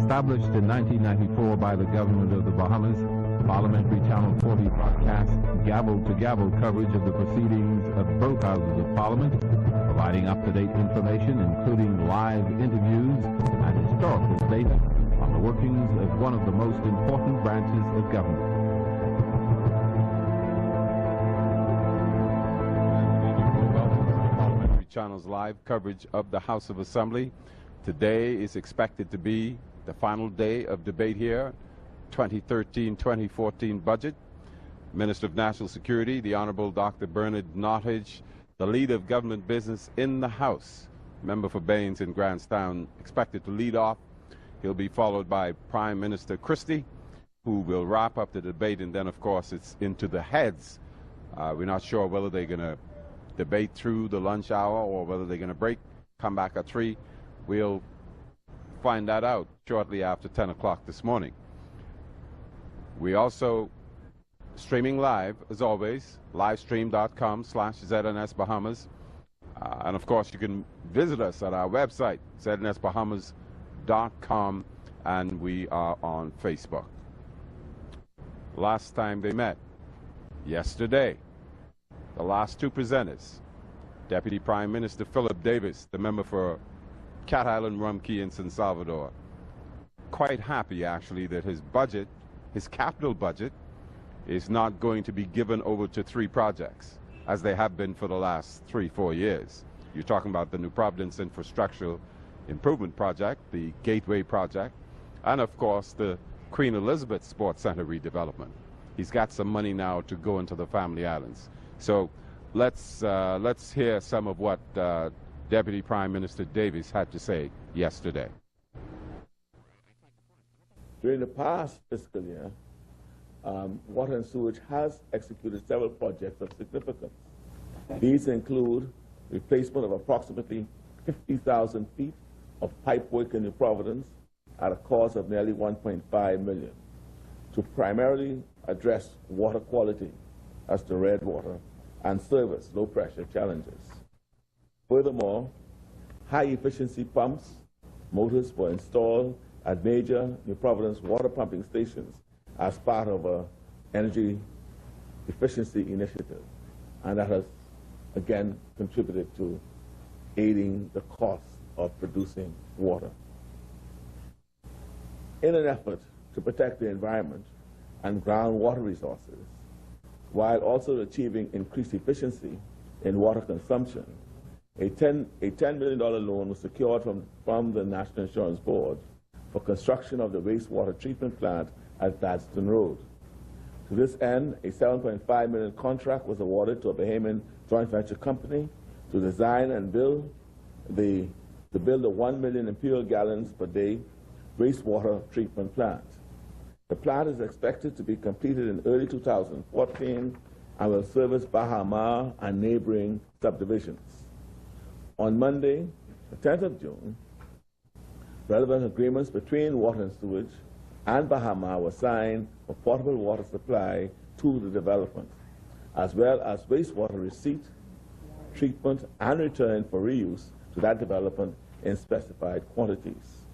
Established in 1994 by the government of the Bahamas, Parliamentary Channel 40 broadcasts gavel-to-gavel coverage of the proceedings of both houses of Parliament, providing up-to-date information, including live interviews and historical data on the workings of one of the most important branches of government. Parliamentary Channel's live coverage of the House of Assembly. Today is expected to be the final day of debate here, 2013-2014 budget. Minister of National Security, the Honorable Dr. Bernard Nottage, the leader of government business in the House, member for Baines and Grantstown, expected to lead off. He'll be followed by Prime Minister Christie, who will wrap up the debate, and then, of course, it's into the heads. We're not sure whether they're going to debate through the lunch hour or whether they're going to break, come back at 3. We'll find that out shortly after 10 o'clock this morning. We also streaming live, as always, livestream.com/ZNS Bahamas. And of course, you can visit us at our website, znsbahamas.com, and we are on Facebook. Last time they met, yesterday, the last two presenters, Deputy Prime Minister Philip Davis, the member for Cat Island, Rumkey, and San Salvador, quite happy actually that his budget, his capital budget, is not going to be given over to 3 projects, as they have been for the last 3-4 years. You're talking about the New Providence Infrastructural Improvement Project, the Gateway Project, and of course the Queen Elizabeth Sports Center redevelopment. He's got some money now to go into the Family Islands. So let's hear some of what Deputy Prime Minister Davis had to say yesterday. During the past fiscal year, Water and Sewage has executed several projects of significance. These include replacement of approximately 50,000 feet of pipe work in New Providence at a cost of nearly $1.5 million to primarily address water quality as to red water and service low-pressure challenges. Furthermore, high-efficiency pumps, motors were installed at major New Providence water pumping stations as part of an energy efficiency initiative, and that has again contributed to aiding the cost of producing water. In an effort to protect the environment and groundwater resources, while also achieving increased efficiency in water consumption, a $10 million loan was secured from the National Insurance Board for construction of the wastewater treatment plant at Gladstone Road. To this end, a $7.5 million contract was awarded to a Bahamian joint venture company to design and build the 1 million imperial gallons per day wastewater treatment plant. The plant is expected to be completed in early 2014 and will service Bahamas and neighboring subdivisions. On Monday, the 10th of June, relevant agreements between Water and Sewage and Bahamas were signed for potable water supply to the development, as well as wastewater receipt, treatment, and return for reuse to that development in specified quantities.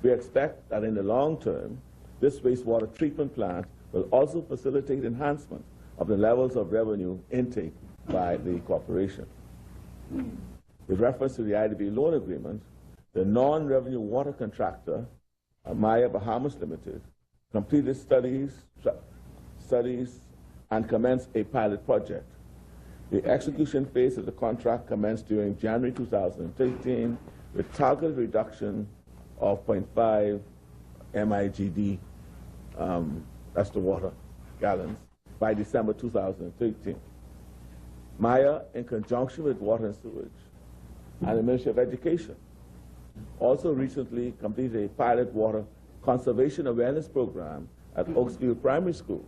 We expect that in the long term, this wastewater treatment plant will also facilitate enhancement of the levels of revenue intake by the corporation. With reference to the IDB loan agreement, the non-revenue water contractor, Maya Bahamas Limited, completed studies and commenced a pilot project. The execution phase of the contract commenced during January 2013 with targeted reduction of 0.5 MIGD, that's the water, gallons, by December 2013. Maya, in conjunction with Water and Sewage and the Ministry of Education, also recently completed a pilot water conservation awareness program at Oaksview Primary School.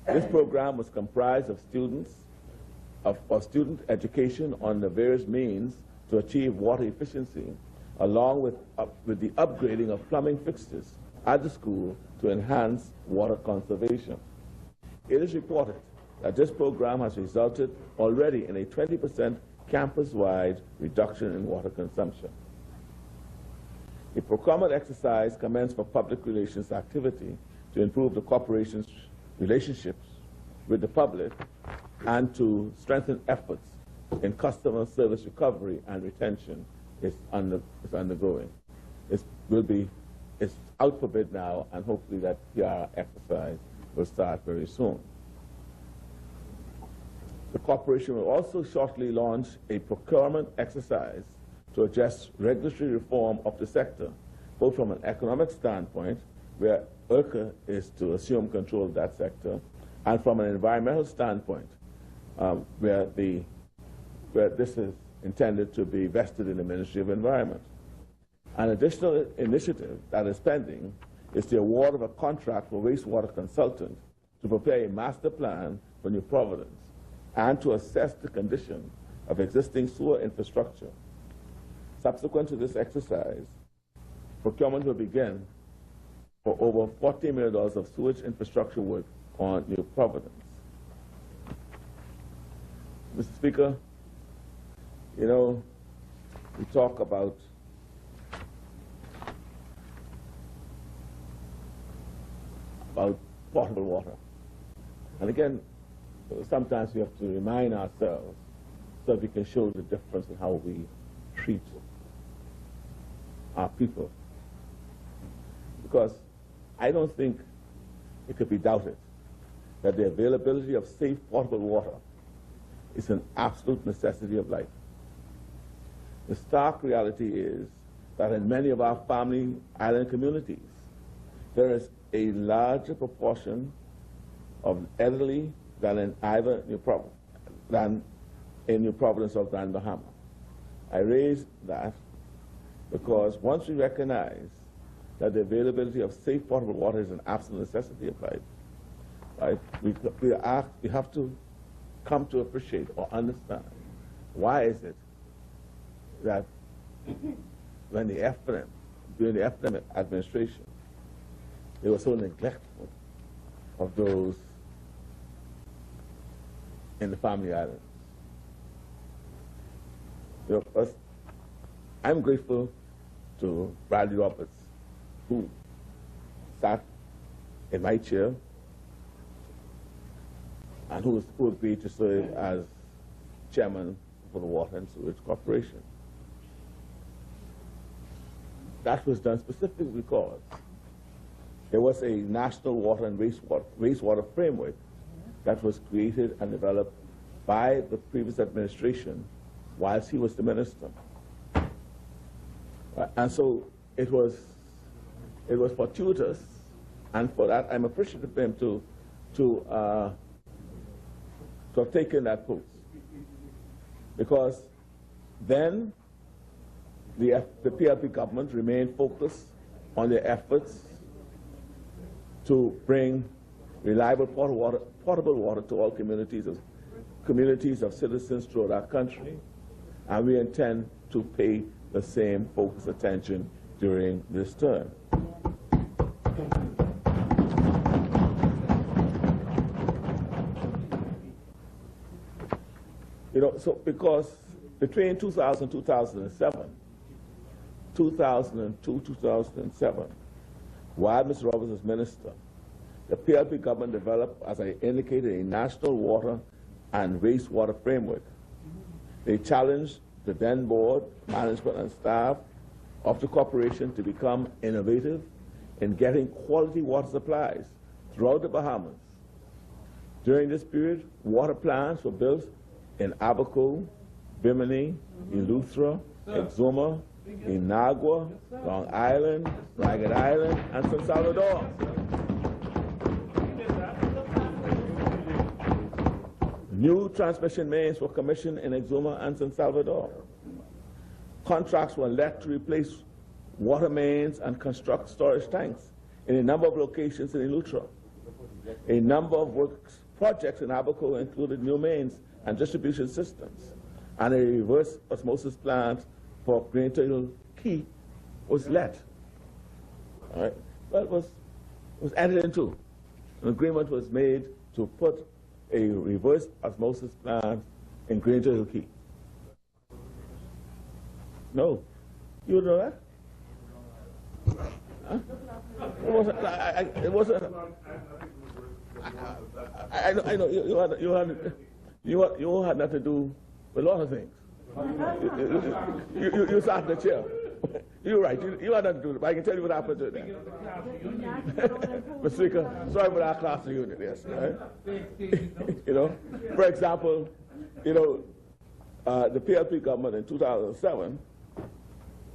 This program was comprised of student education on the various means to achieve water efficiency, along with the upgrading of plumbing fixtures at the school to enhance water conservation. It is reported that this program has resulted already in a 20% campus-wide reduction in water consumption. A procurement exercise commenced for public relations activity to improve the corporation's relationships with the public and to strengthen efforts in customer service recovery and retention is undergoing. It's out for bid now, and hopefully that PR exercise will start very soon. The corporation will also shortly launch a procurement exercise to address regulatory reform of the sector, both from an economic standpoint, where IRCA is to assume control of that sector, and from an environmental standpoint, where this is intended to be vested in the Ministry of Environment. An additional initiative that is pending is the award of a contract for wastewater consultant to prepare a master plan for New Providence and to assess the condition of existing sewer infrastructure. Subsequent to this exercise, procurement will begin for over $40 million of sewage infrastructure work on New Providence. Mr. Speaker, you know, we talk about potable water. And again, sometimes we have to remind ourselves so that we can show the difference in how we treat our people. Because I don't think it could be doubted that the availability of safe potable water is an absolute necessity of life. The stark reality is that in many of our family island communities, there is a larger proportion of elderly than in either New Providence or Grand Bahama. I raise that because once we recognize that the availability of safe potable water is an absolute necessity of life, right, we have to come to appreciate or understand why is it that when during the FNM administration, they were so neglectful of those in the family islands. You know, first, I'm grateful to Bradley Roberts, who sat in my chair and who agreed to serve as chairman for the Water and Sewage Corporation. That was done specifically because there was a national water and wastewater framework that was created and developed by the previous administration whilst he was the minister. And so it was fortuitous, and for that I'm appreciative of him to have taken that post. Because then the PLP government remained focused on their efforts to bring reliable potable water to all communities of citizens throughout our country, and we intend to pay the same focused attention during this term. You know, so because between 2000 and 2007, 2002, 2007, while Mr. Roberts was minister, the PLP government developed, as I indicated, a national water and wastewater framework. They challenged the then board, management, and staff of the corporation to become innovative in getting quality water supplies throughout the Bahamas. During this period, water plants were built in Abaco, Bimini, Eleuthera, Exuma, Inagua, Long Island, Ragged Island, and San Salvador. New transmission mains were commissioned in Exuma and San Salvador. Contracts were let to replace water mains and construct storage tanks in a number of locations in Eleuthera. A number of projects in Abaco included new mains and distribution systems, and a reverse osmosis plant for Green Turtle Key was let. All right. Well, it was entered into. An agreement was made to put a reverse osmosis plant in Green Turtle Key. No, you know that? Huh? It wasn't. It wasn't. I know you had nothing to do with a lot of things. You sat in the chair. You're right. You had nothing to do with it, but I can tell you what happened to it then. Mr. Speaker, sorry for our class unit, yes. Right? You know, for example, you know, the PLP government in 2007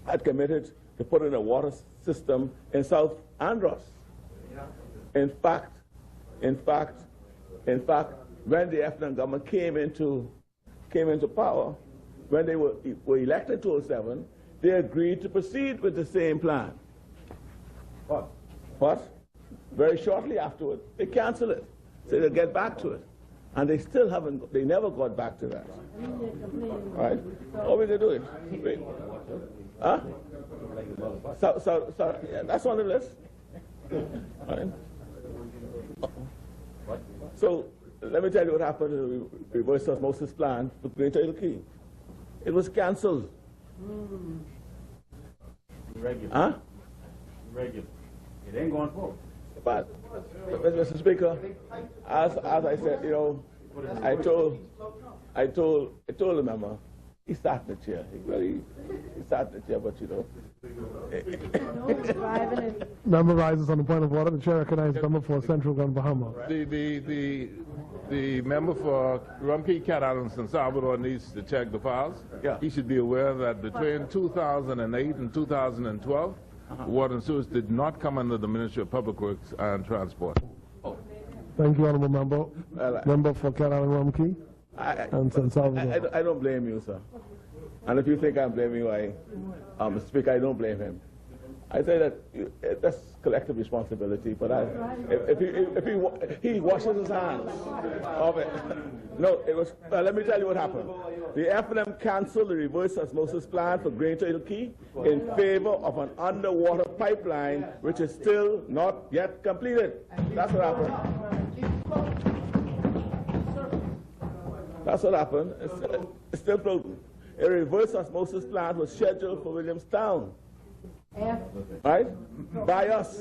had committed to put in a water system in South Andros. In fact, when the F&M government came into power, when they were elected in 2007, they agreed to proceed with the same plan. But very shortly afterward, they canceled it. So they'll get back to it. And they still haven't, they never got back to that. Right? What will they do it? Huh? So yeah, that's on the list. Right? So let me tell you what happened to the reverse osmosis plan for Greater Ilkley. It was cancelled. Regular. Huh? Regular. It ain't going forward. But, Mr. Speaker, as I said, you know, I told the member, he sat in the chair. He sat in the chair, but you know. Member rises on the point of order. The chair recognizes the member for Central Gun, Bahamas. The member for Rumpke, Cat Island, San Salvador needs to check the files. Yeah. He should be aware that between 2008 and 2012, water and sewage did not come under the Ministry of Public Works and Transport. Thank you, honorable member. Member for Cat Island, Rumpke and San Salvador. I don't blame you, sir. And if you think I'm blaming you, Mr. Speaker, I don't blame him. I say that that's collective responsibility, but if he washes his hands of it. No, it was, let me tell you what happened. The F&M canceled the reverse osmosis plan for Greater Ilkley in favor of an underwater pipeline, which is still not yet completed. That's what happened. That's what happened. It's still floating. A reverse osmosis plant was scheduled for Williamstown. Right? By us.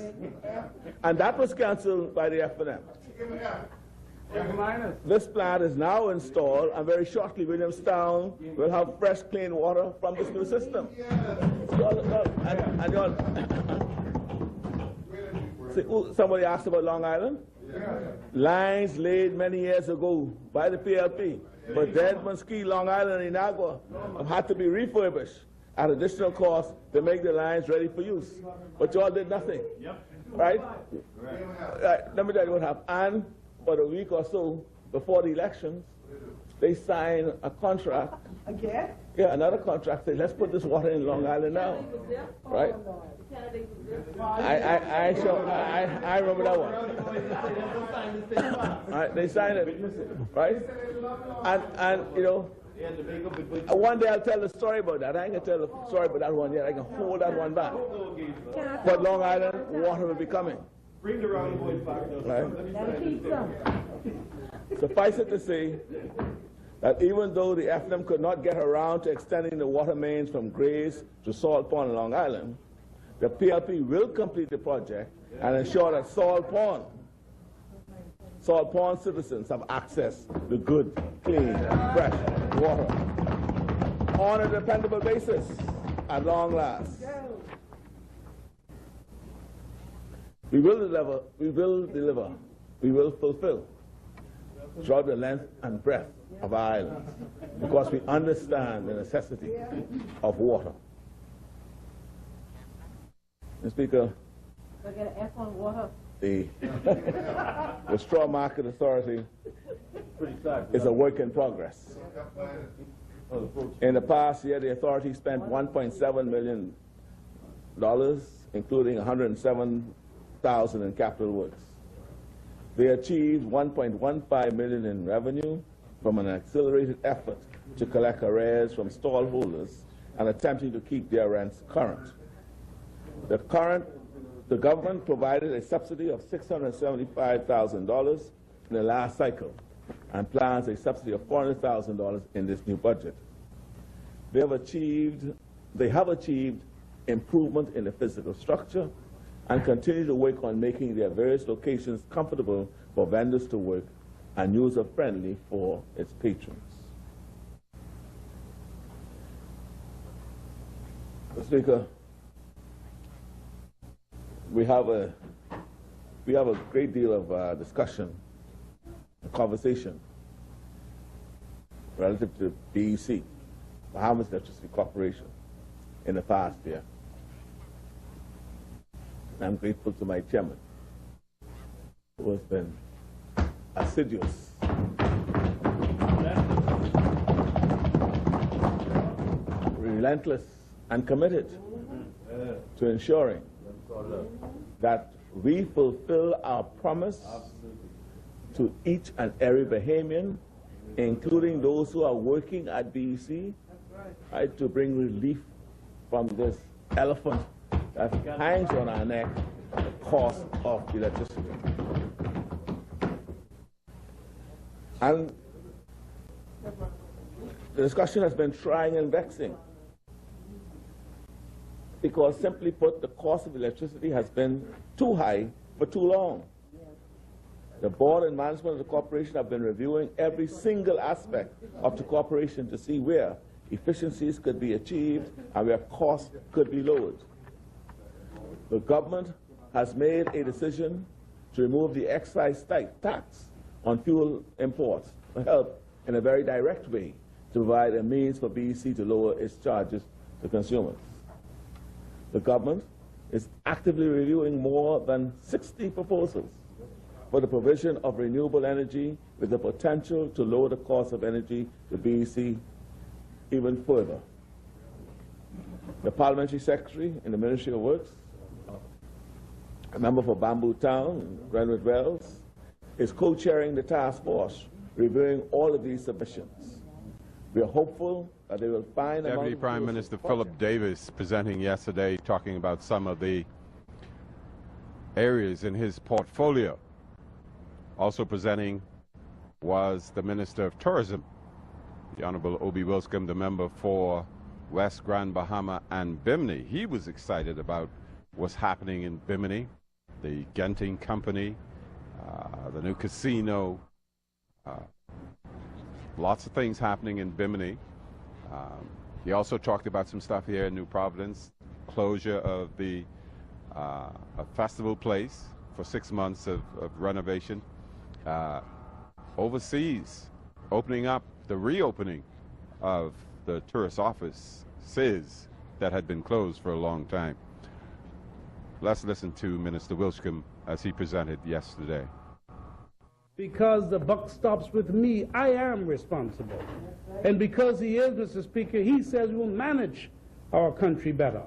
And that was cancelled by the F&M. This plant is now installed, and very shortly Williamstown will have fresh, clean water from this new system. See, somebody asked about Long Island. Lines laid many years ago by the PLP, but Deadman's Key, Long Island, and Inagua have had to be refurbished at additional cost to make the lines ready for use. But y'all did nothing. Right? Let me tell you what happened. And for a week or so before the elections, they signed a contract. Again? Yeah, another contract saying, let's put this water in Long Island now. Right? I remember that one. Right, they signed it. Right? And you know, one day I'll tell the story about that. I ain't going to tell the story about that one yet. I can hold that one back. But Long Island, water will be coming. Bring the round boys back. Right? Suffice it to say that even though the F&M could not get around to extending the water mains from Grays to Salt Pond and Long Island, the PLP will complete the project and ensure that Salt Pond citizens have access to good, clean, fresh water on a dependable basis at long last. We will deliver, we will fulfill throughout the length and breadth of our island, because we understand the necessity of water. Mr. Speaker, we're going to F on water. The Straw Market Authority is a work in progress. In the past year, the authority spent $1.7 million, including $107,000 in capital works. They achieved $1.15 million in revenue from an accelerated effort to collect arrears from stallholders and attempting to keep their rents current. The government provided a subsidy of $675,000 in the last cycle and plans a subsidy of $400,000 in this new budget. They have achieved improvement in the physical structure and continue to work on making their various locations comfortable for vendors to work and user-friendly for its patrons. Mr. Speaker, we have a great deal of discussion, conversation relative to BEC, Bahamas Electricity Corporation, in the past year. I'm grateful to my chairman, who has been assiduous, relentless, and committed to ensuring that we fulfill our promise to each and every Bahamian, including those who are working at BEC, to bring relief from this elephant that hangs on our neck, the cost of electricity. And the discussion has been trying and vexing, because simply put, the cost of electricity has been too high for too long. The board and management of the corporation have been reviewing every single aspect of the corporation to see where efficiencies could be achieved and where costs could be lowered. The government has made a decision to remove the excise tax on fuel imports to help in a very direct way to provide a means for BEC to lower its charges to consumers. The government is actively reviewing more than 60 proposals for the provision of renewable energy with the potential to lower the cost of energy to BEC even further. The Parliamentary Secretary in the Ministry of Works, a member for Bamboo Town, Greenwood Wells, is co-chairing the task force reviewing all of these submissions. We are hopeful that they will find... Deputy Prime Minister Philip Davis presenting yesterday, talking about some of the areas in his portfolio. Also presenting was the Minister of Tourism, the Honorable Obi Wilscombe, the member for West Grand Bahama and Bimini. He was excited about what's happening in Bimini, the Genting Company, the new casino, lots of things happening in Bimini. He also talked about some stuff here in New Providence, closure of the a festival place for 6 months of renovation. Overseas, opening up, the reopening of the tourist offices that had been closed for a long time. Let's listen to Minister Wilscombe as he presented yesterday. Because the buck stops with me, I am responsible. And because he is, Mr. Speaker, he says we'll manage our country better.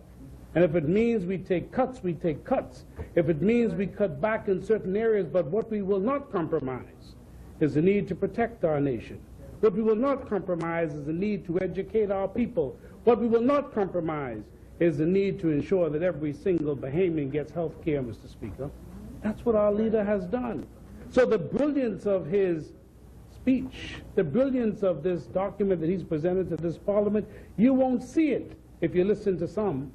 And if it means we take cuts, we take cuts. If it means we cut back in certain areas, but what we will not compromise is the need to protect our nation. What we will not compromise is the need to educate our people. What we will not compromise is the need to ensure that every single Bahamian gets health care, Mr. Speaker. That's what our leader has done. So the brilliance of his speech, the brilliance of this document that he's presented to this Parliament, you won't see it if you listen to some.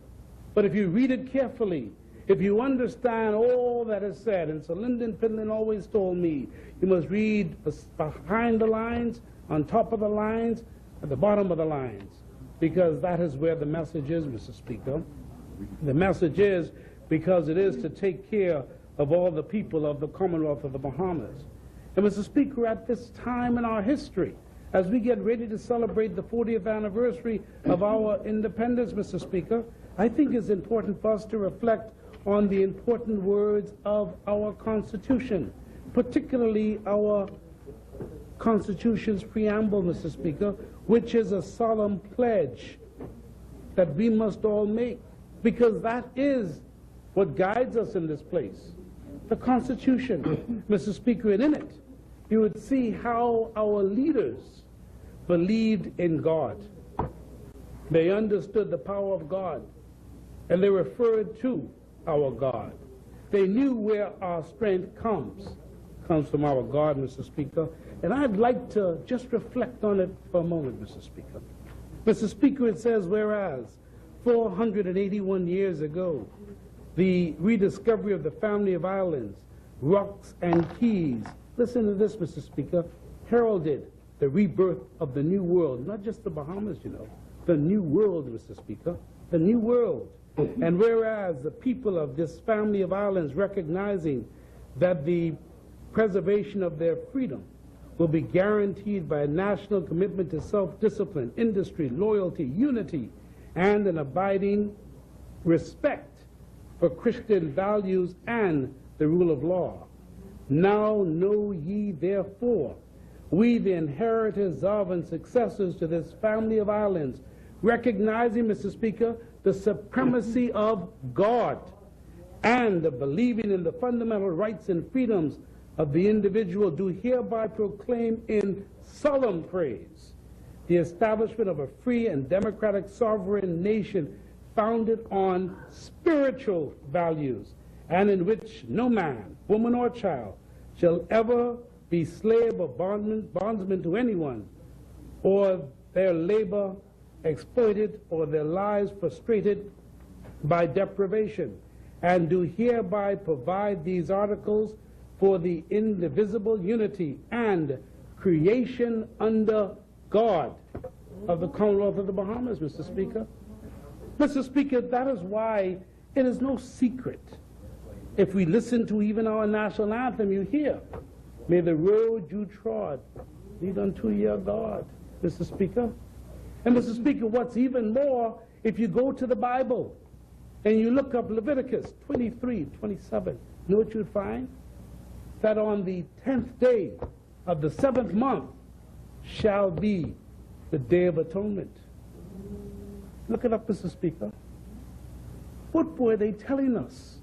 But if you read it carefully, if you understand all that is said, and Sir Lyndon Pinland always told me, you must read behind the lines, on top of the lines, at the bottom of the lines, because that is where the message is, Mr. Speaker. The message is because it is to take care of all the people of the Commonwealth of the Bahamas. And Mr. Speaker, at this time in our history, as we get ready to celebrate the 40th anniversary of our independence, Mr. Speaker, I think it's important for us to reflect on the important words of our Constitution, particularly our Constitution's preamble, Mr. Speaker, which is a solemn pledge that we must all make, because that is what guides us in this place. The Constitution, Mr. Speaker, and in it, you would see how our leaders believed in God. They understood the power of God, and they referred to our God. They knew where our strength comes from our God, Mr. Speaker. And I'd like to just reflect on it for a moment, Mr. Speaker. Mr. Speaker, it says, whereas 481 years ago, the rediscovery of the family of islands, rocks and keys. Listen to this, Mr. Speaker. Heralded the rebirth of the new world, not just the Bahamas, you know, the new world, Mr. Speaker, the new world. And whereas the people of this family of islands recognizing that the preservation of their freedom will be guaranteed by a national commitment to self-discipline, industry, loyalty, unity, and an abiding respect for Christian values and the rule of law. Now know ye therefore, we the inheritors of and successors to this family of islands, recognizing, Mr. Speaker, the supremacy of God and the believing in the fundamental rights and freedoms of the individual, do hereby proclaim in solemn praise the establishment of a free and democratic sovereign nation founded on spiritual values and in which no man, woman, or child shall ever be slave or bondsman to anyone, or their labor exploited, or their lives frustrated by deprivation, and do hereby provide these articles for the indivisible unity and creation under God of the Commonwealth of the Bahamas, Mr. Speaker. Mr. Speaker, that is why it is no secret. If we listen to even our national anthem, you hear, may the road you trod lead unto your God, Mr. Speaker. And Mr. Speaker, what's even more, if you go to the Bible and you look up Leviticus 23:27, you know what you'd find? That on the 10th day of the 7th month shall be the Day of Atonement. Look it up, Mr. Speaker. What were they telling us?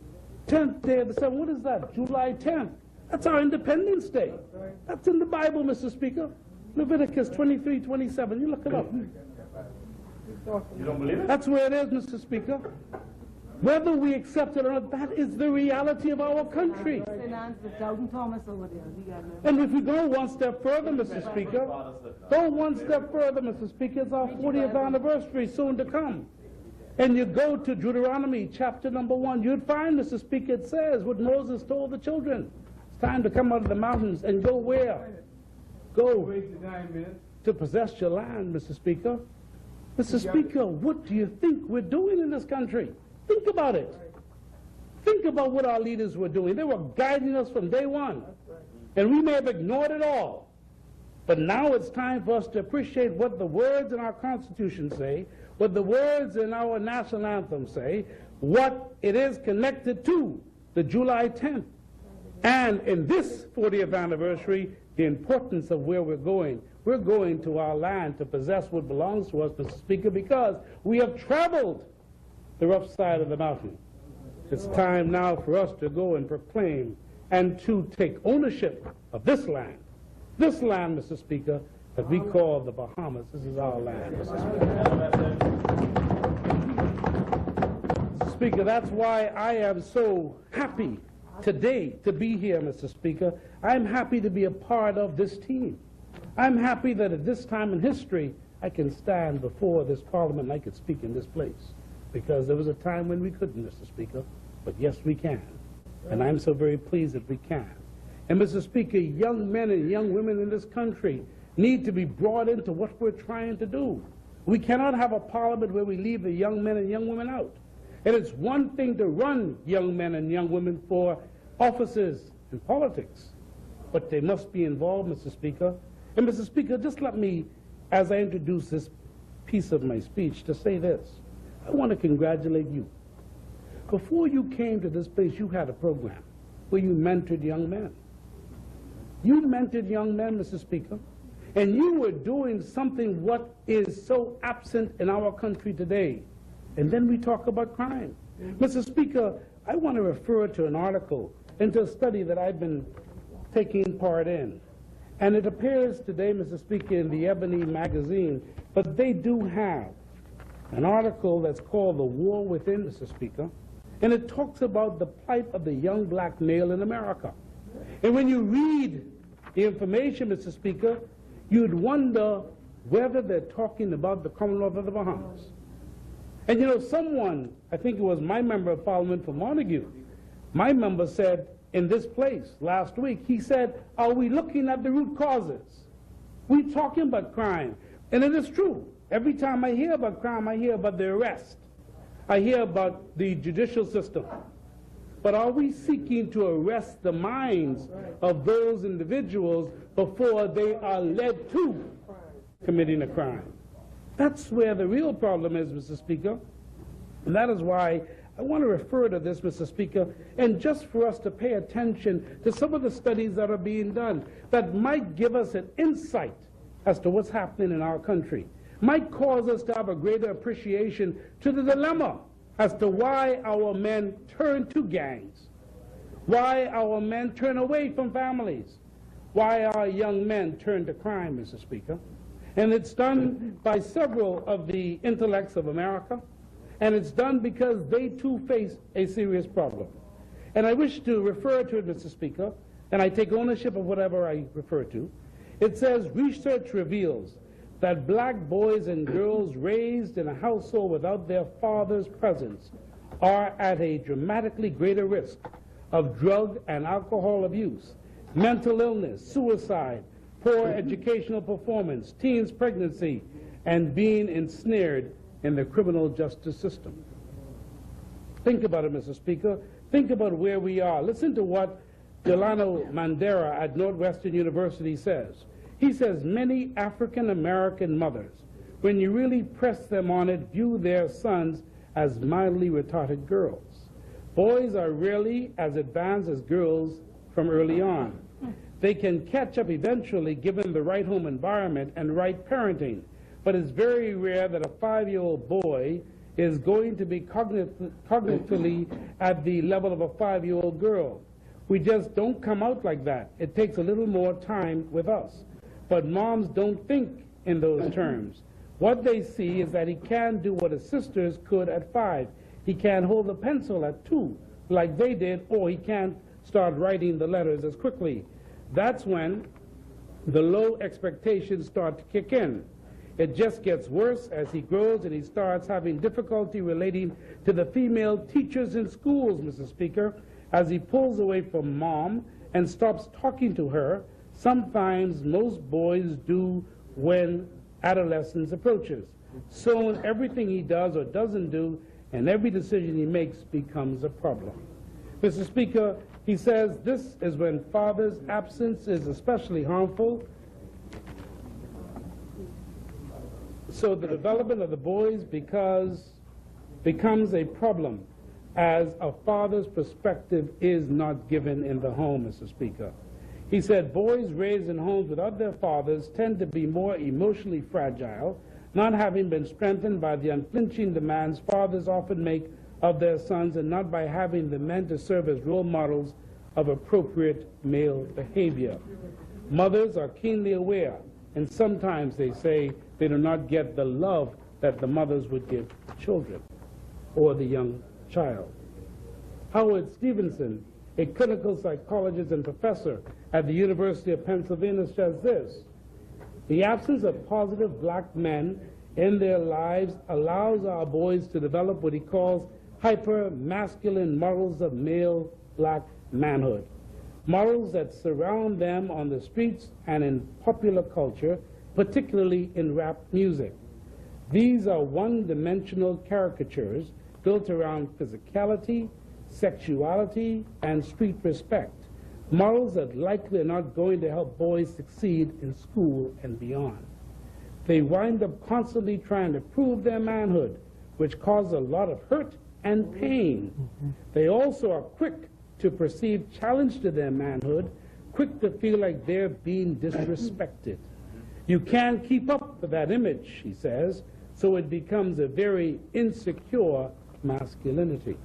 10th day of the 7th, what is that? July 10th. That's our Independence Day. That's in the Bible, Mr. Speaker. Leviticus 23:27. You look it up. You don't believe it? That's where it is, Mr. Speaker. Whether we accept it or not, that is the reality of our country. And if we go one step further, Mr. Speaker, it's our 40th anniversary soon to come. And you go to Deuteronomy chapter number 1, you'd find, Mr. Speaker, it says what Moses told the children. It's time to come out of the mountains and go where? Go to possess your land, Mr. Speaker. Mr. Speaker, what do you think we're doing in this country? Think about it. Think about what our leaders were doing. They were guiding us from day one. And we may have ignored it all. But now it's time for us to appreciate what the words in our Constitution say, what the words in our national anthem say, what it is connected to the July 10th. And in this 40th anniversary, the importance of where we're going. We're going to our land to possess what belongs to us, Mr. Speaker, because we have traveled the rough side of the mountain. It's time now for us to go and proclaim and to take ownership of this land, Mr. Speaker, that we call the Bahamas. This is our land, Mr. Speaker. Mr. Speaker, that's why I am so happy today to be here, Mr. Speaker. I'm happy to be a part of this team. I'm happy that at this time in history, I can stand before this Parliament and I could speak in this place. Because there was a time when we couldn't, Mr. Speaker, but yes, we can. And I'm so very pleased that we can. And, Mr. Speaker, young men and young women in this country need to be brought into what we're trying to do. We cannot have a Parliament where we leave the young men and young women out. And it's one thing to run young men and young women for offices in politics, but they must be involved, Mr. Speaker. And, Mr. Speaker, just let me, as I introduce this piece of my speech, to say this. I want to congratulate you. Before you came to this place, you had a program where you mentored young men. You mentored young men, Mr. Speaker, and you were doing something what is so absent in our country today. And then we talk about crime. Mr. Speaker, I want to refer to an article and to a study that I've been taking part in. And it appears today, Mr. Speaker, in the Ebony magazine, but they do have an article that's called The War Within, Mr. Speaker, and it talks about the plight of the young black male in America. And when you read the information, Mr. Speaker, you'd wonder whether they're talking about the Commonwealth of the Bahamas. And you know, someone, I think it was my member of parliament for Montague, my member said in this place last week, he said, are we looking at the root causes? We talking about crime. And it is true. Every time I hear about crime, I hear about the arrest. I hear about the judicial system. But are we seeking to arrest the minds of those individuals before they are led to committing a crime? That's where the real problem is, Mr. Speaker. And that is why I want to refer to this, Mr. Speaker, and just for us to pay attention to some of the studies that are being done that might give us an insight as to what's happening in our country, might cause us to have a greater appreciation to the dilemma as to why our men turn to gangs, why our men turn away from families, why our young men turn to crime, Mr. Speaker. And it's done by several of the intellects of America, and it's done because they too face a serious problem. And I wish to refer to it, Mr. Speaker, and I take ownership of whatever I refer to. It says, research reveals that black boys and girls raised in a household without their father's presence are at a dramatically greater risk of drug and alcohol abuse, mental illness, suicide, poor educational performance, teens pregnancy, and being ensnared in the criminal justice system. Think about it, Mr. Speaker. Think about where we are. Listen to what Delano Mandera at Northwestern University says. He says many African-American mothers, when you really press them on it, view their sons as mildly retarded girls. Boys are rarely as advanced as girls from early on. They can catch up eventually given the right home environment and right parenting, but it's very rare that a 5-year-old boy is going to be cognitively at the level of a 5-year-old girl. We just don't come out like that. It takes a little more time with us. But moms don't think in those terms. What they see is that he can do what his sisters could at 5. He can hold a pencil at 2, like they did, or he can't start writing the letters as quickly. That's when the low expectations start to kick in. It just gets worse as he grows and he starts having difficulty relating to the female teachers in schools, Mr. Speaker, as he pulls away from mom and stops talking to her. Sometimes most boys do when adolescence approaches. Soon everything he does or doesn't do and every decision he makes becomes a problem. Mr. Speaker, he says this is when father's absence is especially harmful. So the development of the boys becomes a problem as a father's perspective is not given in the home, Mr. Speaker. He said boys raised in homes without their fathers tend to be more emotionally fragile, not having been strengthened by the unflinching demands fathers often make of their sons and not by having the men to serve as role models of appropriate male behavior. Mothers are keenly aware, and sometimes they say they do not get the love that the mothers would give children or the young child. Howard Stevenson, a clinical psychologist and professor at the University of Pennsylvania, says this: the absence of positive black men in their lives allows our boys to develop what he calls hyper-masculine models of male black manhood, models that surround them on the streets and in popular culture, particularly in rap music. These are one-dimensional caricatures built around physicality, sexuality, and street respect, models that likely are not going to help boys succeed in school and beyond. They wind up constantly trying to prove their manhood, which causes a lot of hurt and pain. They also are quick to perceive challenge to their manhood, quick to feel like they're being disrespected. You can't keep up with that image, he says, so it becomes a very insecure masculinity.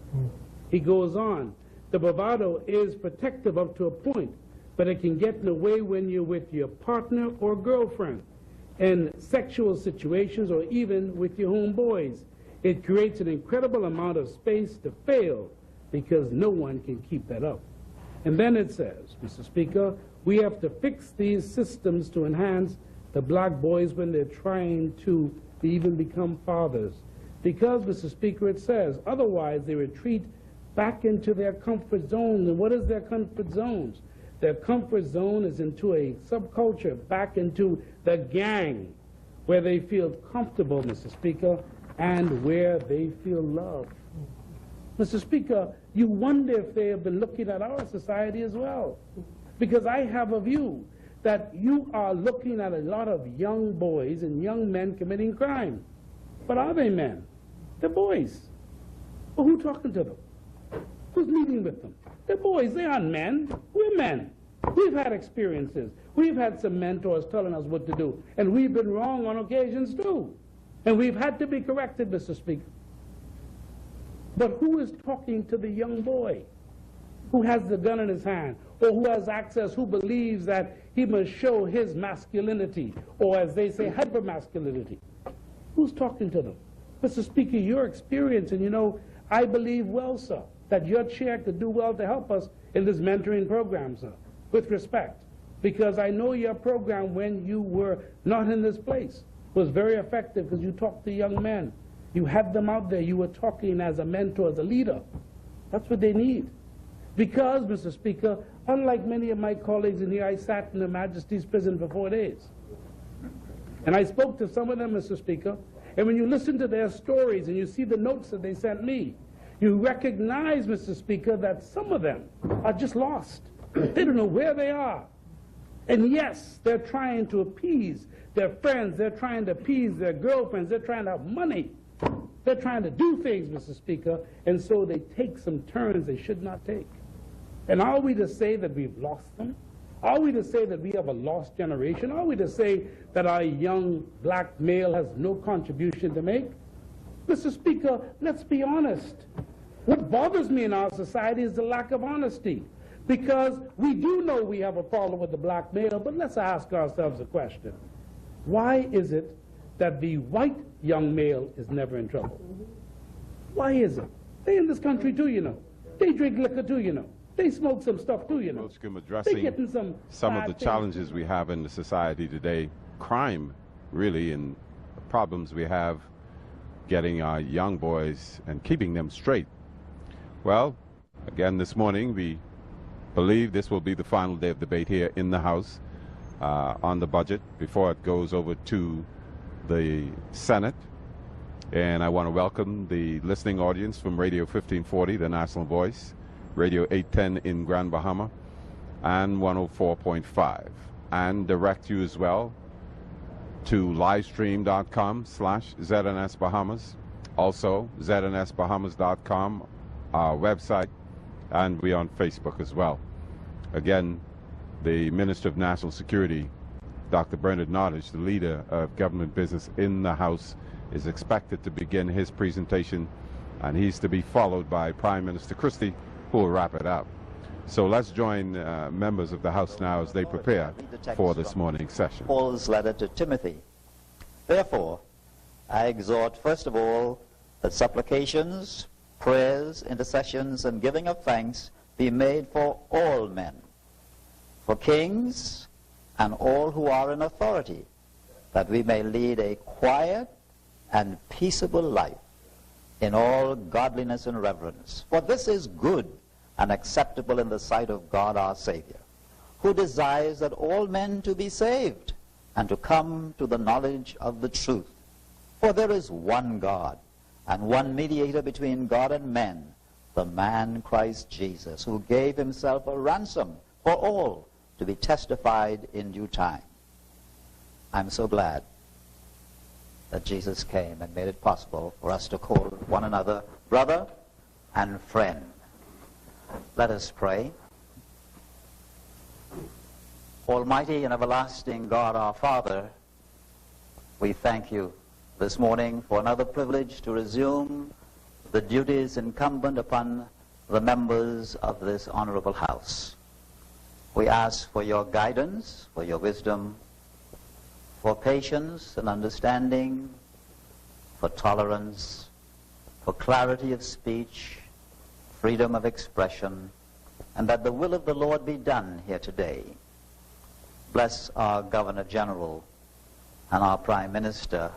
He goes on, the bravado is protective up to a point, but it can get in the way when you're with your partner or girlfriend, in sexual situations, or even with your homeboys. It creates an incredible amount of space to fail because no one can keep that up. And then it says, Mr. Speaker, we have to fix these systems to enhance the black boys when they're trying to even become fathers. Because, Mr. Speaker, it says, otherwise they retreat back into their comfort zones. And what is their comfort zones? Their comfort zone is into a subculture, back into the gang, where they feel comfortable, Mr. Speaker, and where they feel loved. Mr. Speaker, you wonder if they have been looking at our society as well. Because I have a view that you are looking at a lot of young boys and young men committing crime. But are they men? They're boys. Well, who's talking to them? Who's meeting with them? They're boys. They aren't men. We're men. We've had experiences. We've had some mentors telling us what to do. And we've been wrong on occasions, too. And we've had to be corrected, Mr. Speaker. But who is talking to the young boy who has the gun in his hand, or who has access, who believes that he must show his masculinity, or as they say, hypermasculinity? Who's talking to them? Mr. Speaker, your experience, and you know, I believe well, sir, that your chair could do well to help us in this mentoring program, sir, with respect. Because I know your program, when you were not in this place, was very effective because you talked to young men. You had them out there. You were talking as a mentor, as a leader. That's what they need. Because, Mr. Speaker, unlike many of my colleagues in here, I sat in Her Majesty's prison for 4 days. And I spoke to some of them, Mr. Speaker, and when you listen to their stories and you see the notes that they sent me, you recognize, Mr. Speaker, that some of them are just lost. They don't know where they are. And yes, they're trying to appease their friends. They're trying to appease their girlfriends. They're trying to have money. They're trying to do things, Mr. Speaker, and so they take some turns they should not take. And are we to say that we've lost them? Are we to say that we have a lost generation? Are we to say that our young black male has no contribution to make? Mr. Speaker, let's be honest. What bothers me in our society is the lack of honesty. Because we do know we have a problem with the black male, but let's ask ourselves a question. Why is it that the white young male is never in trouble? Why is it? They in this country too, you know. They drink liquor too, you know. They smoke some stuff too, you know. Addressing some of the challenges we have in the society today, crime, really, and the problems we have getting our young boys and keeping them straight. Well, again, this morning, we believe this will be the final day of debate here in the House on the budget before it goes over to the Senate. And I want to welcome the listening audience from Radio 1540, the National Voice, Radio 810 in Grand Bahama, and 104.5. And direct you as well to livestream.com/ZNS Bahamas, also ZNSBahamas.com, our website, and we're on Facebook as well. Again, the Minister of National Security, Dr. Bernard Nottage, the leader of government business in the House, is expected to begin his presentation, and he's to be followed by Prime Minister Christie, who will wrap it up. So let's join members of the House now as they prepare for this morning's session. Paul's letter to Timothy. Therefore, I exhort, first of all, that supplications, prayers, intercessions, and giving of thanks be made for all men, for kings and all who are in authority, that we may lead a quiet and peaceable life in all godliness and reverence. For this is good and acceptable in the sight of God our Savior, who desires that all men to be saved and to come to the knowledge of the truth. For there is one God and one mediator between God and men, the man Christ Jesus, who gave himself a ransom for all, to be testified in due time. I'm so glad that Jesus came and made it possible for us to call one another brother and friend. Let us pray. Almighty and everlasting God, our Father, we thank you this morning for another privilege to resume the duties incumbent upon the members of this honorable House. We ask for your guidance, for your wisdom, for patience and understanding, for tolerance, for clarity of speech, freedom of expression, and that the will of the Lord be done here today. Bless our Governor General and our Prime Minister,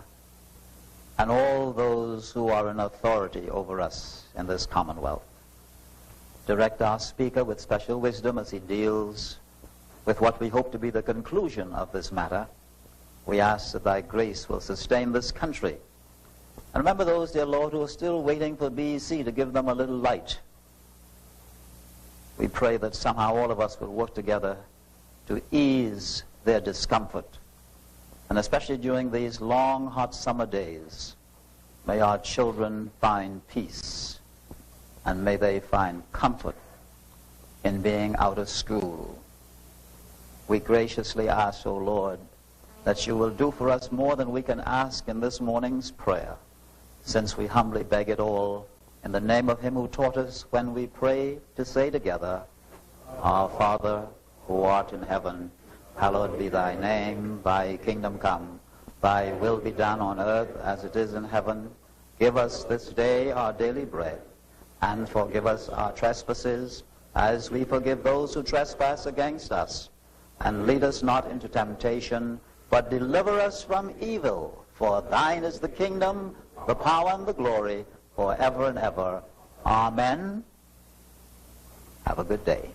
and all those who are in authority over us in this Commonwealth. Direct our speaker with special wisdom as he deals with what we hope to be the conclusion of this matter. We ask that thy grace will sustain this country. And remember those, dear Lord, who are still waiting for BEC to give them a little light. We pray that somehow all of us will work together to ease their discomfort. And especially during these long, hot summer days, may our children find peace, and may they find comfort in being out of school. We graciously ask, O Lord, that you will do for us more than we can ask in this morning's prayer, since we humbly beg it all in the name of him who taught us when we pray to say together, Our Father, who art in heaven, hallowed be thy name, thy kingdom come, thy will be done on earth as it is in heaven. Give us this day our daily bread, and forgive us our trespasses, as we forgive those who trespass against us. And lead us not into temptation, but deliver us from evil. For thine is the kingdom, the power, and the glory, forever and ever. Amen. Have a good day.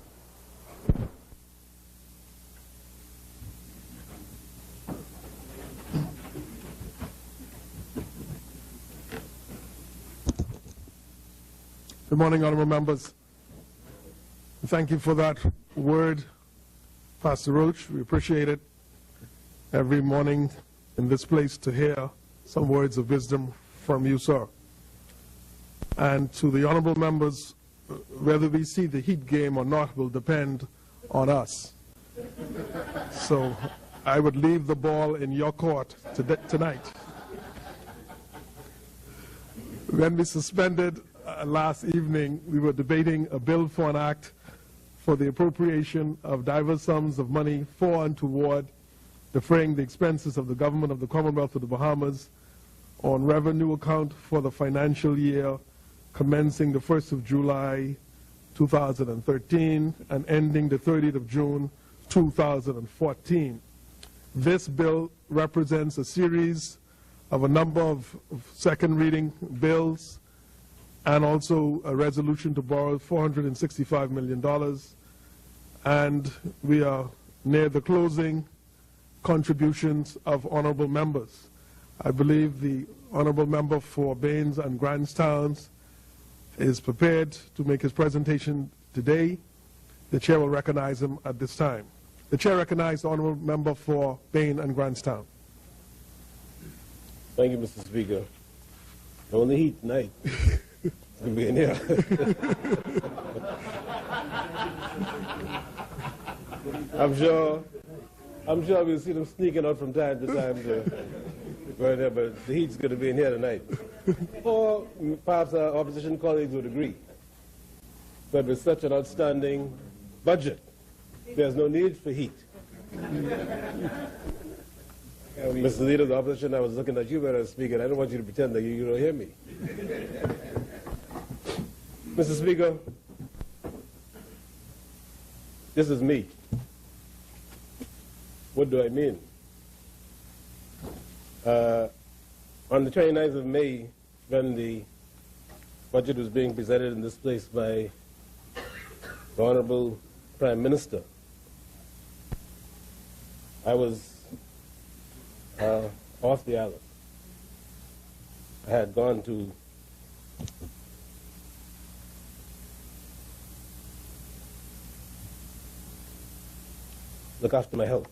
Good morning, honorable members. Thank you for that word, Pastor Roach. We appreciate it every morning in this place to hear some words of wisdom from you, sir. And to the honorable members, whether we see the Heat game or not will depend on us. So I would leave the ball in your court tonight. When we suspended last evening, we were debating a bill for an act for the appropriation of diverse sums of money for and toward defraying the expenses of the government of the Commonwealth of the Bahamas on revenue account for the financial year commencing the 1st of July 2013 and ending the 30th of June 2014. This bill represents a series of a number of second reading bills and also a resolution to borrow $465 million. And we are near the closing contributions of honorable members. I believe the honorable member for Baines and Grandstowns is prepared to make his presentation today. The chair will recognize him at this time. The chair recognizes the honorable member for Baines and Grandstown. Thank you, Mr. Speaker. On the heat tonight. It's going to be in here. I'm sure we'll see them sneaking out from time to time right there, but the heat's going to be in here tonight. Or perhaps our opposition colleagues would agree that with such an outstanding budget, there's no need for heat. Mr. Leader of the Opposition, I was looking at you when I was speaking. I don't want you to pretend that you don't hear me. Mr. Speaker, this is me. What do I mean? On the 29th of May, when the budget was being presented in this place by the Honorable Prime Minister, I was off the island. I had gone to look after my health.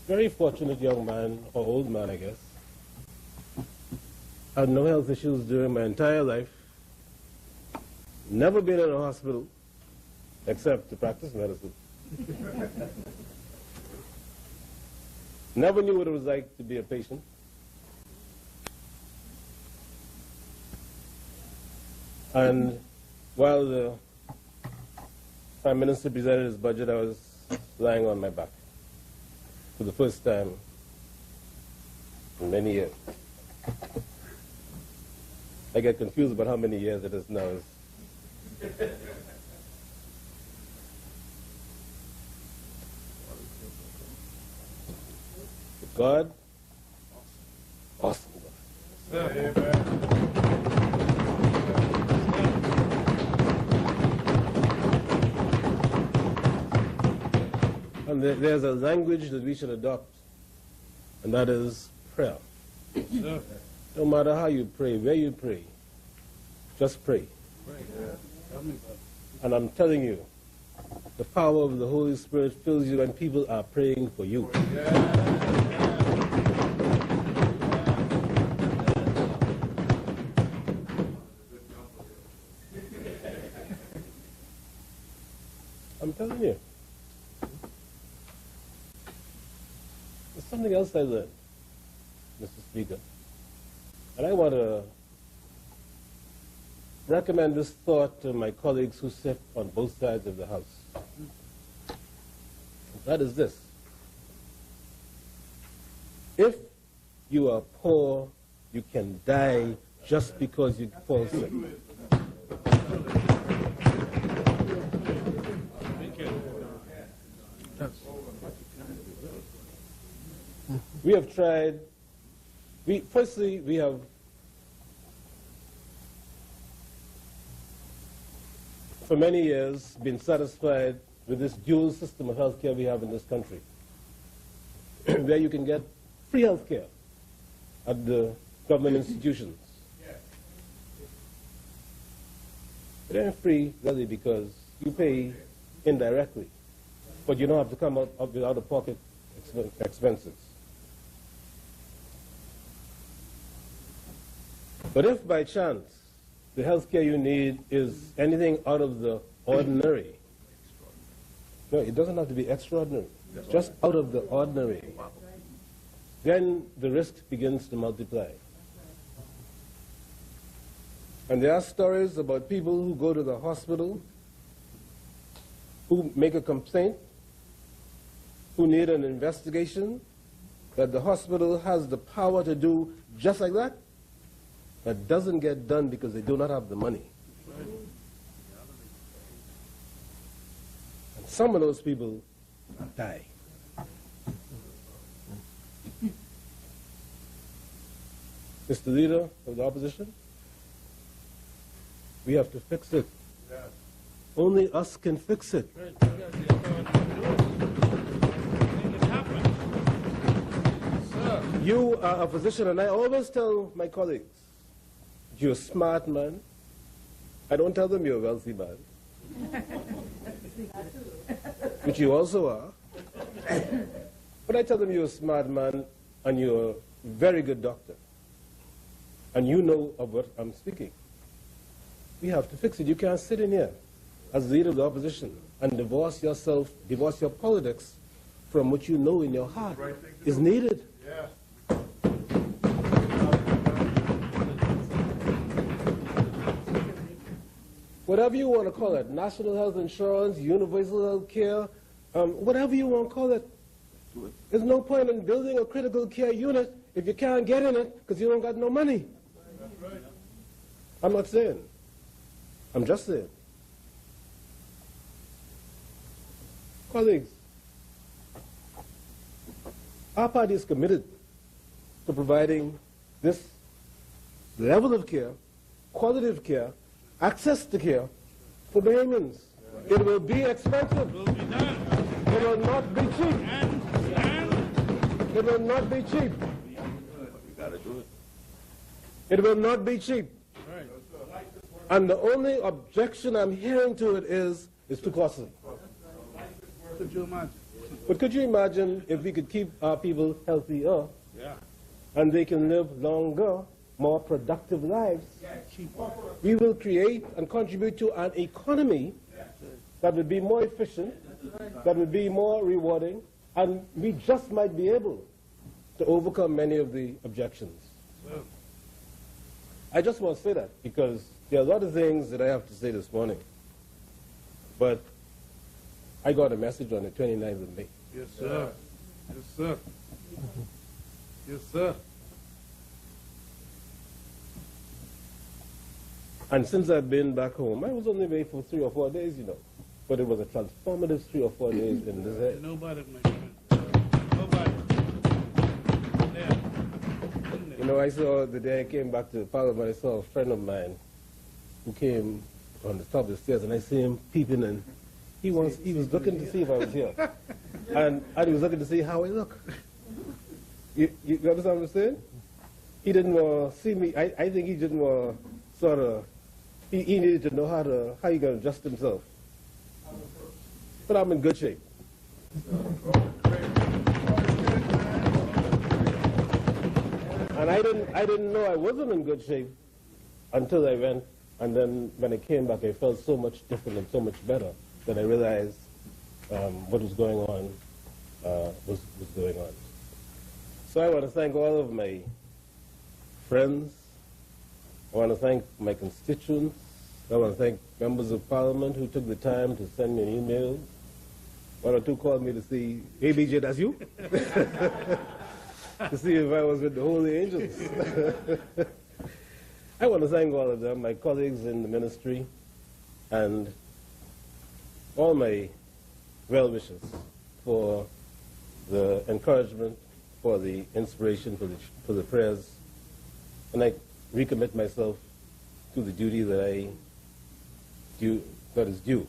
Very fortunate young man, or old man, I guess. Had no health issues during my entire life. Never been in a hospital, except to practice medicine. Never knew what it was like to be a patient. And while the Prime Minister presented his budget, I was lying on my back for the first time in many years. I get confused about how many years it is now. God awesome God. And there's a language that we should adopt, and that is prayer. No matter how you pray, where you pray, just pray. And I'm telling you, the power of the Holy Spirit fills you when people are praying for you. I'm telling you. There's something else I learned, Mr. Speaker. And I want to recommend this thought to my colleagues who sit on both sides of the House. That is this. If you are poor, you can die just because you fall sick. We have tried, firstly, we have for many years been satisfied with this dual system of health care we have in this country, where you can get free health care at the government institutions. It ain't free, really, because you pay indirectly, but you don't have to come up with out-of-pocket expenses. But if by chance the health care you need is anything out of the ordinary, no, it doesn't have to be extraordinary, just out of the ordinary, then the risk begins to multiply. And there are stories about people who go to the hospital, who make a complaint, who need an investigation, that the hospital has the power to do just like that, that doesn't get done because they do not have the money. And some of those people die. Mr. Leader of the opposition, we have to fix it. Only us can fix it. You are a physician, and I always tell my colleagues, you're a smart man. I don't tell them you're a wealthy man, which you also are. But I tell them you're a smart man and you're a very good doctor. And you know of what I'm speaking. We have to fix it. You can't sit in here as leader of the opposition and divorce your politics from what you know in your heart is needed. Whatever you want to call it, national health insurance, universal health care, whatever you want to call it, there's no point in building a critical care unit if you can't get in it because you don't got no money. I'm not saying. I'm just saying. Colleagues, our party is committed to providing this level of care, quality of care, access to care for Bahamians. It will be expensive. It will be done. It will not be cheap. It will not be cheap. It will not be cheap. And the only objection I'm hearing to it is it's too costly. Could you imagine? But could you imagine if we could keep our people healthier and they can live longer, more productive lives? We will create and contribute to an economy that would be more efficient, that would be more rewarding, and we just might be able to overcome many of the objections. I just want to say that because there are a lot of things that I have to say this morning. But I got a message on the 29th of May. Yes, sir. Yes, sir. Yes, sir. And since I've been back home, I was only away for 3 or 4 days, you know. But it was a transformative 3 or 4 days in this head. Nobody, my friend. Nobody. You know, I saw the day I came back to Parliament, I saw a friend of mine who came on the top of the stairs, and I see him peeping in. He was looking to see if I was here. And he was looking to see how I look. You understand what I'm saying? He didn't want to see me. I think he didn't want to sort of, he needed to know how he going to adjust himself. But I'm in good shape. And I didn't know I wasn't in good shape until I went, and then when I came back, I felt so much different and so much better that I realized what was going on was going on. So I want to thank all of my friends. I want to thank my constituents. I want to thank members of Parliament who took the time to send me an email. One or two called me to see, hey, BJ, that's you? To see if I was with the Holy Angels. I want to thank all of them, my colleagues in the ministry, and all my well-wishers for the encouragement, for the inspiration, for the prayers. And I recommit myself to the duty that is due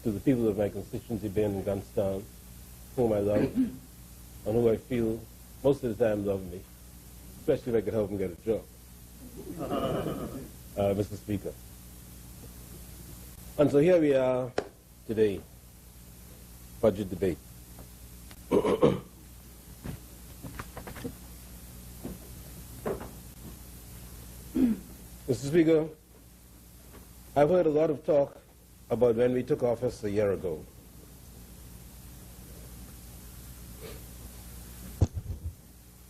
to the people of my constituency, Ben and Gunstown, whom I love, and who I feel most of the time love me, especially if I could help them get a job. Mr. Speaker. And so here we are today, budget debate. Mr. Speaker, I've heard a lot of talk about when we took office a year ago.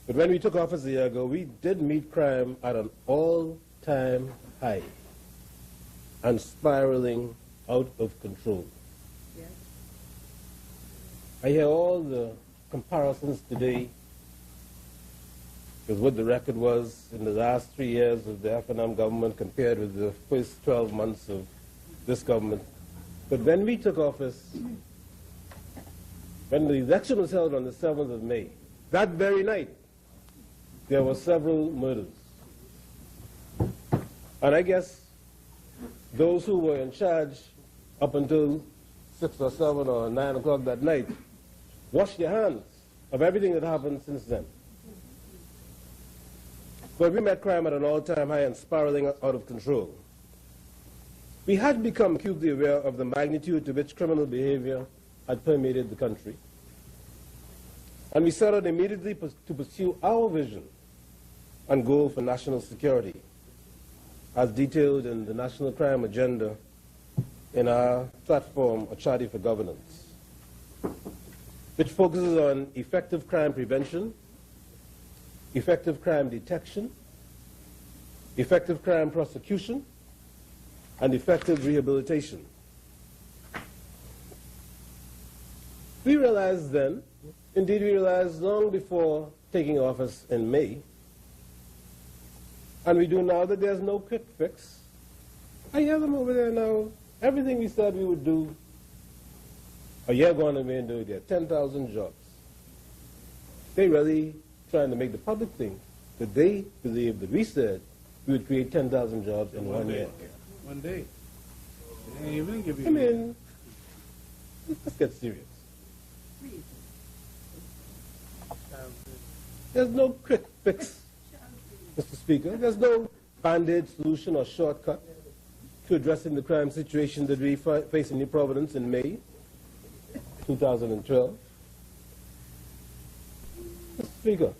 But when we took office a year ago, we did meet crime at an all-time high and spiraling out of control. Yes. I hear all the comparisons today with what the record was in the last 3 years of the F&M government compared with the first 12 months of this government. But when we took office, when the election was held on the 7th of May, that very night, there were several murders. And I guess those who were in charge up until 6 or 7 or 9 o'clock that night washed their hands of everything that happened since then. But we met crime at an all-time high and spiraling out of control. We had become acutely aware of the magnitude to which criminal behavior had permeated the country. And we set out immediately to pursue our vision and goal for national security, as detailed in the National Crime Agenda in our platform, A Charter for Governance, which focuses on effective crime prevention, effective crime detection, effective crime prosecution, and effective rehabilitation. We realized then, indeed we realized long before taking office in May, and we do now, that there's no quick fix. I hear them over there now. Everything we said we would do, a year ago and we didn't do it yet. 10,000 jobs. They really trying to make the public think that they believe that we said we would create 10,000 jobs in 1 year. 1 day. I mean, let's get serious. There's no quick fix, Mr. Speaker. There's no band-aid solution or shortcut to addressing the crime situation that we face in New Providence in May 2012. Mr. Speaker,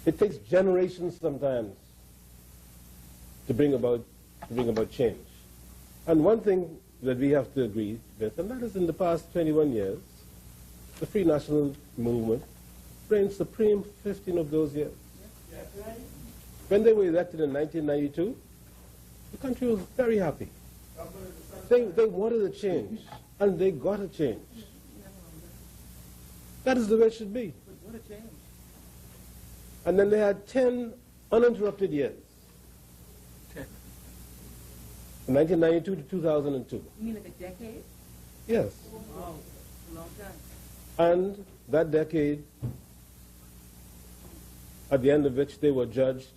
it takes generations sometimes to bring about change. And one thing that we have to agree with, and that is in the past 21 years, the Free National Movement reigned supreme 15 of those years. When they were elected in 1992, the country was very happy. They wanted a change, and they got a change. That is the way it should be. And then they had 10 uninterrupted years. From 1992 to 2002. You mean like a decade? Yes. Wow, a long time. And that decade, at the end of which they were judged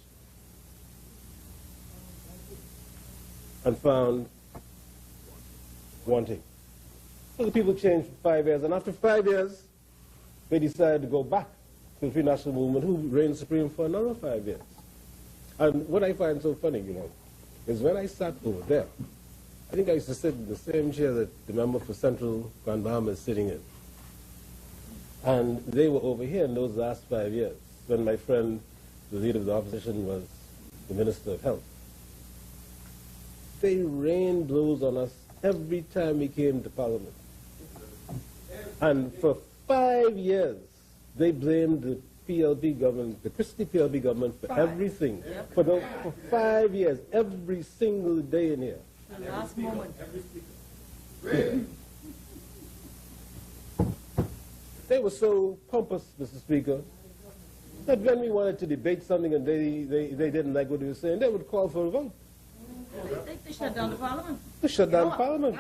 and found wanting. So the people changed for 5 years, and after 5 years, they decided to go back to the Free National Movement, who reigned supreme for another 5 years. And what I find so funny, is when I sat over there, I think I used to sit in the same chair that the member for Central Grand Bahamas is sitting in. And they were over here in those last 5 years, when my friend, the leader of the opposition, was the Minister of Health. They rained blows on us every time we came to Parliament. And for 5 years, they blamed the PLP government, the Christie PLP government, for everything. For 5 years, every single day in here. The last moment. They were so pompous, Mr. Speaker, that when we wanted to debate something and they didn't like what we were saying, they would call for a vote. They shut down the parliament. They shut down Parliament.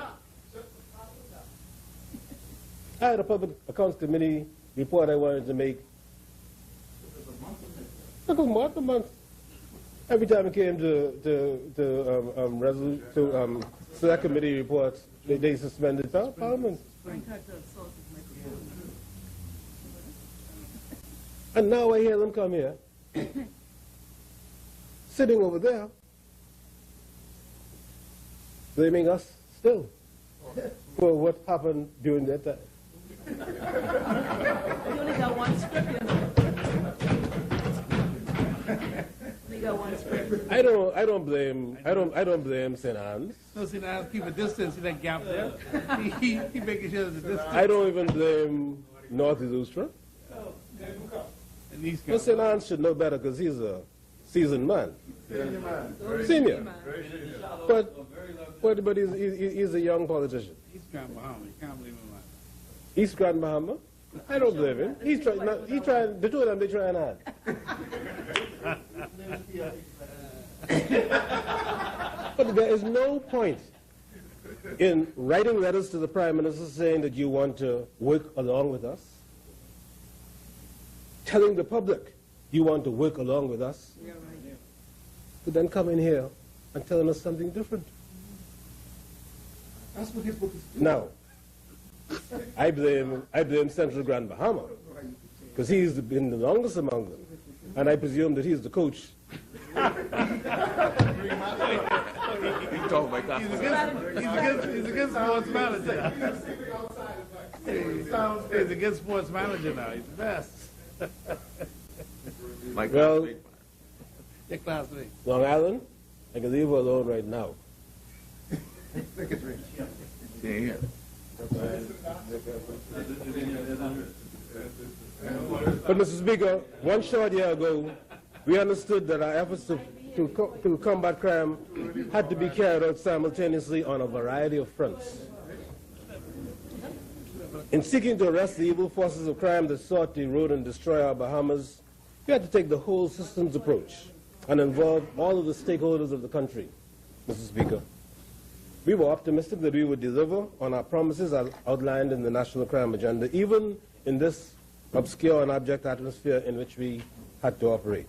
I had a Public Accounts Committee report I wanted to make. Took a month. Every time it came to select committee reports, they suspended Parliament. And now I hear them come here, sitting over there, blaming us still for what happened during that time. You only got one script, you know. You got one script. I don't blame St. Anne's. No, St. Anne's keep a distance in that gap there. He making sure there's a distance. I don't even blame North Lustra. Well, St. Anne's should know better because he's a seasoned man. Senior. But he's a young politician. East Grand Bahama, you can't blame him. East Grand Bahama? I don't blame him. He's trying, the two of them, they try and hard. But there is no point in writing letters to the Prime Minister saying that you want to work along with us, telling the public you want to work along with us, but then come in here and telling us something different. That's what his book is. Now, I blame Central Grand Bahama because he's been the longest among them, and I presume that he's the coach. He's a good sports manager. He's a good sports manager now. He's the best. Well, your classmate. Long Island, I can leave her alone right now. Yeah. But, Mr. Speaker, one short year ago, we understood that our efforts to combat crime had to be carried out simultaneously on a variety of fronts. In seeking to arrest the evil forces of crime that sought to erode and destroy our Bahamas, we had to take the whole systems approach and involve all of the stakeholders of the country, Mr. Speaker. We were optimistic that we would deliver on our promises as outlined in the National Crime Agenda, even in this obscure and abject atmosphere in which we had to operate.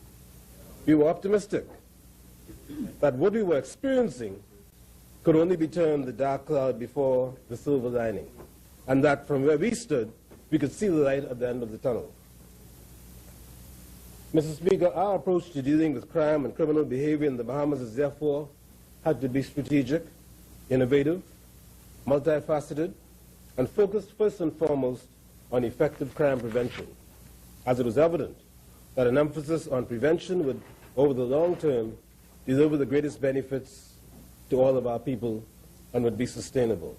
We were optimistic that what we were experiencing could only be turned the dark cloud before the silver lining, and that from where we stood, we could see the light at the end of the tunnel. Mr. Speaker, our approach to dealing with crime and criminal behavior in the Bahamas is therefore had to be strategic, innovative, multifaceted, and focused first and foremost on effective crime prevention, as it was evident that an emphasis on prevention would, over the long term, deliver the greatest benefits to all of our people and would be sustainable.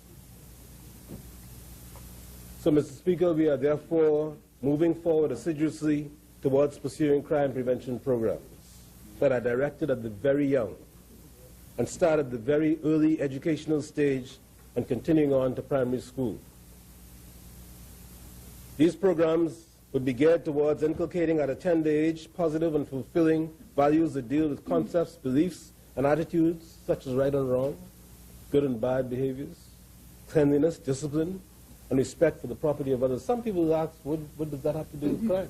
So, Mr. Speaker, we are therefore moving forward assiduously towards pursuing crime prevention programs that are directed at the very young and start at the very early educational stage and continuing on to primary school. These programs would be geared towards inculcating at a tender age positive and fulfilling values that deal with concepts, beliefs, and attitudes such as right and wrong, good and bad behaviors, cleanliness, discipline, and respect for the property of others. Some people ask, what does that have to do with crime?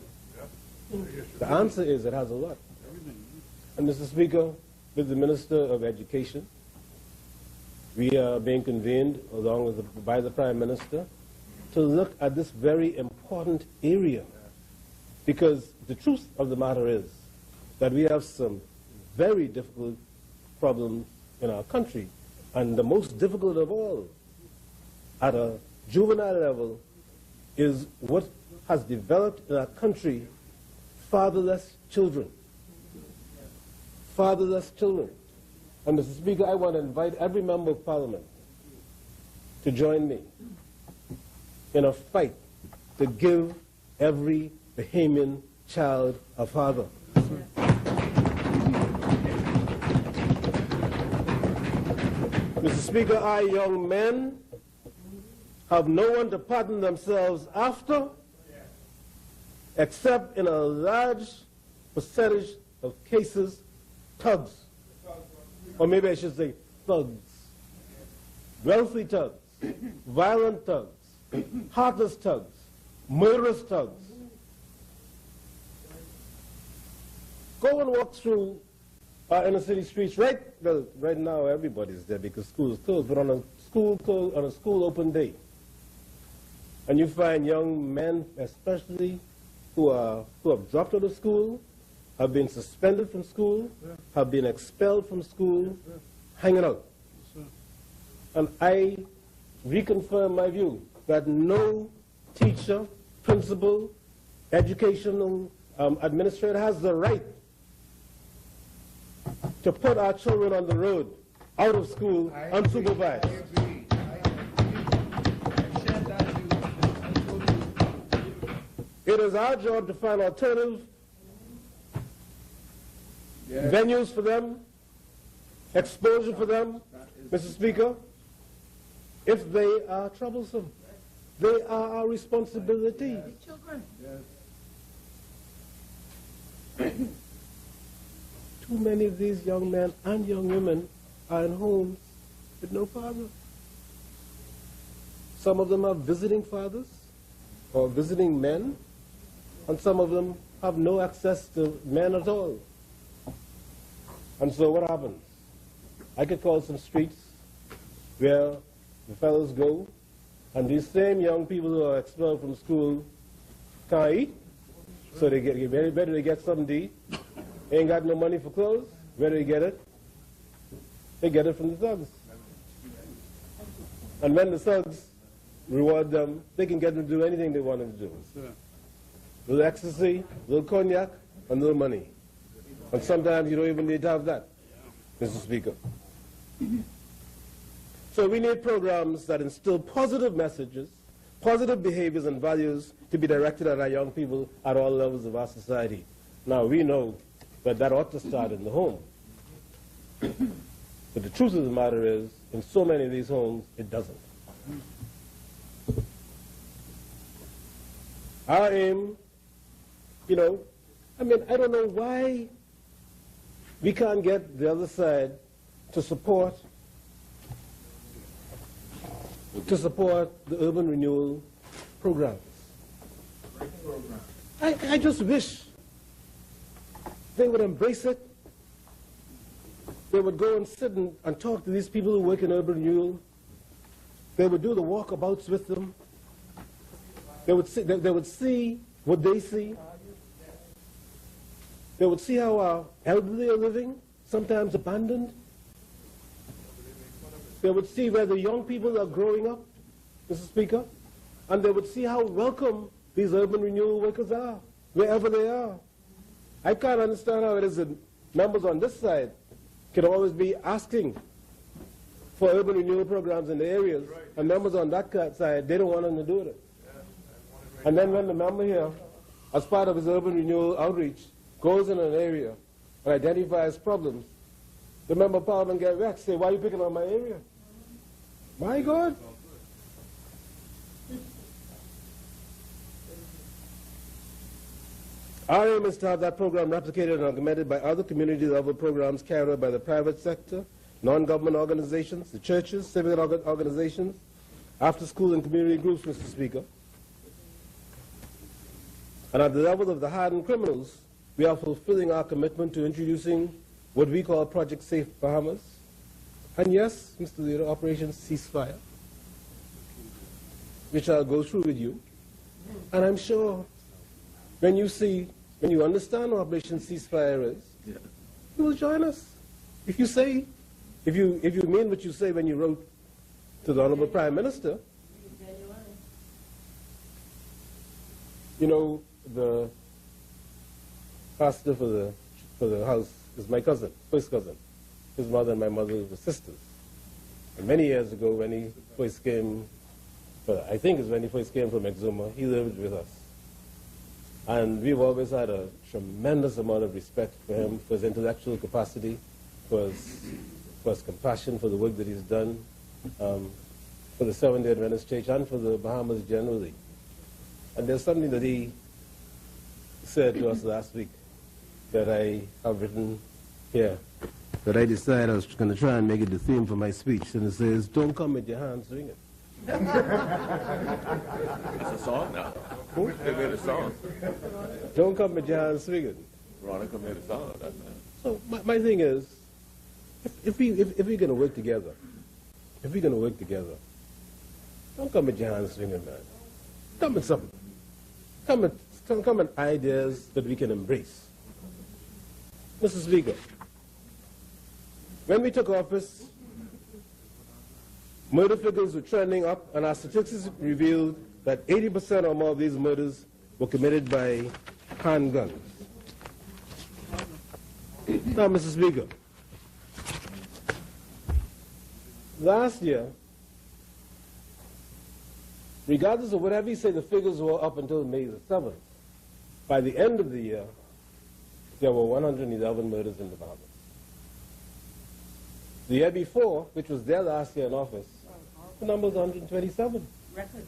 The answer is it has a lot. And Mr. Speaker, with the Minister of Education, we are being convened along with by the Prime Minister to look at this very important area, because the truth of the matter is that we have some very difficult problems in our country, and the most difficult of all at a juvenile level is what has developed in our country: fatherless children. Fatherless children. And Mr. Speaker, I want to invite every member of Parliament to join me in a fight to give every Bahamian child a father. Mr. Speaker, our young men have no one to pattern themselves after, except in a large percentage of cases, thugs. Or maybe I should say thugs. Wealthy thugs, violent thugs, heartless thugs, murderous thugs. Go and walk through our inner city streets. Right now everybody's there because school is closed, but on a school open day, and you find young men especially who have dropped out of school, have been suspended from school, have been expelled from school, hanging out. And I reconfirm my view that no teacher, principal, educational administrator has the right to put our children on the road, out of school, unsupervised. It is our job to find alternative venues for them, exposure for them, Mr. Speaker. If they are troublesome, they are our responsibility. Too many of these young men and young women are in homes with no father. Some of them are visiting fathers or visiting men, and some of them have no access to men at all. And so what happens? I could call some streets where the fellows go, and these same young people who are expelled from school can't eat, so they get where do they get something to eat? Ain't got no money for clothes. Where do they get it? They get it from the thugs. And when the thugs reward them, they can get them to do anything they want them to do. A little ecstasy, a little cognac, and a little money. And sometimes you don't even need to have that, Mr. Speaker. So we need programs that instill positive messages, positive behaviors and values to be directed at our young people at all levels of our society. Now, we know that ought to start in the home. But the truth of the matter is, in so many of these homes, it doesn't. Our aim, I don't know why we can't get the other side to support the urban renewal programs. I just wish they would embrace it. They would go and sit and talk to these people who work in urban renewal. They would do the walkabouts with them. They would see what they see. They would see how our elderly are living, sometimes abandoned. They would see where the young people are growing up, Mr. Speaker, and they would see how welcome these urban renewal workers are, wherever they are. I can't understand how it is that members on this side can always be asking for urban renewal programs in the areas, and members on that side, they don't want them to do it. And then when the member here, as part of his urban renewal outreach, goes in an area and identifies problems, the member of Parliament get vexed, say, why are you picking on my area? My God. Our aim is to have that program replicated and augmented by other community-level programs carried out by the private sector, non-government organizations, the churches, civic organizations, after-school and community groups, Mr. Speaker. And at the level of the hardened criminals, we are fulfilling our commitment to introducing what we call Project Safe Bahamas. And yes, Mr. Leader, Operation Ceasefire, which I'll go through with you. And I'm sure when you understand what Operation Ceasefire is, you will join us. If you mean what you say when you wrote to the Honorable Prime Minister, you know, the pastor for the house is my cousin, first cousin. His mother and my mother were sisters. And many years ago, when he first came, I think it's when he first came from Exuma, he lived with us. And we've always had a tremendous amount of respect for him, for his intellectual capacity, for his compassion for the work that he's done, for the Seventh-day Adventist Church and for the Bahamas generally. And there's something that he said to us last week that I have written here, that I decided I was going to try and make it the theme for my speech. And it says, don't come with your hands swinging. It's a song now. They made a song. Don't come with your hands swinging. Veronica made a song of that, man. So my thing is, if we're going to work together, don't come with your hands swinging, man. Come with something. Come with ideas that we can embrace. Mr. Speaker, when we took office, murder figures were trending up, and our statistics revealed that 80% or more of these murders were committed by handguns. Now, Mr. Speaker, last year, regardless of whatever you say the figures were up until May the 7th, by the end of the year, there were 111 murders in the Bahamas. The year before, which was their last year in office, the number was 127. Record.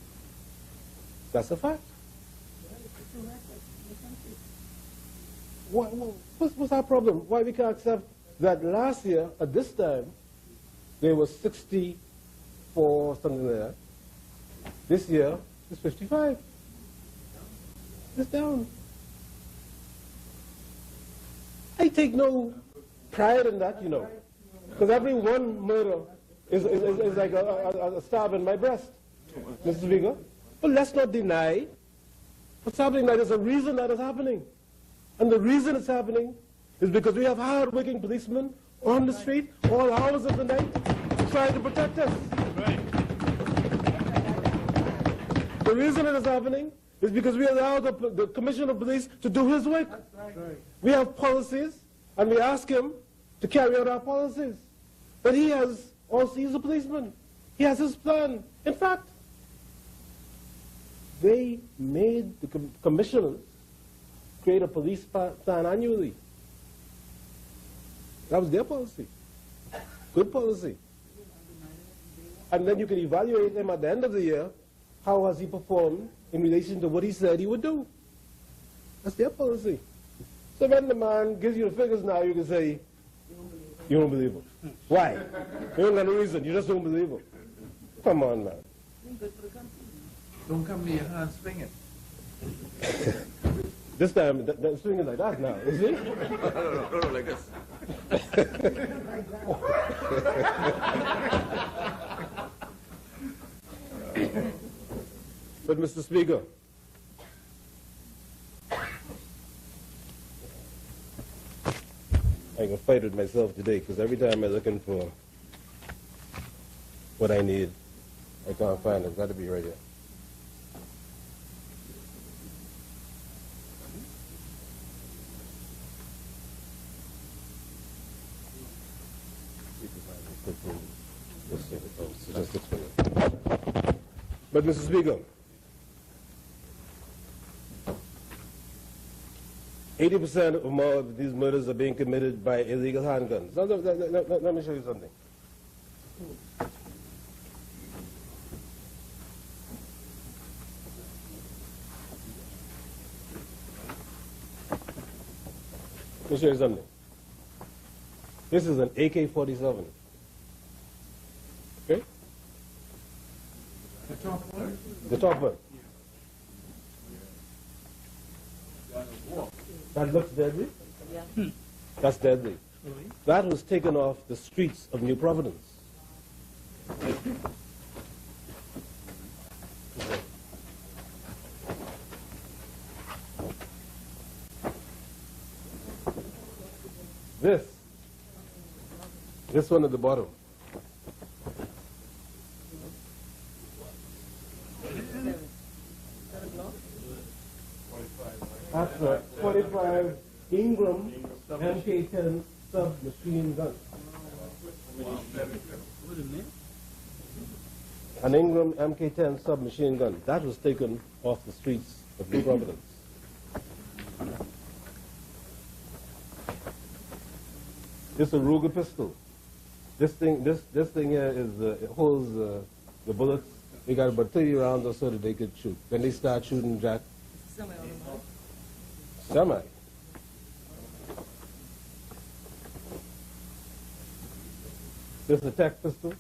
That's a fact. It's a record in the country. What's our problem? Why we can't accept that last year, at this time, there was 64, something like that. This year, it's 55. It's down. I take no pride in that, you know, because every one murder is like a stab in my breast, Mr. Speaker. But let's not deny what's happening. There's a reason that is happening. And the reason it's happening is because we have hard-working policemen on the street all hours of the night trying to protect us. The reason it is happening is because we allow the Commissioner of Police to do his work. We have policies, and we ask him to carry out our policies. But he's a policeman. He has his plan. In fact, they made the commissioners create a police plan annually. That was their policy. Good policy. And then you can evaluate him at the end of the year. How has he performed in relation to what he said he would do? That's their policy. So when the man gives you the figures now, you can say, you don't believe him. Why? You don't got no reason. You just don't believe him. Come on, man. Don't come to your hands swinging. This time, they're swinging like that now, is it? No, like this. But, Mr. Speaker, I can fight with myself today because every time I'm looking for what I need, I can't find it. It's got to be right here. But, Mr. Speaker, 80% or more of these murders are being committed by illegal handguns. Now, let me show you something. Let me show you something. This is an AK-47. Okay? The top one? The top one. That looks deadly? Yeah. That's deadly. That was taken off the streets of New Providence. This one at the bottom. That's a 45 Ingram MK-10 submachine gun. An Ingram MK-10 submachine gun. That was taken off the streets of New Providence. This is a Ruger pistol. This thing here is it holds the bullets. They got about 30 rounds or so that they could shoot. When they start shooting, Jack. Semi. This is a tech pistol.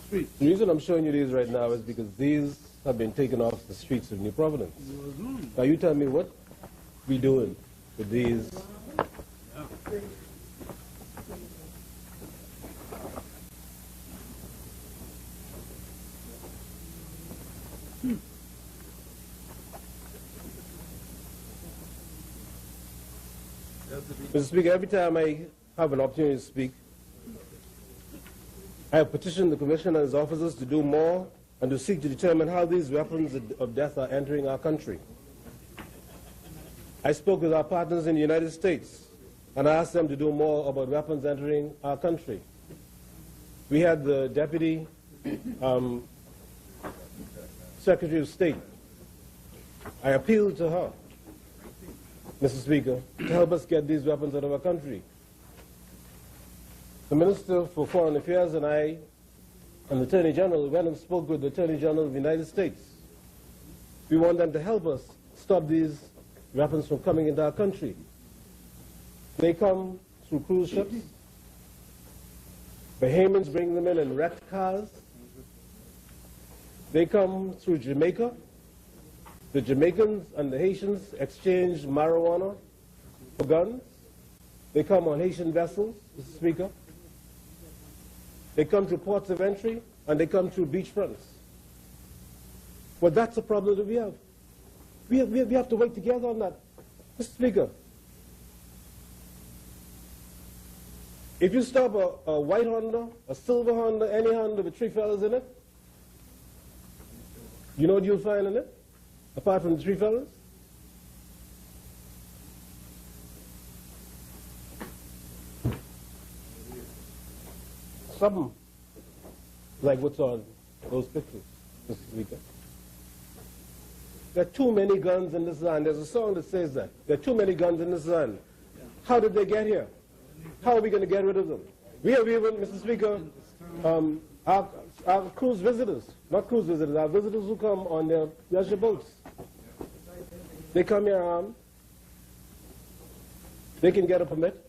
The reason I'm showing you these right now is because these have been taken off the streets of New Providence. Now you tell me what we doing with these. Mr. Speaker, every time I have an opportunity to speak, I have petitioned the Commissioner and his officers to do more and to seek to determine how these weapons of death are entering our country. I spoke with our partners in the United States and I asked them to do more about weapons entering our country. We had the Deputy Secretary of State. I appealed to her, Mr. Speaker, to help us get these weapons out of our country. The Minister for Foreign Affairs and I and the Attorney General went and spoke with the Attorney General of the United States. We want them to help us stop these weapons from coming into our country. They come through cruise ships. Bahamians bring them in wrecked cars. They come through Jamaica. The Jamaicans and the Haitians exchange marijuana for guns. They come on Haitian vessels, Mr. Speaker. They come through ports of entry, and they come through beachfronts. Well, that's a problem that we have. We have to work together on that. Mr. Speaker, if you stop a white Honda, a silver Honda, any Honda with 3 fellas in it, you know what you'll find in it, apart from the 3 fellas? Something like what's on those pictures, Mr. Speaker. There are too many guns in this land. There's a song that says that. There are too many guns in this land. How did they get here? How are we going to get rid of them? We have even, Mr. Speaker, our cruise visitors, not cruise visitors, our visitors who come on their leisure boats. They come here armed. They can get a permit.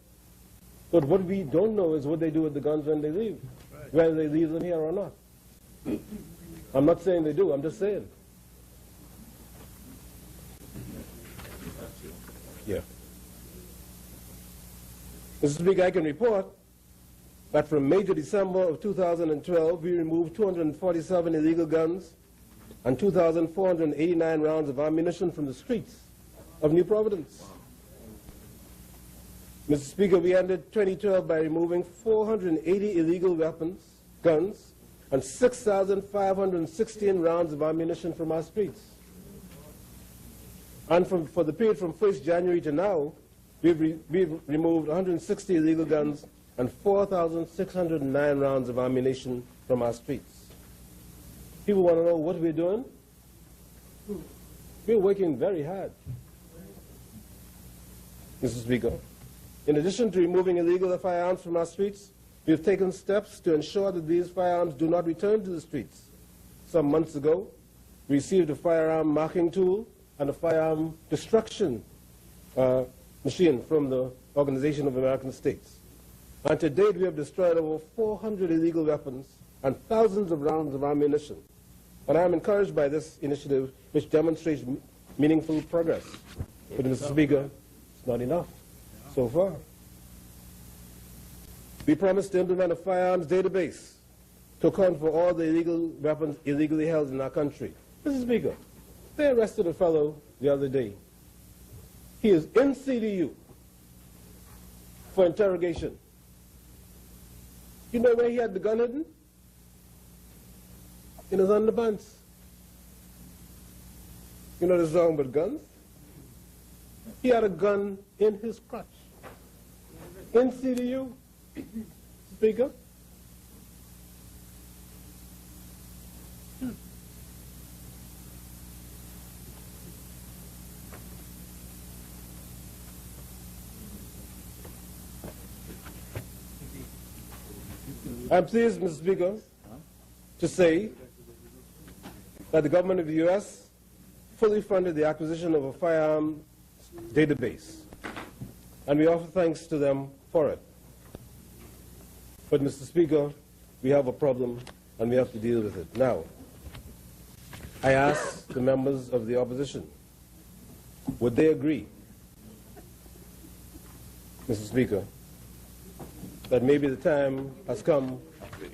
But what we don't know is what they do with the guns when they leave, whether they leave them here or not. I'm not saying they do, I'm just saying. Yeah. Mr. Speaker, I can report that from May to December of 2012, we removed 247 illegal guns and 2,489 rounds of ammunition from the streets of New Providence. Mr. Speaker, we ended 2012 by removing 480 illegal weapons, guns, and 6,516 rounds of ammunition from our streets. And for the period from 1st January to now, we've removed 160 illegal guns and 4,609 rounds of ammunition from our streets. People want to know what we're doing. We're working very hard, Mr. Speaker. In addition to removing illegal firearms from our streets, we have taken steps to ensure that these firearms do not return to the streets. Some months ago, we received a firearm marking tool and a firearm destruction machine from the Organization of American States. And to date, we have destroyed over 400 illegal weapons and thousands of rounds of ammunition. And I am encouraged by this initiative, which demonstrates meaningful progress. But, Mr. Speaker, it's not enough so far. We promised to implement a firearms database to account for all the illegal weapons illegally held in our country. Mr. Speaker, they arrested a fellow the other day. He is in CDU for interrogation. You know where he had the gun hidden? In his underpants. You know the song about guns? He had a gun in his crotch. In CDU. Speaker. I'm pleased, Mr. Speaker, to say that the government of the U.S. fully funded the acquisition of a firearms database, and we offer thanks to them for it. But, Mr. Speaker, we have a problem, and we have to deal with it. Now, I ask the members of the opposition, would they agree, Mr. Speaker, that maybe the time has come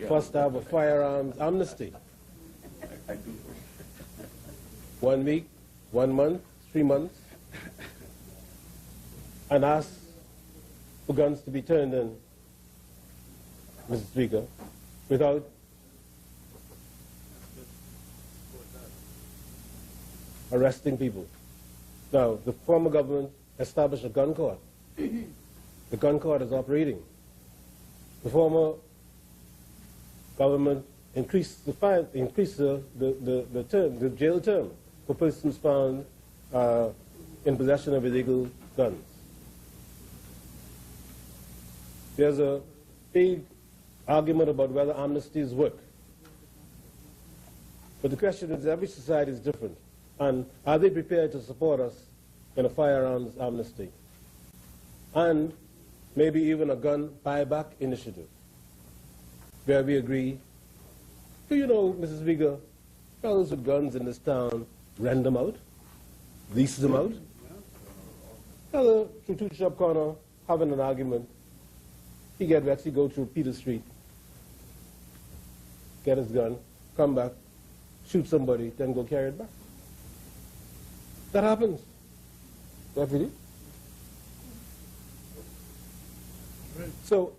for us to have a firearms amnesty? 1 week, 1 month, 3 months, and ask for guns to be turned in, Mr. Speaker, without arresting people. Now, the former government established a gun court. The gun court is operating. The former government increased the fine, increased the jail term for persons found in possession of illegal guns. There's a big argument about whether amnesties work. But the question is, every society is different, and are they prepared to support us in a firearms amnesty? And maybe even a gun buyback initiative, where we agree, do you know, Mrs. Speaker, fellows with guns in this town rent them out, lease them out. Fellow through Two Shop Corner having an argument, he get vexed, he go through Peter Street, get his gun, come back, shoot somebody, then go carry it back. That happens. Deputy. So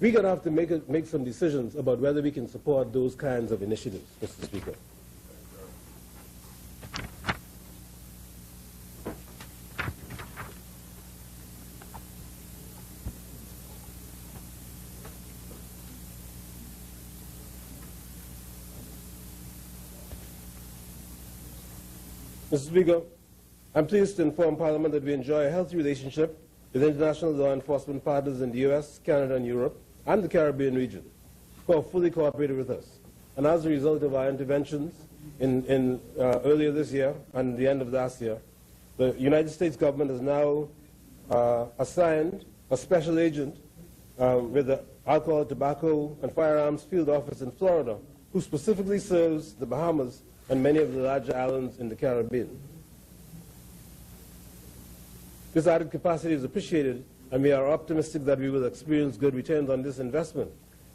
we're going to have to make some decisions about whether we can support those kinds of initiatives, Mr. Speaker. Mr. Speaker, I'm pleased to inform Parliament that we enjoy a healthy relationship with international law enforcement partners in the U.S., Canada, and Europe, and the Caribbean region, who have fully cooperated with us. And as a result of our interventions earlier this year and the end of last year, the United States government has now assigned a special agent with the Alcohol, Tobacco, and Firearms Field Office in Florida, who specifically serves the Bahamas and many of the larger islands in the Caribbean. This added capacity is appreciated, and we are optimistic that we will experience good returns on this investment.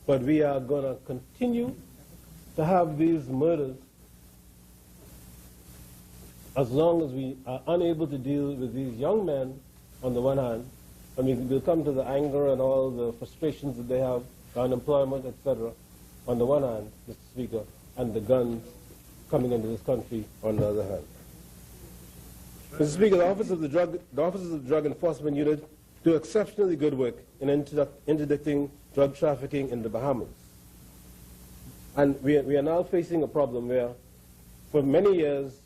But we are going to continue to have these murders as long as we are unable to deal with these young men on the one hand, and we'll come to the anger and all the frustrations that they have, the unemployment, etc., on the one hand, Mr. Speaker, and the guns coming into this country on the other hand. Mr. Speaker, the Office of the Drug Enforcement Unit do exceptionally good work in interdicting drug trafficking in the Bahamas. And we are now facing a problem where, for many years,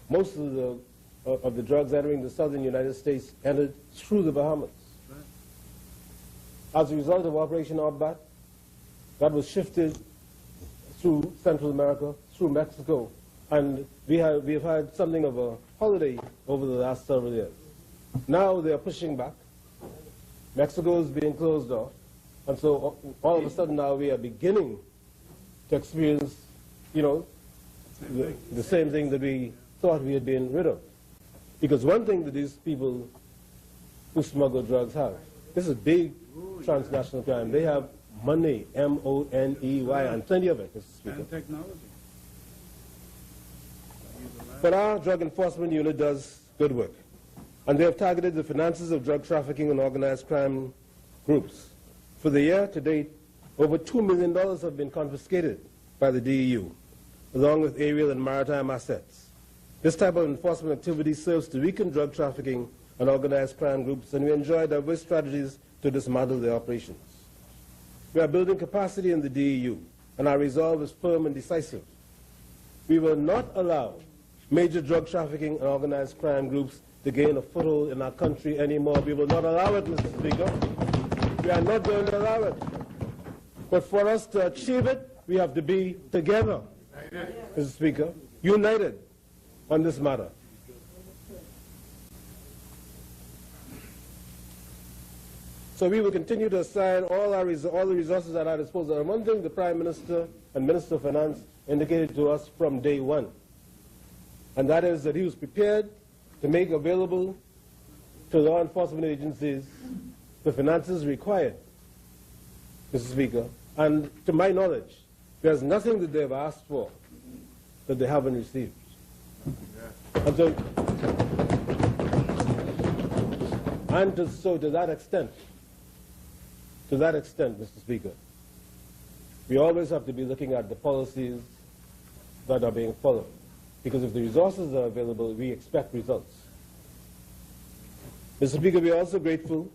most of the drugs entering the southern United States entered through the Bahamas. As a result of Operation Outback, that was shifted through Central America, through Mexico, and we have had something of a holiday over the last several years. Now they are pushing back. Mexico is being closed off, and so all of a sudden now we are beginning to experience, the same thing that we thought we had been rid of. Because one thing that these people who smuggle drugs have, this is big transnational crime. They have money, M-O-N-E-Y, and plenty of it, Mr. Speaker. And technology. But our drug enforcement unit does good work. And they have targeted the finances of drug trafficking and organized crime groups. For the year to date, over $2 million have been confiscated by the DEU, along with aerial and maritime assets. This type of enforcement activity serves to weaken drug trafficking and organized crime groups, and we enjoy diverse strategies to dismantle their operations. We are building capacity in the DEU, and our resolve is firm and decisive. We will not allow major drug trafficking and organized crime groups to gain a foothold in our country anymore. We will not allow it, Mr. Speaker. We are not going to allow it. But for us to achieve it, we have to be together, Mr. Speaker, united on this matter. So we will continue to assign all the resources at our disposal. And one thing the Prime Minister and Minister of Finance indicated to us from day one, and that is that he was prepared to make available to law enforcement agencies the finances required, Mr. Speaker. And to my knowledge, there's nothing that they've asked for that they haven't received. And so to that extent, Mr. Speaker, we always have to be looking at the policies that are being followed. Because if the resources are available, we expect results. Mr. Speaker, we are also grateful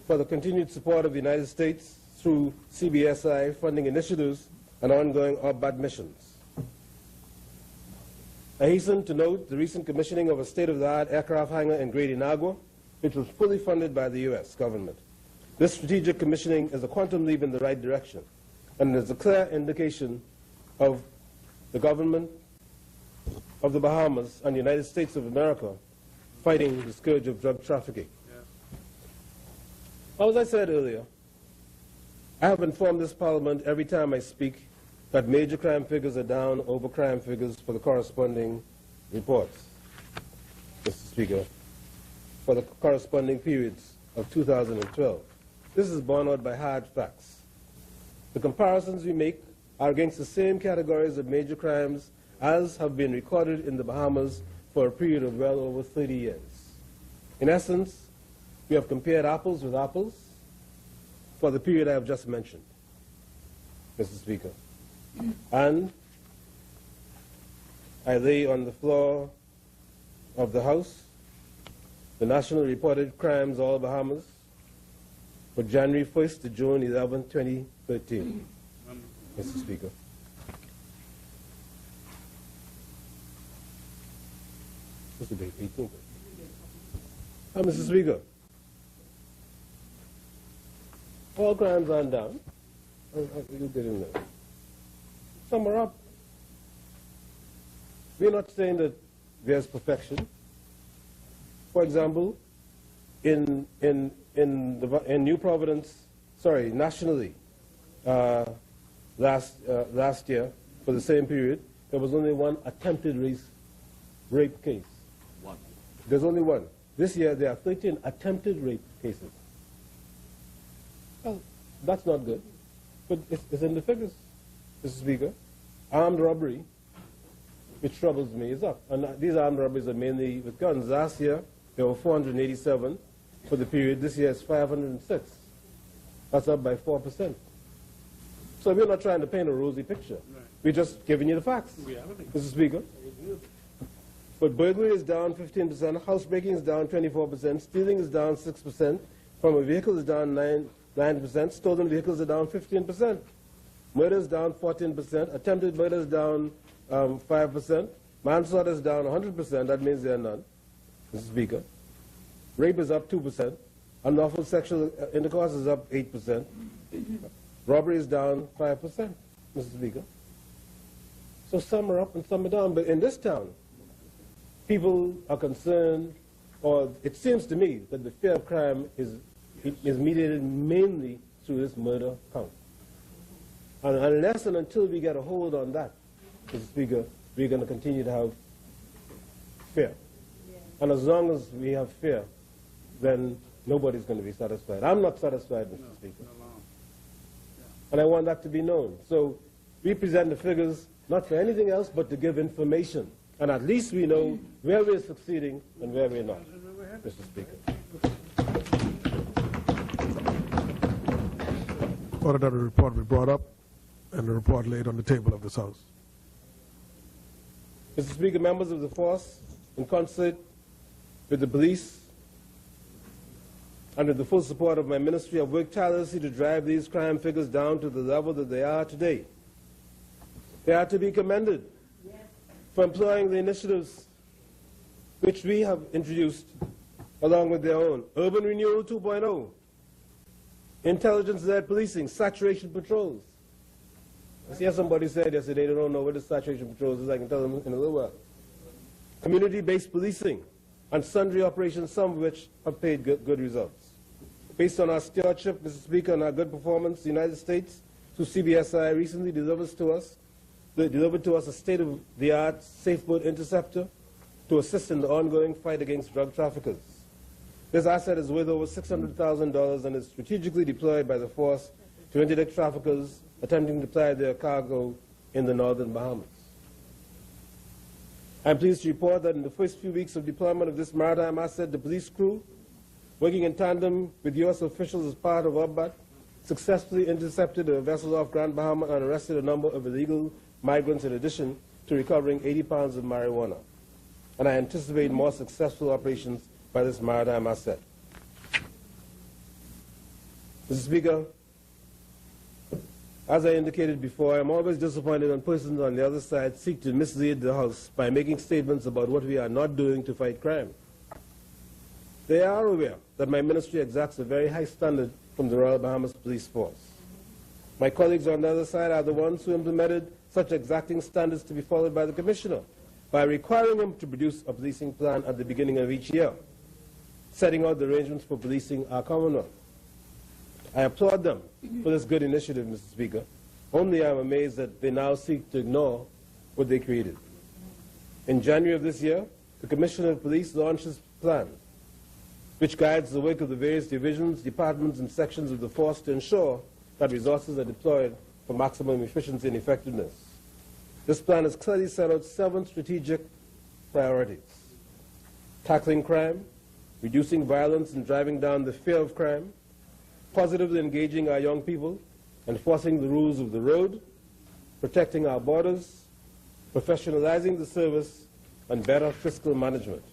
for the continued support of the United States through CBSI funding initiatives and ongoing OBAT missions. I hasten to note the recent commissioning of a state-of-the-art aircraft hangar in Great Inagua, which was fully funded by the U.S. government. This strategic commissioning is a quantum leap in the right direction, and is a clear indication of the government of the Bahamas and the United States of America fighting the scourge of drug trafficking. As I said earlier, I have informed this Parliament every time I speak that major crime figures are down over crime figures for the corresponding reports, Mr. Speaker, for the corresponding periods of 2012. This is borne out by hard facts. The comparisons we make are against the same categories of major crimes as have been recorded in the Bahamas for a period of well over 30 years. In essence, we have compared apples with apples for the period I have just mentioned, Mr. Speaker. And I lay on the floor of the House the national reported crimes, all Bahamas, for January 1st to June 11, 2013, Mr. Speaker. What's the date? 18th. Mr. Speaker, all crimes aren't down. You get in there. Some are up. We're not saying that there's perfection. For example, in New Providence, nationally, last year, for the same period, there was only one attempted rape case. One. There's only one. This year, there are 13 attempted rape cases. Well, that's not good. But it's in the figures, Mr. Speaker. Armed robbery, which troubles me, is up. And these armed robberies are mainly with guns. Last year, there were 487 for the period. This year, it's 506. That's up by 4%. So we're not trying to paint a rosy picture. Right. We're just giving you the facts, Mr. Speaker. But burglary is down 15%, housebreaking is down 24%, stealing is down 6%, from a vehicle is down 9%, stolen vehicles are down 15%, murder is down 14%, attempted murder is down 5%, manslaughter is down 100%, that means there are none, Mr. Speaker. Rape is up 2%, unlawful sexual intercourse is up 8%, robbery is down 5%, Mr. Speaker. So some are up and some are down, but in this town, people are concerned, or it seems to me that the fear of crime is mediated mainly through this murder count. And unless and until we get a hold on that, Mr. Speaker, we're going to continue to have fear. And as long as we have fear, then nobody's going to be satisfied. I'm not satisfied, Mr. Speaker. And I want that to be known. So we present the figures not for anything else but to give information. And at least we know where we're succeeding and where we're not, Mr. Speaker. Order that the report be brought up and the report laid on the table of this House. Mr. Speaker, members of the force, in concert with the police and with the full support of my ministry, have worked tirelessly to drive these crime figures down to the level that they are today. They are to be commended for employing the initiatives which we have introduced along with their own. Urban Renewal 2.0, intelligence-led policing, saturation patrols. I see somebody said yesterday they don't know what the saturation patrols is. I can tell them in a little while. Community-based policing and sundry operations, some of which have paid good results. Based on our stewardship, Mr. Speaker, and our good performance, the United States, through CBSI, recently delivered to us a state-of-the-art SafeBoat interceptor to assist in the ongoing fight against drug traffickers. This asset is worth over $600,000 and is strategically deployed by the force to interdict traffickers attempting to ply their cargo in the northern Bahamas. I am pleased to report that in the first few weeks of deployment of this maritime asset, the police crew, working in tandem with U.S. officials as part of OBBAT, successfully intercepted a vessel off Grand Bahama and arrested a number of illegal migrants in addition to recovering 80 pounds of marijuana. And I anticipate more successful operations by this maritime asset. Mr. Speaker, as I indicated before, I am always disappointed when persons on the other side seek to mislead the House by making statements about what we are not doing to fight crime. They are aware that my ministry exacts a very high standard from the Royal Bahamas Police Force. My colleagues on the other side are the ones who implemented such exacting standards to be followed by the Commissioner by requiring him to produce a policing plan at the beginning of each year, setting out the arrangements for policing our Commonwealth. I applaud them for this good initiative, Mr. Speaker. Only I am amazed that they now seek to ignore what they created. In January of this year, the Commissioner of Police launched his plan, which guides the work of the various divisions, departments, and sections of the force to ensure that resources are deployed for maximum efficiency and effectiveness. This plan has clearly set out 7 strategic priorities: tackling crime, reducing violence and driving down the fear of crime, positively engaging our young people, enforcing the rules of the road, protecting our borders, professionalizing the service, and better fiscal management.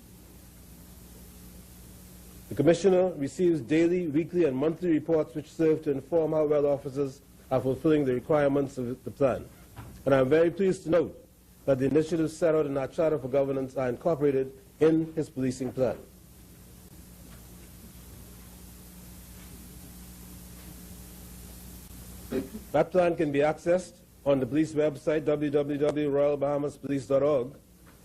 The Commissioner receives daily, weekly, and monthly reports which serve to inform how well officers are fulfilling the requirements of the plan. And I am very pleased to note that the initiatives set out in our Charter for Governance are incorporated in his policing plan. That plan can be accessed on the police website, www.royalbahamaspolice.org,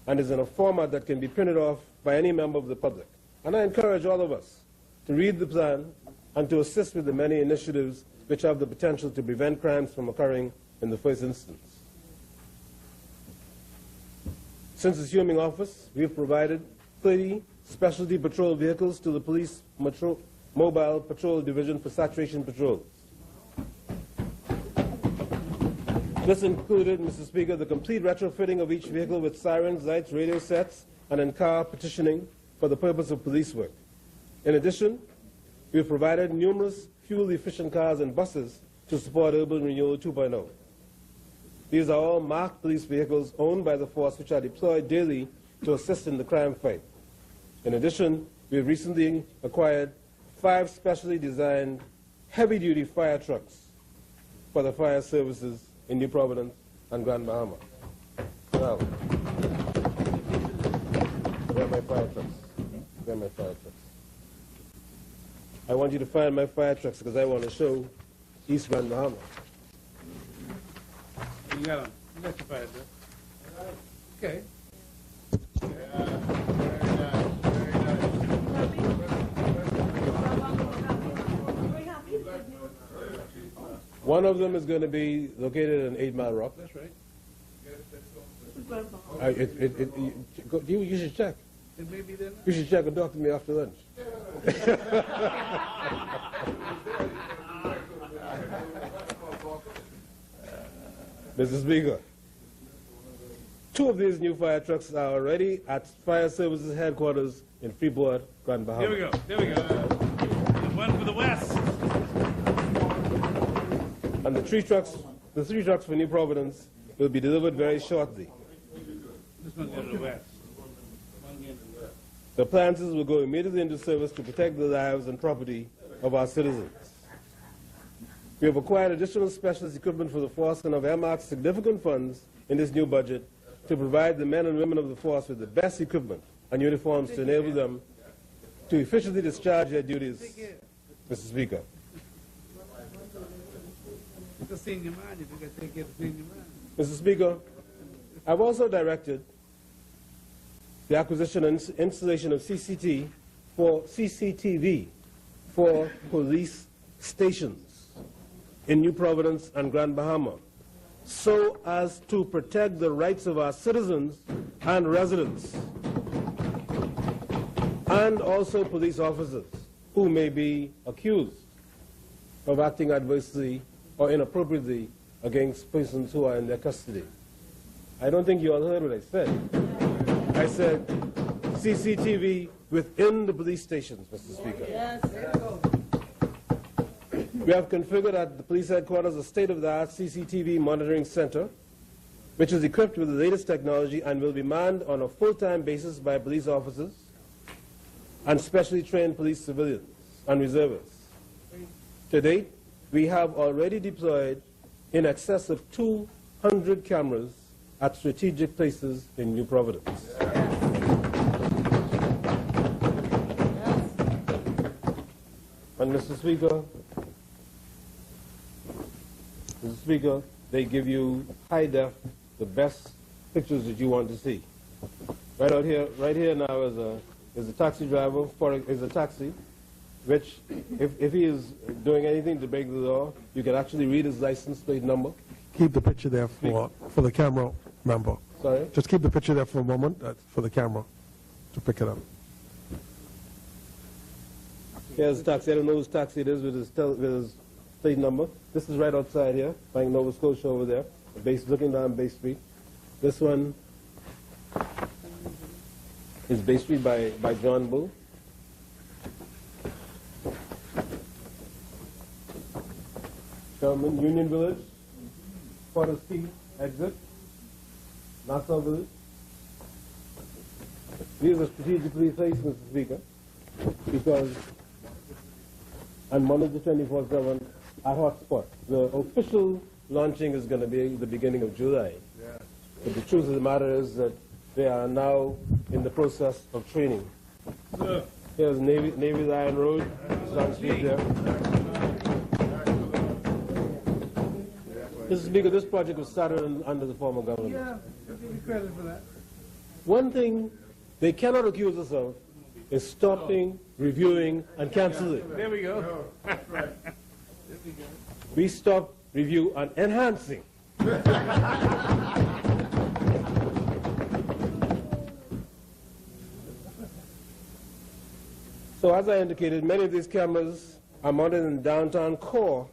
and is in a format that can be printed off by any member of the public. And I encourage all of us to read the plan and to assist with the many initiatives which have the potential to prevent crimes from occurring in the first instance. Since assuming office, we have provided 30 specialty patrol vehicles to the police mobile patrol division for saturation patrols. This included, Mr. Speaker, the complete retrofitting of each vehicle with sirens, lights, radio sets, and in-car partitioning for the purpose of police work. In addition, we have provided numerous fuel-efficient cars and buses to support Urban Renewal 2.0. These are all marked police vehicles owned by the force which are deployed daily to assist in the crime fight. In addition, we have recently acquired 5 specially designed heavy-duty fire trucks for the fire services in New Providence and Grand Bahama. Now, where are my fire trucks? Where are my fire trucks? I want you to find my fire trucks because I want to show East Grand Bahama. You got them. You got your fire truck. Okay. One of them is going to be located in 8 Mile Rock. That's right. You should check. It may be there. You should check and talk to me after lunch. Mr. Speaker, 2 of these new fire trucks are already at Fire Services headquarters in Freeport, Grand Bahamas. There we go. There we go. The one for the West. And the 3 trucks for New Providence will be delivered very shortly. This one goes to the West. The appliances will go immediately into service to protect the lives and property of our citizens. We have acquired additional specialist equipment for the force and have earmarked significant funds in this new budget to provide the men and women of the force with the best equipment and uniforms to enable them to efficiently discharge their duties, Mr. Speaker. It's a senior man. If you can take care of the senior man. Mr. Speaker, I've also directed the acquisition and installation of CCTV for police stations in New Providence and Grand Bahama, so as to protect the rights of our citizens and residents, and also police officers who may be accused of acting adversely or inappropriately against persons who are in their custody. I don't think you all heard what I said. I said CCTV within the police stations, Mr. Speaker. Yes. We have configured at the police headquarters a state-of-the-art CCTV monitoring center, which is equipped with the latest technology and will be manned on a full-time basis by police officers and specially trained police civilians and reservists. To date, we have already deployed in excess of 200 cameras at strategic places in New Providence. And Mr. Speaker, they give you high def, the best pictures that you want to see. Right here now is a taxi driver, is a taxi, which if he is doing anything to break the law, you can actually read his license plate number. Keep the picture there for the camera member. Sorry? Just keep the picture there for a moment for the camera to pick it up. Here's a taxi. I don't know whose taxi it is with his plate number. This is right outside here, Bank Nova Scotia over there, looking down Bay Street. This one is Bay Street by John Bull. Sherman, Union Village, Potter's Key, exit, Nassau Village. These are strategically placed, Mr. Speaker, because and monitored 24/7 at hotspot. The official launching is going to be the beginning of July. Yeah. But the truth of the matter is that they are now in the process of training. Here's Navy Line Road, Sun Street there. Mr. Speaker, this project was started under the former government. Yeah, I'll give you credit for that. One thing they cannot accuse us of is stopping, reviewing, and canceling. There we go. There we go. We stop, review, and enhancing. So as I indicated, many of these cameras are mounted in downtown core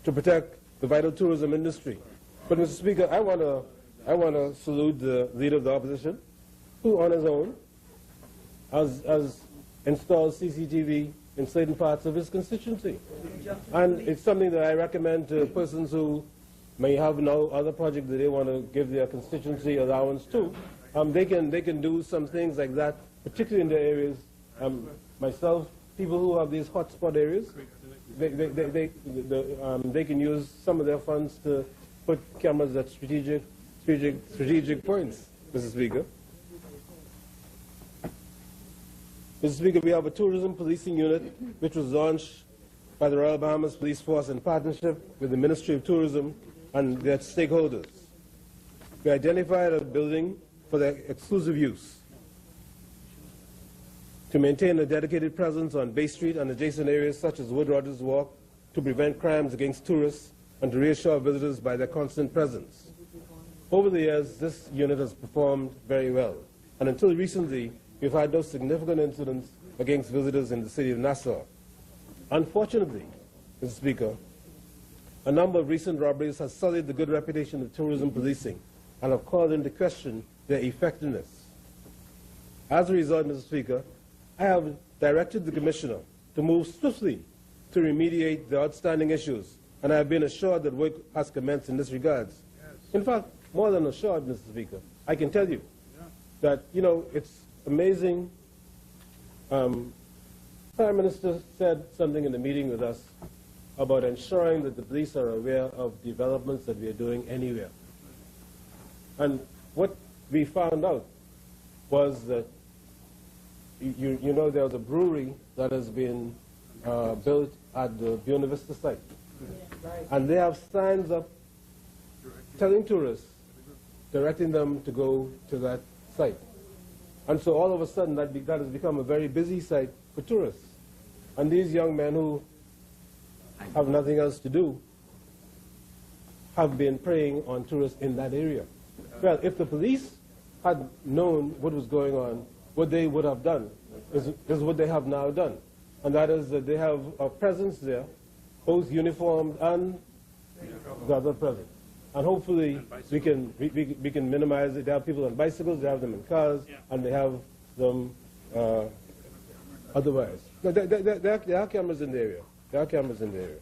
to protect the vital tourism industry. But Mr. Speaker, I want to salute the leader of the opposition, who on his own has installed CCTV in certain parts of his constituency. And it's something that I recommend to persons who may have no other project that they want to give their constituency allowance to. They can do some things like that, particularly in their areas. Myself, people who have these hotspot areas, they can use some of their funds to put cameras at strategic points, Mr. Speaker. Mr. Speaker, we have a tourism policing unit which was launched by the Royal Bahamas Police Force in partnership with the Ministry of Tourism and their stakeholders. We identified a building for their exclusive use to maintain a dedicated presence on Bay Street and adjacent areas such as Wood Rogers Walk to prevent crimes against tourists and to reassure visitors by their constant presence. Over the years, this unit has performed very well. And until recently, we've had no significant incidents against visitors in the city of Nassau. Unfortunately, Mr. Speaker, a number of recent robberies have sullied the good reputation of tourism policing and have called into question their effectiveness. As a result, Mr. Speaker, I have directed the Commissioner to move swiftly to remediate the outstanding issues, and I have been assured that work has commenced in this regard. In fact, more than assured, Mr. Speaker, I can tell you that, it's amazing. Prime Minister said something in the meeting with us about ensuring that the police are aware of developments that we are doing anywhere. And what we found out was that, there was a brewery that has been built at the Buena Vista site. And they have signs up telling tourists, directing them to go to that site. And so all of a sudden that has become a very busy site for tourists. And these young men who have nothing else to do have been preying on tourists in that area. Well, if the police had known what was going on, what they would have done is what they have now done. And that is that they have a presence there, both uniformed and the other presence. And hopefully we can minimize it. They have people on bicycles, they have them in cars, and they have them otherwise. No, there are cameras in the area. There are cameras in the area.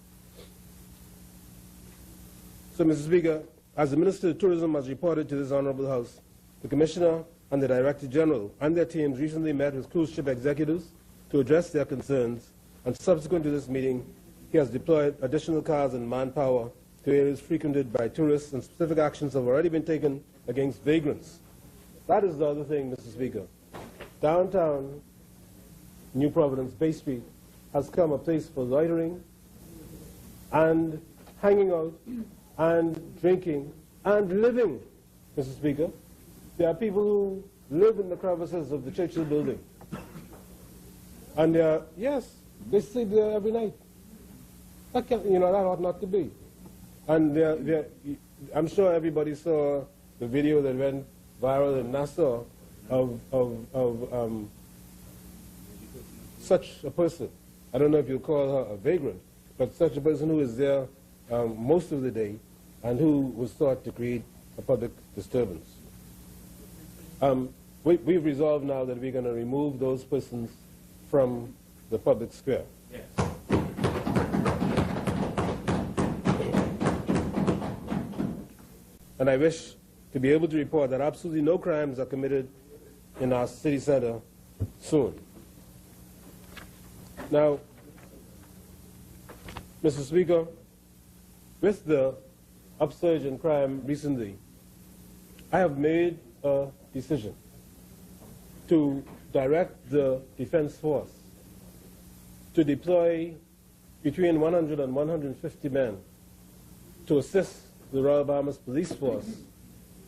So, Mr. Speaker, as the Minister of Tourism has reported to this Honorable House, the Commissioner and the Director General and their teams recently met with cruise ship executives to address their concerns, and subsequent to this meeting, he has deployed additional cars and manpower to areas frequented by tourists, and specific actions have already been taken against vagrants. That is the other thing, Mr. Speaker. Downtown New Providence, Bay Street, has become a place for loitering and hanging out and drinking and living, Mr. Speaker. There are people who live in the crevices of the Churchill building. And they sleep there every night. That ought not to be. And I'm sure everybody saw the video that went viral in Nassau of such a person. I don't know if you call her a vagrant, but such a person who is there most of the day and who was thought to create a public disturbance. We've resolved now that we're going to remove those persons from the public square. Yes. And I wish to be able to report that absolutely no crimes are committed in our city center soon. Now, Mr. Speaker, with the upsurge in crime recently, I have made a decision to direct the Defense Force to deploy between 100 and 150 men to assist the Royal Bahamas Police Force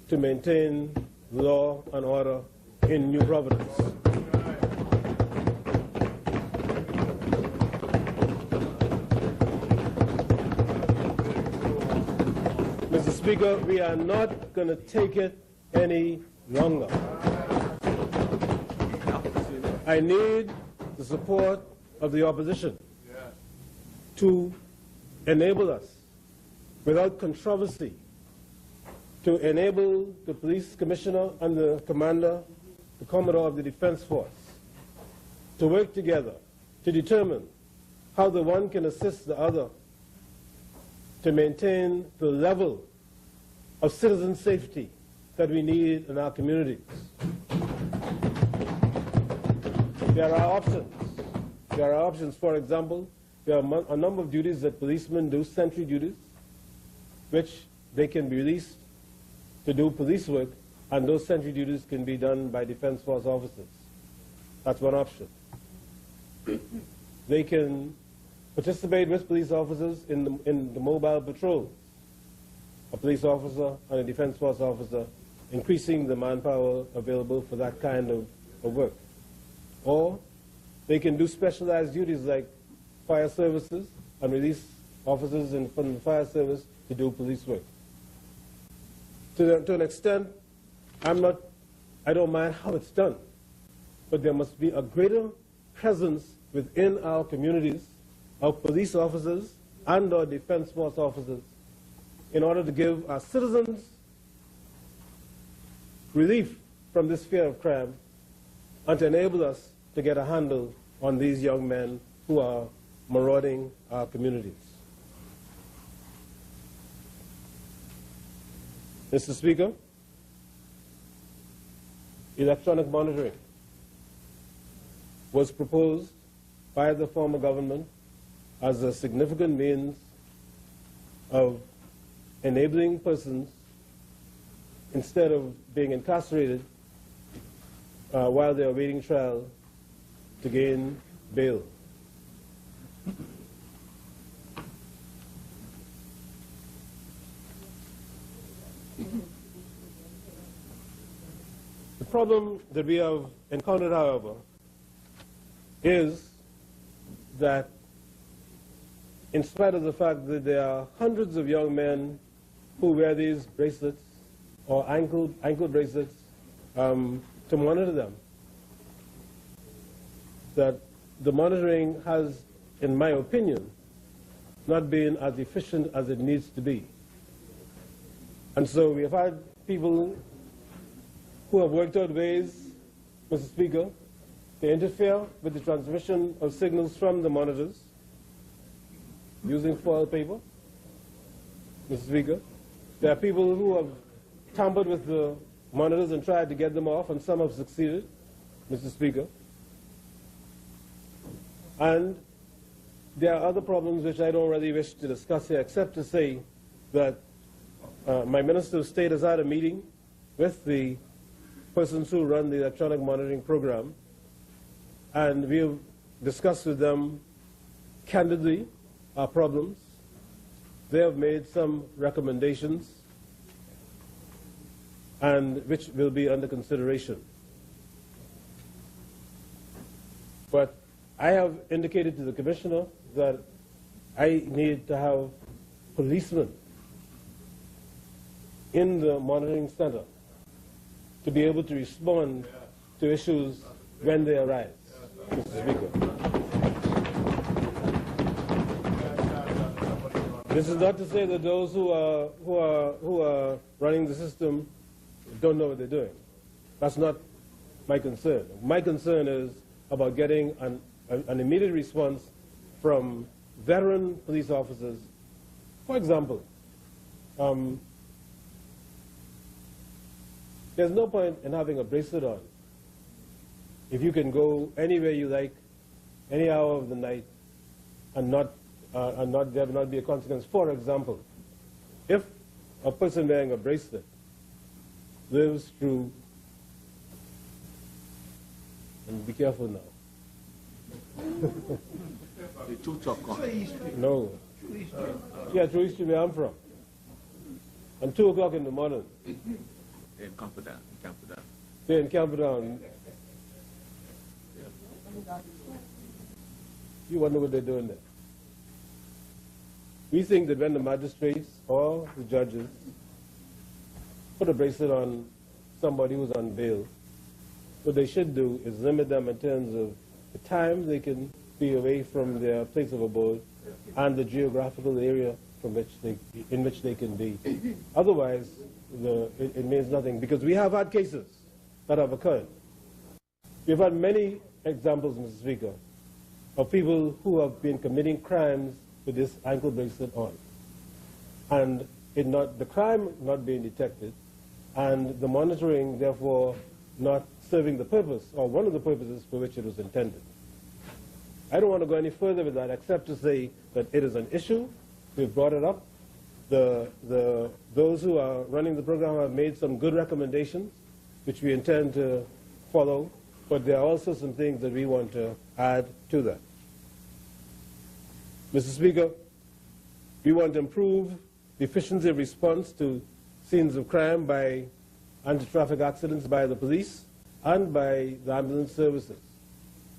to maintain law and order in New Providence. Mr. Speaker, we are not going to take it any longer. I need the support of the opposition to enable us, without controversy, to enable the police commissioner and the commander, the commodore of the Defense Force, to work together to determine how the one can assist the other to maintain the level of citizen safety that we need in our communities. There are options. There are options. For example, there are a number of duties that policemen do, sentry duties, which they can be released to do police work, and those sentry duties can be done by Defense Force officers. That's one option. They can participate with police officers in the mobile patrols. A police officer and a Defense Force officer, increasing the manpower available for that kind of work. Or they can do specialized duties like fire services and release officers from the fire service to do police work. To an extent, I don't mind how it's done, but there must be a greater presence within our communities of police officers and our defense force officers in order to give our citizens relief from this fear of crime and to enable us to get a handle on these young men who are marauding our communities. Mr. Speaker, electronic monitoring was proposed by the former government as a significant means of enabling persons, instead of being incarcerated while they are awaiting trial, to gain bail. The problem that we have encountered, however, is that in spite of the fact that there are hundreds of young men who wear these bracelets or ankle bracelets to monitor them, that the monitoring has, in my opinion, not been as efficient as it needs to be. And so we have had people who have worked out ways, Mr. Speaker, to interfere with the transmission of signals from the monitors using foil paper. Mr. Speaker, there are people who have tampered with the monitors and tried to get them off, and some have succeeded, Mr. Speaker. And there are other problems which I don't really wish to discuss here, except to say that my Minister of State has had a meeting with the persons who run the electronic monitoring program, and we have discussed with them candidly our problems. They have made some recommendations, and which will be under consideration. But I have indicated to the Commissioner that I need to have policemen in the monitoring center to be able to respond to issues when they arise, Mr. Speaker. This is not to say that those who are running the system don't know what they're doing. That's not my concern. My concern is about getting an immediate response from veteran police officers. For example, there's no point in having a bracelet on if you can go anywhere you like, any hour of the night, and there not be a consequence. For example, if a person wearing a bracelet lives through, and be careful now. The two top No. Yeah, through East Street where I'm from. And 2 o'clock in the morning. in Camperdown. They're in Camperdown. You wonder what they're doing there. We think that when the magistrates or the judges put a bracelet on somebody who's on bail, what they should do is limit them in terms of the time they can be away from their place of abode and the geographical area in which they can be. Otherwise, it means nothing, because we have had cases that have occurred. We've had many examples, Mr. Speaker, of people who have been committing crimes with this ankle bracelet on, and the crime not being detected, and the monitoring, therefore, not serving the purpose, or one of the purposes for which it was intended. I don't want to go any further with that, except to say that it is an issue. We've brought it up. Those who are running the program have made some good recommendations, which we intend to follow, but there are also some things that we want to add to that. Mr. Speaker, we want to improve the efficiency of response to scenes of crime by anti-traffic accidents by the police and by the ambulance services.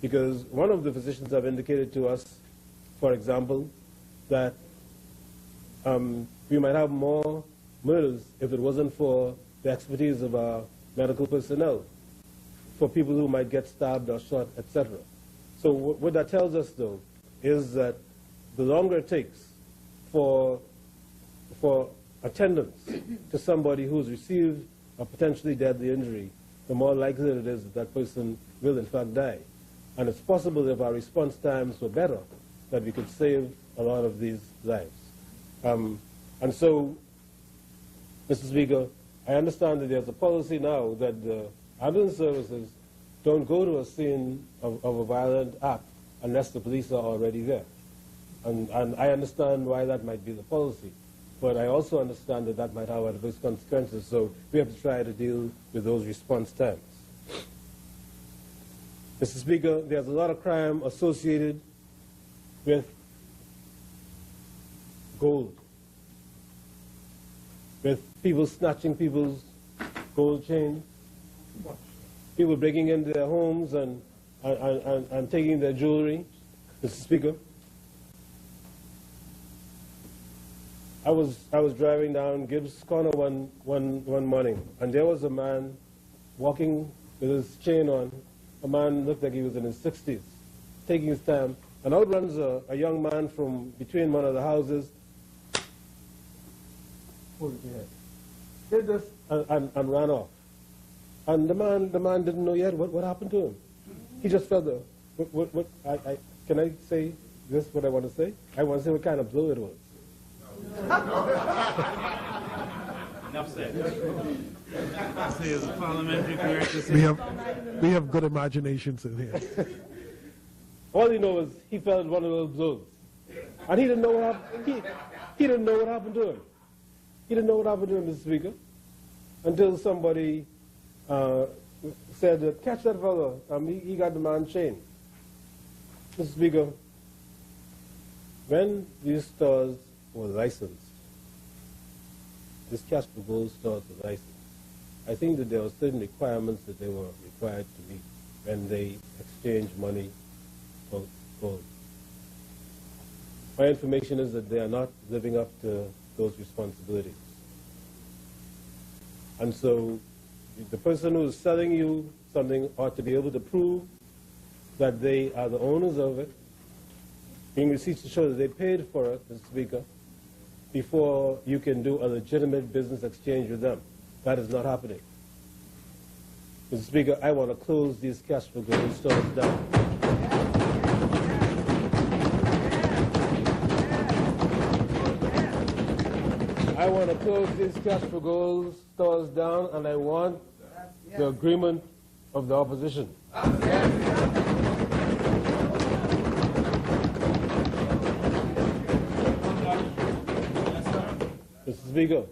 Because one of the physicians have indicated to us, for example, that we might have more murders if it wasn't for the expertise of our medical personnel, for people who might get stabbed or shot, etc. So what that tells us, though, is that the longer it takes for attendance to somebody who's received a potentially deadly injury, the more likely it is that that person will in fact die. And it's possible if our response times were better that we could save a lot of these lives. And so, Mr. Speaker, I understand that there's a policy now that the ambulance services don't go to a scene of a violent act unless the police are already there. And I understand why that might be the policy. But I also understand that that might have adverse consequences, so we have to try to deal with those response times. Mr. Speaker, there's a lot of crime associated with gold, with people snatching people's gold chains, people breaking into their homes and taking their jewelry. Mr. Speaker, I was driving down Gibbs Corner one morning, and there was a man walking with his chain on. A man looked like he was in his 60s, taking his time, and out runs a young man from between one of the houses. Did this and ran off. And the man didn't know yet what happened to him. He just felt the can I say this? What I want to say? I want to say what kind of blow it was. Enough said. Say as a parliamentary corrector. We have good imaginations in here. All he knows is he felt one of those blows, and he didn't know what happened. He didn't know what happened to him. He didn't know what happened to him, Mr. Speaker, until somebody said, "Catch that fellow! He got the man chained." Mr. Speaker, when these stores were licensed, these cash for gold stores were licensed, I think that there were certain requirements that they were required to meet when they exchanged money for gold. My information is that they are not living up to those responsibilities. And so the person who is selling you something ought to be able to prove that they are the owners of it, bring receipts to show that they paid for it, Mr. Speaker, before you can do a legitimate business exchange with them. That is not happening. Mr. Speaker, I want to close these cash for gold stores down. I want to close these cash for gold stores down, and I want the agreement of the opposition. Mr. Speaker,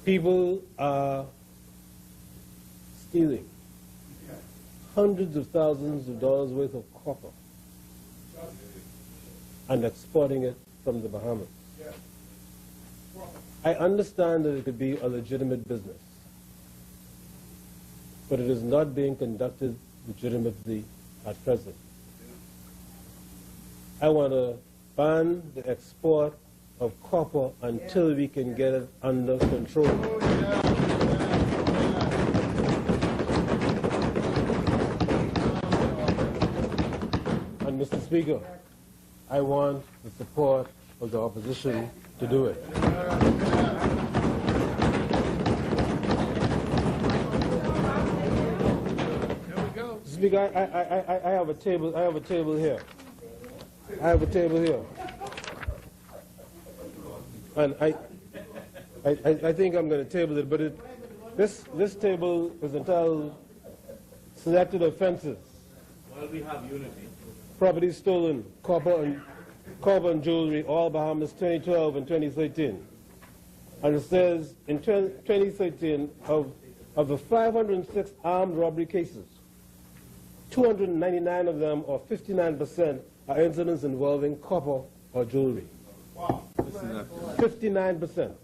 people are stealing hundreds of thousands of dollars worth of copper and exporting it from the Bahamas. I understand that it could be a legitimate business, but it is not being conducted legitimately at present. I want to ban the export of copper until we can get it under control. And Mr. Speaker, I want the support of the opposition to do it. Speaker, I have a table. I have a table here. I have a table here. And I think I'm going to table it, but this table is entitled Selected Offenses. Well, we have unity. Property stolen, copper and jewelry, all Bahamas, 2012 and 2013. And it says in 2013, of the 506 armed robbery cases, 299 of them, or 59%, are incidents involving copper or jewelry. Wow. 59%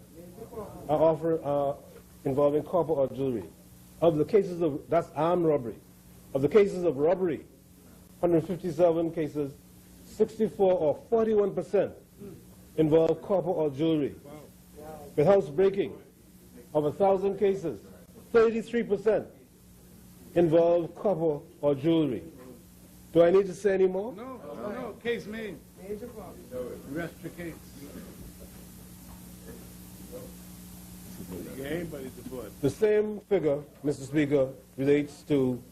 are involving copper or jewelry. Of the cases of, that's armed robbery. Of the cases of robbery, 157 cases, 64 or 41% involve copper or jewelry. with housebreaking. Of 1,000 cases, 33% involve copper or jewelry. Do I need to say any more? No, no, case made. Rest your case. Everybody support. The same figure, Mr. Speaker, relates to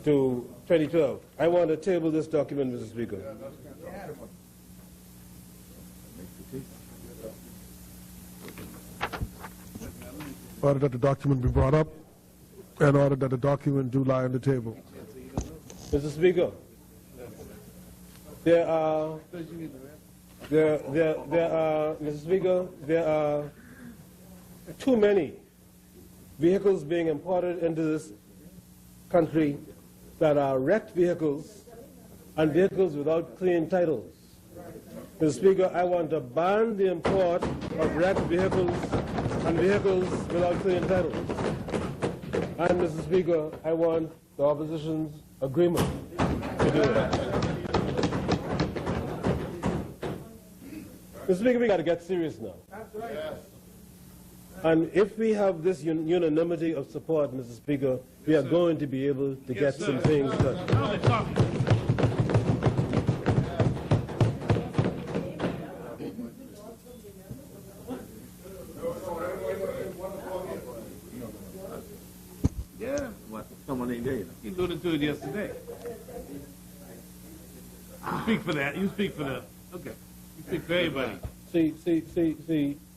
2012. I want to table this document, Mr. Speaker. Order that the document be brought up, and order that the document do lie on the table. Mr. Speaker, Mr. Speaker, there are too many vehicles being imported into this country that are wrecked vehicles and vehicles without clean titles. Mr. Speaker, I want to ban the import of wrecked vehicles and vehicles without clean titles. And, Mr. Speaker, I want the opposition's agreement to do that. Mr. Speaker, we got to get serious now. And if we have this unanimity of support, Mr. Speaker, we are going to be able to get some things done. Yeah, what? Someone ain't there. You alluded to it yesterday. You speak for that. You speak for that. Okay. You speak for everybody. See,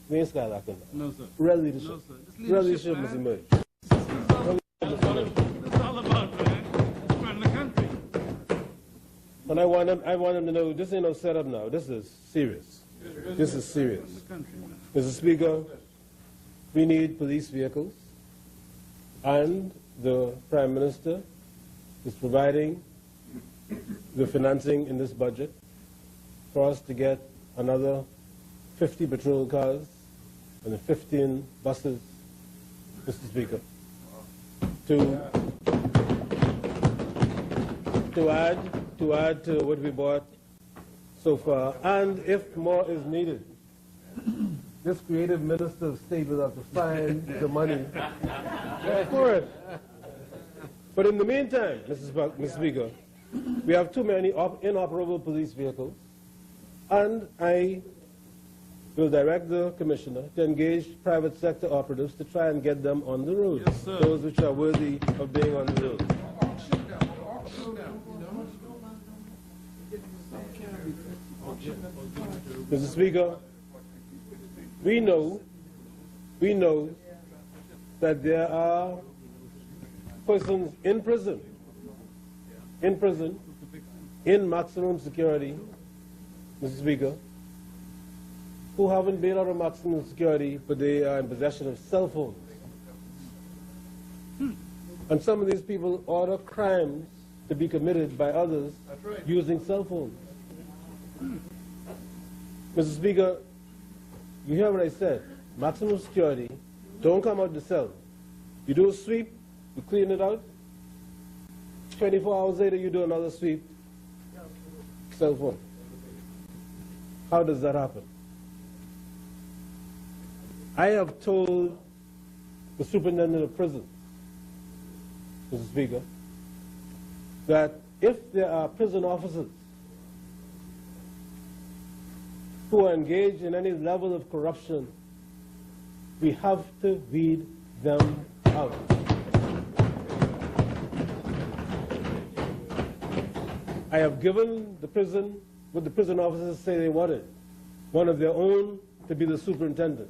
we ain't skylocking. No, sir. Real leadership. No, sir. Just Real leadership must emerge. That's all about, man. Running the country. And I want them to know this ain't no setup now. This is serious. This is serious. Mr. Speaker, we need police vehicles, and the Prime Minister is providing the financing in this budget for us to get another 50 patrol cars and 15 buses, Mr. Speaker, to add to what we bought so far. And if more is needed, this creative Minister of State will have to find the money for it. But in the meantime, Mr. Speaker, we have too many inoperable police vehicles, and I will direct the Commissioner to engage private sector operatives to try and get them on the road, yes, those which are worthy of being on the road. Mr. Speaker, we know that there are persons in prison, in maximum security, Mr. Speaker, who haven't been out of maximum security, but they are in possession of cell phones. And some of these people order crimes to be committed by others using cell phones. Mr. Speaker, you hear what I said. Maximum security, don't come out the cell. You do a sweep, you clean it out. 24 hours later, you do another sweep, cell phone. How does that happen? I have told the superintendent of prisons, Mr. Speaker, that if there are prison officers who are engaged in any level of corruption, we have to weed them out. I have given the prison what the prison officers say they wanted, one of their own to be the superintendent,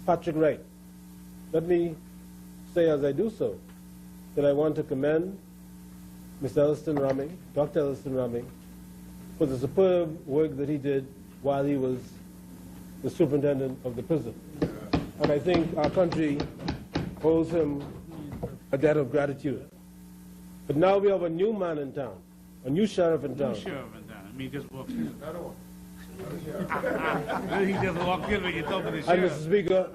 Patrick Wright. Let me say as I do so that I want to commend Mr. Elliston Raming, Dr. Elliston Raming, for the superb work that he did while he was the superintendent of the prison. And I think our country owes him a debt of gratitude. But now we have a new man in town, a new sheriff in town. New sheriff in town. I mean, he just walked in. He just walked in when you told me the sheriff. And Mr. Speaker,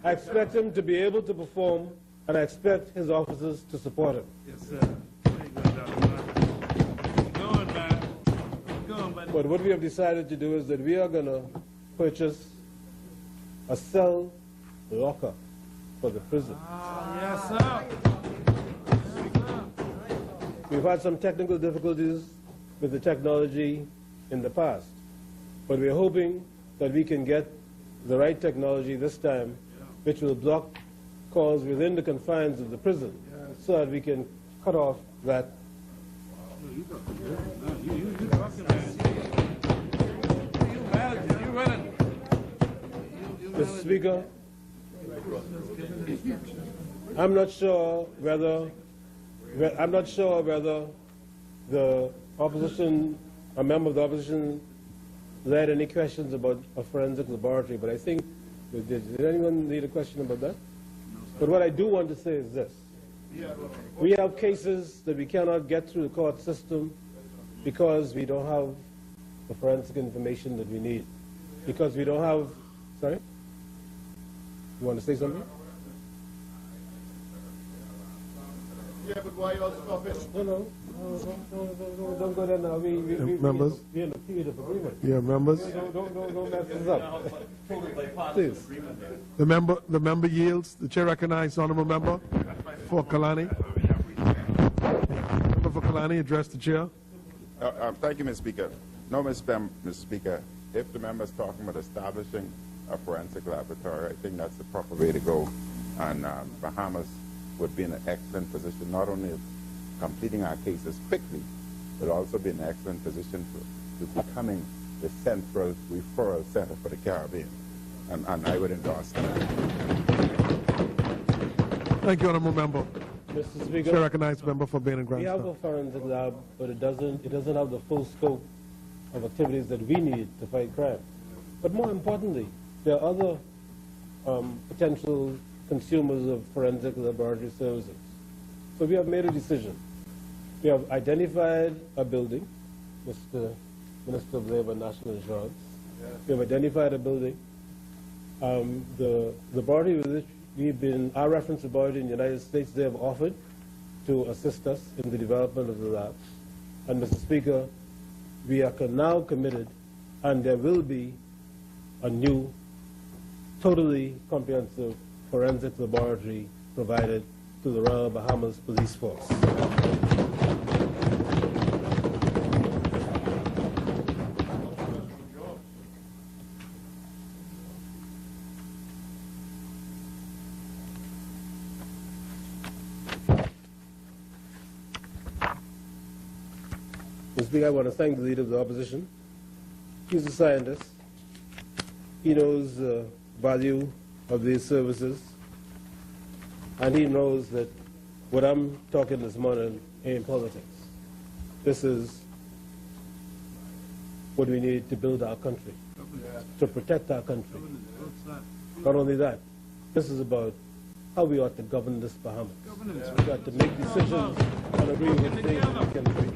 I expect him to be able to perform, and I expect his officers to support him. Yes, sir. Very good, Dr. Keep going, man. Keep going, buddy. But what we have decided to do is that we are going to purchase a cell locker for the prison. Yes, sir. We've had some technical difficulties with the technology in the past, but we're hoping that we can get the right technology this time, which will block calls within the confines of the prison, so that we can cut off that. Mr. Speaker, I'm not sure whether the opposition, a member of the opposition, led any questions about a forensic laboratory, but I think, did anyone need a question about that? But what I do want to say is this. We have cases that we cannot get through the court system because we don't have the forensic information that we need. Because we don't have, sorry? You want to say something? Yeah, but why you all stop it? No, don't go there now. Members? We're in a period of agreement. Yeah, members? Don't mess this up. Please. The member yields. The chair recognizes honorable member for Kalani. Member for Kalani, address the chair. Thank you, Mr. Speaker. No, Mr. Speaker, if the member is talking about establishing a forensic laboratory, I think that's the proper way to go. And Bahamas would be in an excellent position, not only of completing our cases quickly, but also be in an excellent position to becoming the central referral center for the Caribbean. And I would endorse that. Thank you, honorable member. Mr. Speaker, Chair recognizes member for Bain and we have Grandstand. a forensic lab, but it doesn't have the full scope of activities that we need to fight crime. But more importantly, there are other potential consumers of forensic laboratory services. So we have made a decision. We have identified a building, Mr. Minister of Labor and National Insurance. We have identified a building. The laboratory with which we've been, our reference laboratory in the United States, they have offered to assist us in the development of the lab. And Mr. Speaker, we are now committed, and there will be a new, totally comprehensive forensic laboratory provided to the Royal Bahamas Police Force. Mr. Speaker, I want to thank the Leader of the Opposition. He's a scientist. He knows the value of these services, and he knows that what I'm talking this morning ain't politics. This is what we need to build our country, to protect our country. Not only that, this is about how we ought to govern this Bahamas. We've got to make decisions and agree with things we can agree.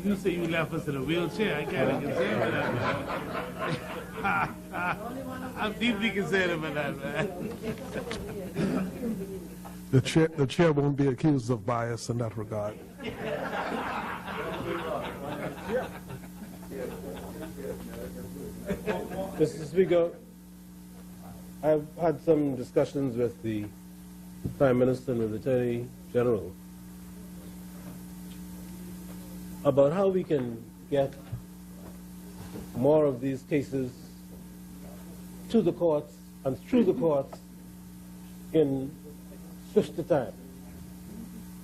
You say you left us in a wheelchair. I can't be concerned with that, man. I'm deeply concerned about that, man. The chair won't be accused of bias in that regard. Mr. Speaker, I've had some discussions with the Prime Minister and the Attorney General about how we can get more of these cases to the courts and through the courts in swifter time.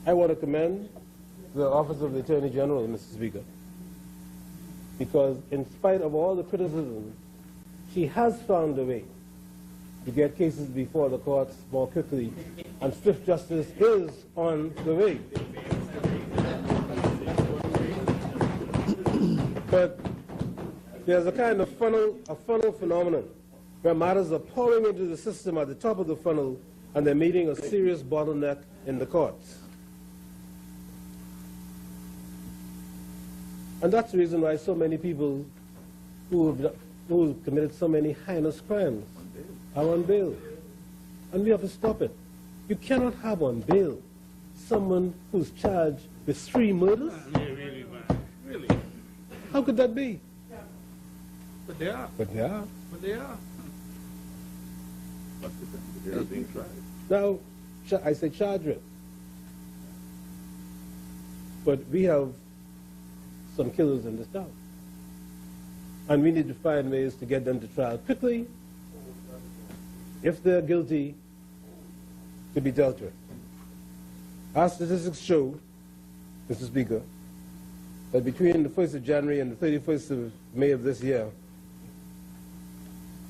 I want to commend the Office of the Attorney General, Mr. Speaker, because in spite of all the criticism, she has found a way to get cases before the courts more quickly, and swift justice is on the way. But there's a kind of funnel phenomenon where matters are pouring into the system at the top of the funnel, and they're meeting a serious bottleneck in the courts. And that's the reason why so many people who who committed so many heinous crimes are on bail. And we have to stop it. You cannot have on bail someone who's charged with 3 murders. Really, man. Really. How could that be? But they are. But they are. But they are. They are being tried. Now, I say charge with. But we have some killers in this town. And we need to find ways to get them to trial quickly, if they're guilty, to be dealt with. Our statistics show, Mr. Speaker, that between the 1st of January and the 31st of May of this year,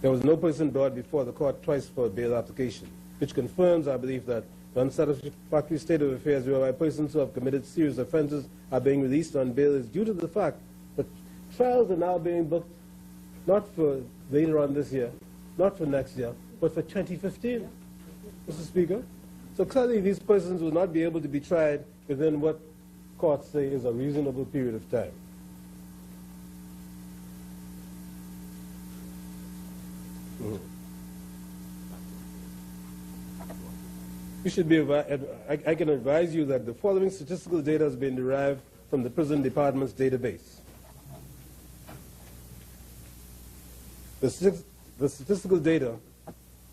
there was no person brought before the court twice for a bail application, which confirms our belief that the unsatisfactory state of affairs whereby persons who have committed serious offenses are being released on bail is due to the fact that trials are now being booked not for later on this year, not for next year, but for 2015, Mr. Speaker. So clearly these persons will not be able to be tried within what courts say is a reasonable period of time. You should be, I can advise you that the following statistical data has been derived from the prison department's database. The statistical data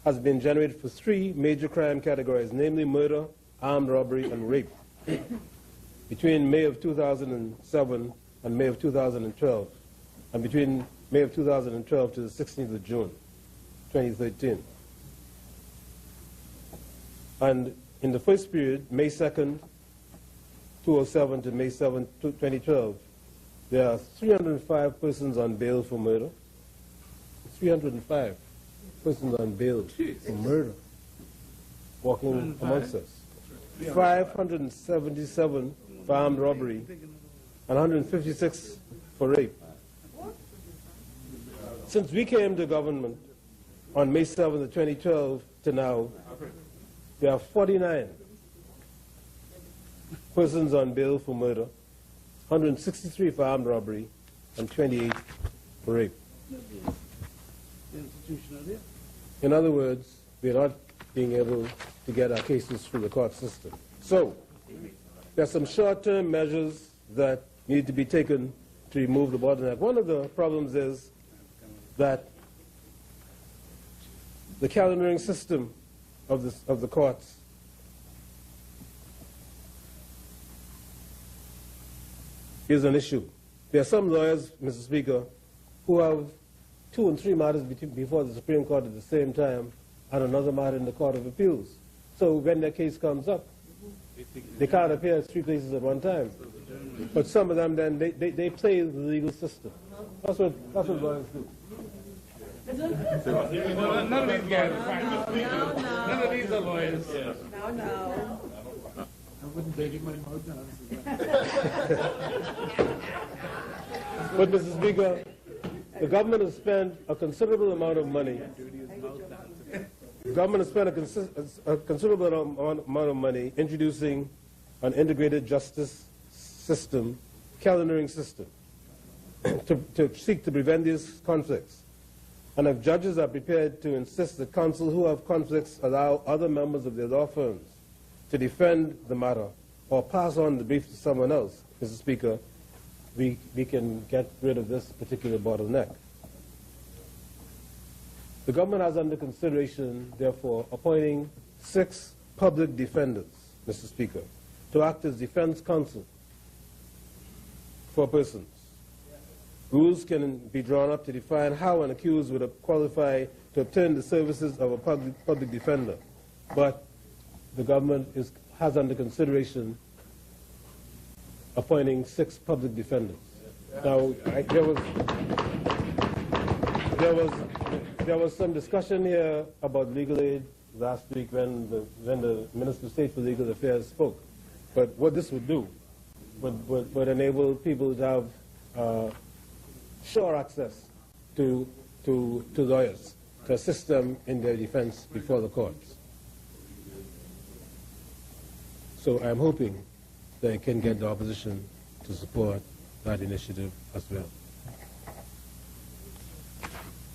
has been generated for 3 major crime categories, namely murder, armed robbery, and rape, between May of 2007 and May of 2012, and between May of 2012 to the 16th of June, 2013. And in the first period, May 2nd, 2007 to May 7th, 2012, there are 305 persons on bail for murder. 305 persons on bail for murder walking amongst us. 577 for armed robbery and 156 for rape. Since we came to government on May 7th of 2012 to now, there are 49 persons on bail for murder, 163 for armed robbery, and 28 for rape. In other words, we are not being able to get our cases through the court system. So, there are some short-term measures that need to be taken to remove the bottleneck. One of the problems is that the calendaring system of the courts is an issue. There are some lawyers, Mr. Speaker, who have 2 and 3 matters before the Supreme Court at the same time and another matter in the Court of Appeals. So when their case comes up, they can't appear at 3 places at one time. But some of them then, they play the legal system. That's what lawyers do. None of these guys are practicing. None of these are lawyers. No. I wouldn't take my mouth down. But, Mr. Speaker, the government has spent a considerable amount of money. The government has spent a considerable amount of money introducing an integrated justice system, calendaring system, to seek to prevent these conflicts. And if judges are prepared to insist that counsel who have conflicts allow other members of their law firms to defend the matter or pass on the brief to someone else, Mr. Speaker, we can get rid of this particular bottleneck. The government has under consideration, therefore, appointing 6 public defenders, Mr. Speaker, to act as defense counsel for persons. Rules can be drawn up to define how an accused would qualify to obtain the services of a public defender. But the government has under consideration appointing 6 public defenders. Now, there was some discussion here about legal aid last week when the Minister of State for Legal Affairs spoke. But what this would do would enable people to have sure access to lawyers to assist them in their defense before the courts. So I'm hoping that I can get the opposition to support that initiative as well.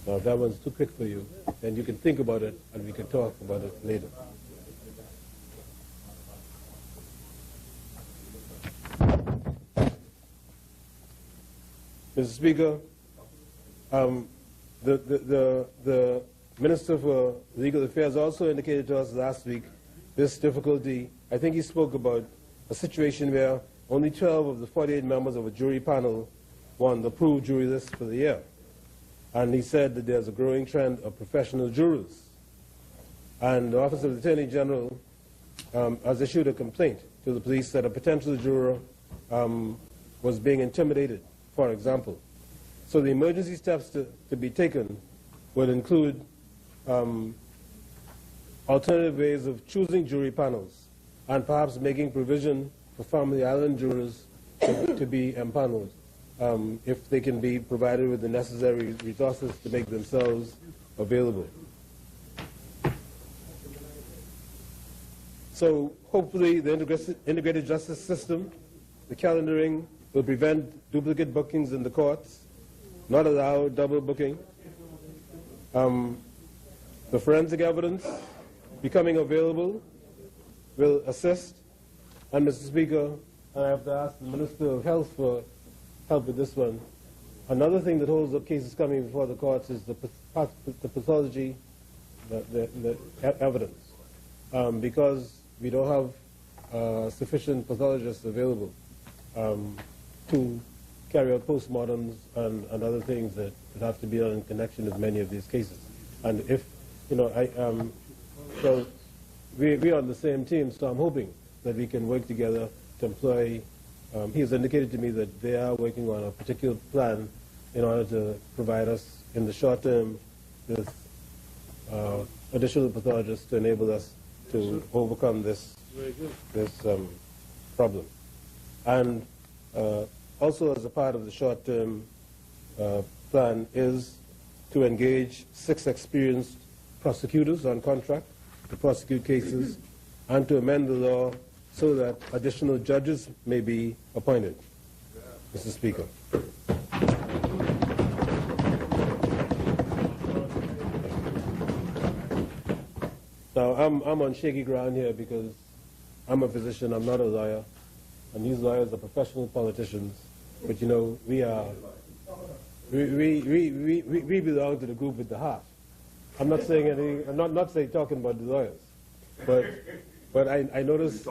Now, if that one's too quick for you, then you can think about it and we can talk about it later. Mr. Speaker, the Minister for Legal Affairs also indicated to us last week this difficulty. I think he spoke about a situation where only 12 of the 48 members of a jury panel won the approved jury list for the year. And he said that there's a growing trend of professional jurors. And the Office of the Attorney General has issued a complaint to the police that a potential juror was being intimidated, for example. So the emergency steps to be taken would include alternative ways of choosing jury panels and perhaps making provision for Family Island jurors to be empaneled if they can be provided with the necessary resources to make themselves available. So hopefully the integrated justice system, the calendaring, will prevent duplicate bookings in the courts, not allow double booking. The forensic evidence becoming available will assist. And Mr. Speaker, I have to ask the Minister of Health for help with this one. Another thing that holds up cases coming before the courts is the pathology, the evidence. Because we don't have sufficient pathologists available to carry out postmortems and other things that have to be done in connection with many of these cases. And if, you know, so we're on the same team, so I'm hoping that we can work together to employ. He has indicated to me that they are working on a particular plan in order to provide us in the short term with additional pathologists to enable us to overcome this problem. And also as a part of the short-term plan is to engage 6 experienced prosecutors on contract to prosecute cases and to amend the law so that additional judges may be appointed. Mr. Speaker. Now, I'm on shaky ground here because I'm a physician, I'm not a lawyer, and these lawyers are professional politicians. But you know, we belong to the group with the heart. I'm not saying anything. I'm not saying talking about the lawyers, but I noticed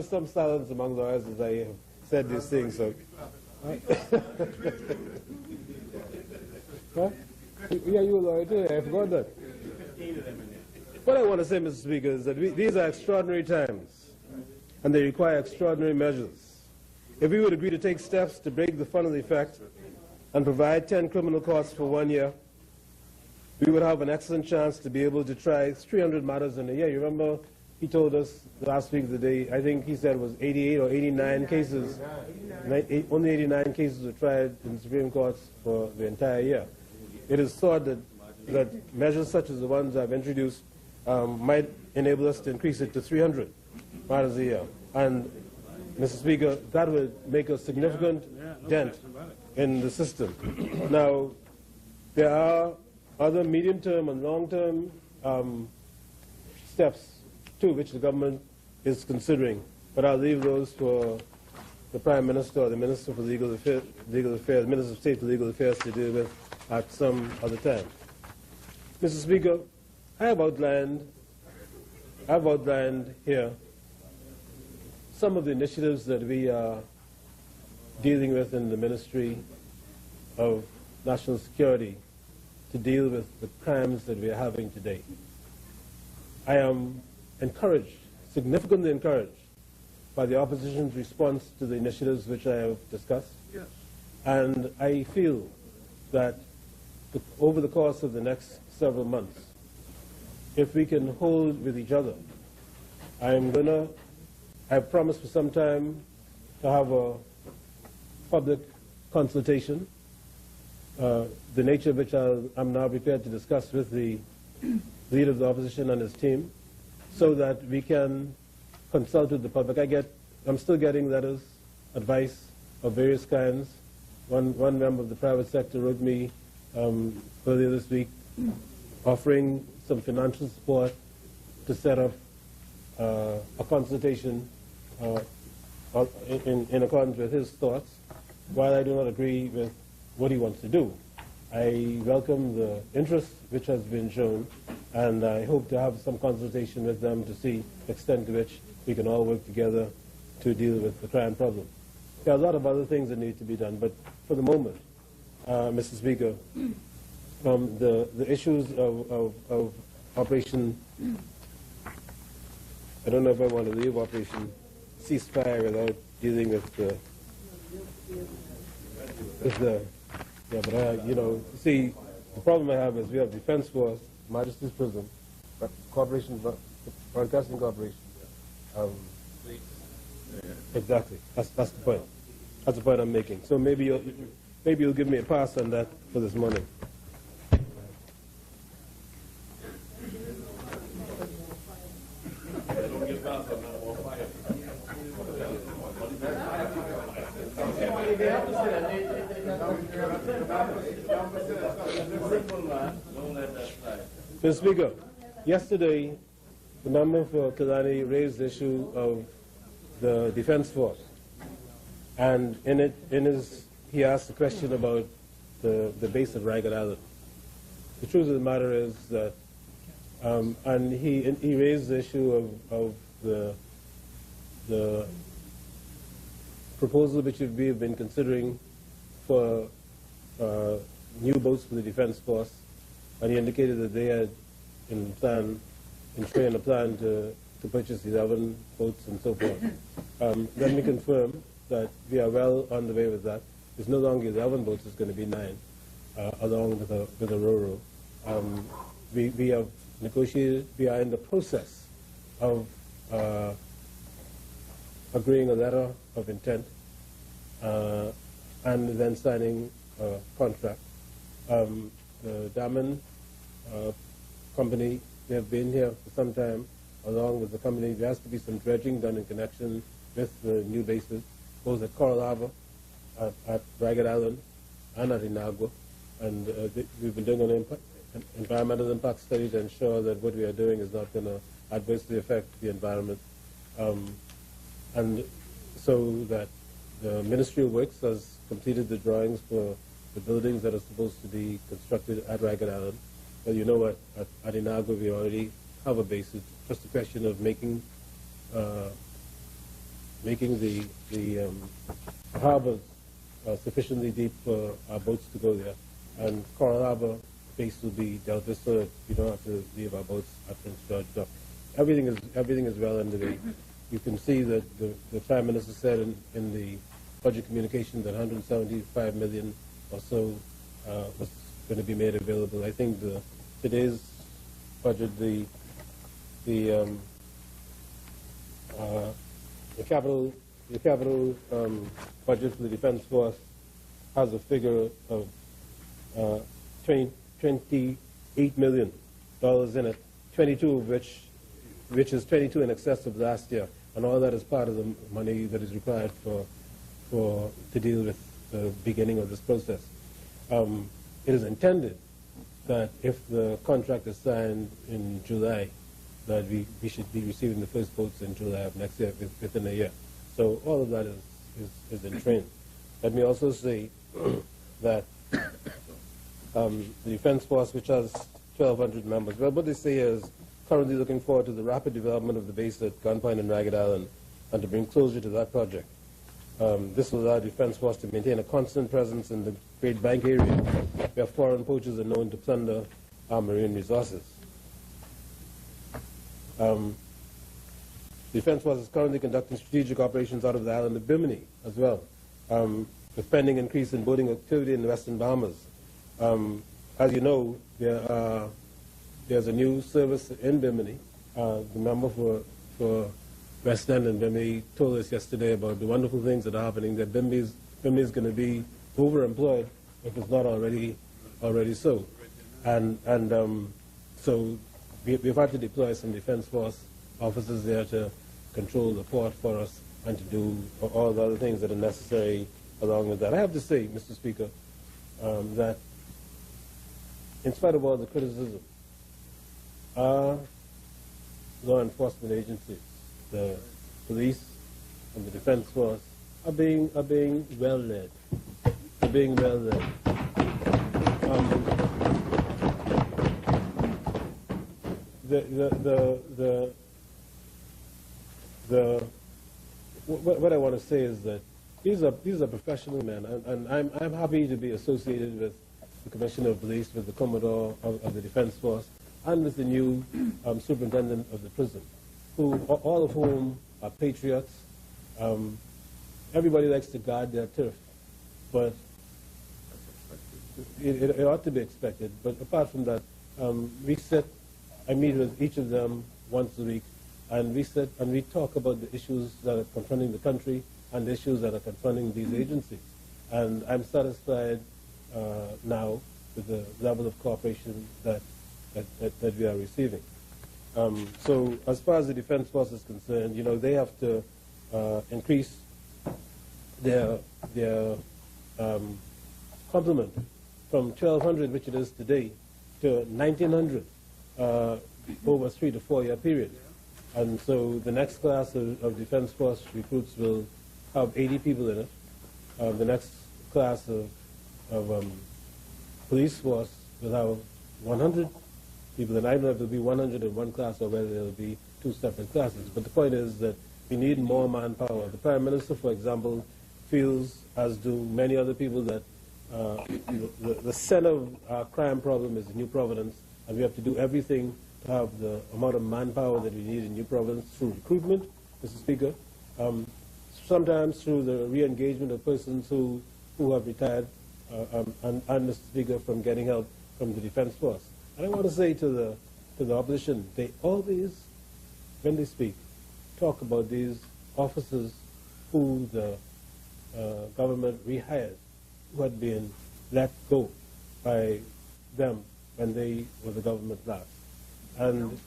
some silence among lawyers as I said these things. So, huh? Yeah, you a lawyer too. I forgot that. What I want to say, Mr. Speaker, is that these are extraordinary times, and they require extraordinary measures. If we would agree to take steps to break the funnel effect and provide 10 criminal courts for 1 year, we would have an excellent chance to be able to try 300 matters in a year. You remember he told us last week that I think he said it was 88 or 89 cases. Only 89 cases were tried in the Supreme Courts for the entire year. It is thought that measures such as the ones I've introduced might enable us to increase it to 300 matters a year. And Mr. Speaker, that would make a significant dent in the system. Now, there are other medium-term and long-term steps, too, which the government is considering, but I'll leave those for the Prime Minister or the Minister for Legal Affairs, Minister of State for Legal Affairs to deal with at some other time. Mr. Speaker, I've outlined here some of the initiatives that we are dealing with in the Ministry of National Security to deal with the crimes that we are having today. I am encouraged, significantly encouraged, by the opposition's response to the initiatives which I have discussed. Yes. And I feel that over the course of the next several months, if we can hold with each other, I've promised for some time to have a public consultation, the nature of which I'm now prepared to discuss with the leader of the opposition and his team, so that we can consult with the public. I'm still getting letters, advice of various kinds. One member of the private sector wrote me earlier this week offering some financial support to set up a consultation in accordance with his thoughts. While I do not agree with what he wants to do, I welcome the interest which has been shown, and I hope to have some consultation with them to see the extent to which we can all work together to deal with the crime problem. There are a lot of other things that need to be done, but for the moment, Mr. Speaker, the issues of Operation, I don't know if I want to leave Operation Ceasefire without dealing with yeah, but you know, see, the problem I have is we have Defense Force, Majesty's Prison, Corporation, Broadcasting Corporation. Exactly. That's the point. That's the point I'm making. So maybe you'll give me a pass on that for this morning. Mr. Speaker, yesterday the member for Killarney raised the issue of the Defense Force, and he asked a question about the base at Ragged Island. The truth of the matter is that, and he raised the issue of the proposal which we have been considering for new boats for the Defense Force, and he indicated that they had in train a plan to purchase 11 boats and so forth. Let me confirm that we are well on the way with that. It's no longer 11 boats, it's going to be 9, along with a Ro-Ro. We have negotiated, we are in the process of agreeing a letter of intent and then signing a contract. The Daman company, they have been here for some time, along with the company. There has to be some dredging done in connection with the new bases, both at Coral Harbor, at Ragged Island, and at Inagua. And we've been doing an environmental impact study to ensure that what we are doing is not going to adversely affect the environment. And so that the Ministry of Works has completed the drawings for the buildings that are supposed to be constructed at Ragged Island. Well, you know what, at Inagua we already have a base. It's just a question of making the harbors sufficiently deep for our boats to go there. And Coral Harbor base will be dealt with so that we don't have to leave our boats at Prince George Dock. Everything is well underway. You can see that the Prime Minister said in the budget communication that 175 million or so was going to be made available. I think today's budget, the capital budget for the Defense Force has a figure of $28 million in it, 22 of which is 22 in excess of last year, and all that is part of the money that is required to deal with the beginning of this process. It is intended that if the contract is signed in July, that we should be receiving the first boats in July of next year, within a year. So all of that is in train. Let me also say that the Defense Force, which has 1,200 members, well, what they say is currently looking forward to the rapid development of the base at Gunpoint and Ragged Island and to bring closure to that project. This will allow the Defense Force to maintain a constant presence in the Great Bank area, where foreign poachers are known to plunder our marine resources. The Defense Force is currently conducting strategic operations out of the island of Bimini as well, with pending increase in boating activity in the Western Bahamas. As you know, there's a new service in Bimini. The member for West End and Bimini told us yesterday about the wonderful things that are happening, that Bimini is going to be overemployed if it's not already so. And so we've had to deploy some Defense Force officers there to control the port for us and to do all the other things that are necessary along with that. I have to say, Mr. Speaker, that in spite of all the criticism, our law enforcement agencies, the police and the defense force, are being well led. Are being well led. What I want to say is that these are professional men, and I'm happy to be associated with the Commissioner of Police, with the Commodore of the Defense Force, and with the new Superintendent of the prison, all of whom are patriots. Everybody likes to guard their turf, but it ought to be expected. But apart from that, I meet with each of them once a week, and we sit and we talk about the issues that are confronting the country and the issues that are confronting these agencies. And I'm satisfied now with the level of cooperation that we are receiving. So as far as the Defense Force is concerned, you know, they have to increase their complement from 1,200, which it is today, to 1,900 over a 3 to 4 year period. And so the next class of Defense Force recruits will have 80 people in it. The next class of Police Force will have 100 people, and I don't know if there will be 100 in one class or whether there will be 2 separate classes. But the point is that we need more manpower. The Prime Minister, for example, feels, as do many other people, that the center of our crime problem is New Providence, and we have to do everything to have the amount of manpower that we need in New Providence through recruitment, Mr. Speaker, sometimes through the re-engagement of persons who have retired, and Mr. Speaker, from getting help from the Defense Force. And I want to say to the opposition, they always, when they speak, talk about these officers who the government rehired, who had been let go by them when they were the government last. And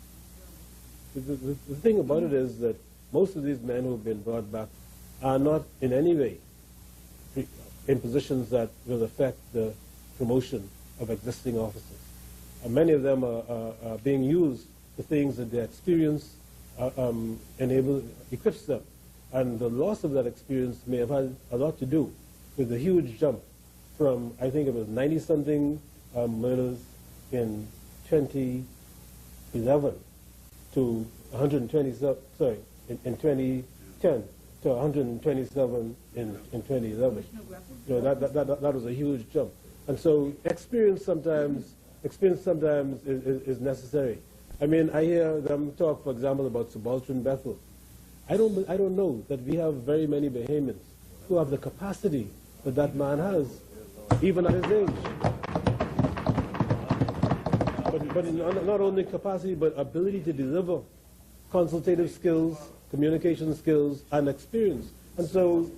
the thing about it is that most of these men who have been brought back are not in any way in positions that will affect the promotion of existing officers. And many of them are being used for things that their experience equips them. And the loss of that experience may have had a lot to do with the huge jump from, I think it was 90-something murders in 2011 to 127, sorry, in 2010 to 127 in 2011. You know, that was a huge jump. And so experience sometimes is necessary. I mean, I hear them talk, for example, about Subaltern Bethel. I don't know that we have very many Bahamians who have the capacity that man has, even at his age. But not only capacity, but ability to deliver consultative skills, communication skills, and experience. And so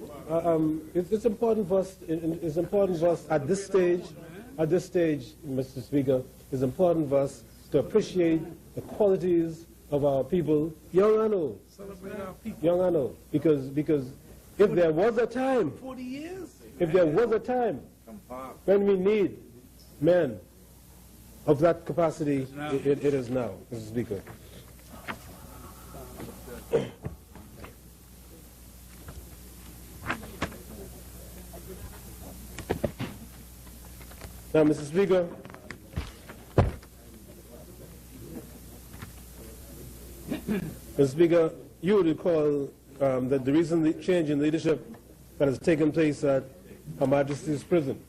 it's important for us. It's important for us at this stage, Mr. Speaker. It's important for us to appreciate the qualities of our people, young and old. Young and old. Because if there was a time, 40 years, if there was a time when we need men of that capacity, it is now, Mr. Speaker. Now, Mr. Speaker, Mr. Speaker, you would recall that the recent change in leadership that has taken place at Her Majesty's Prison.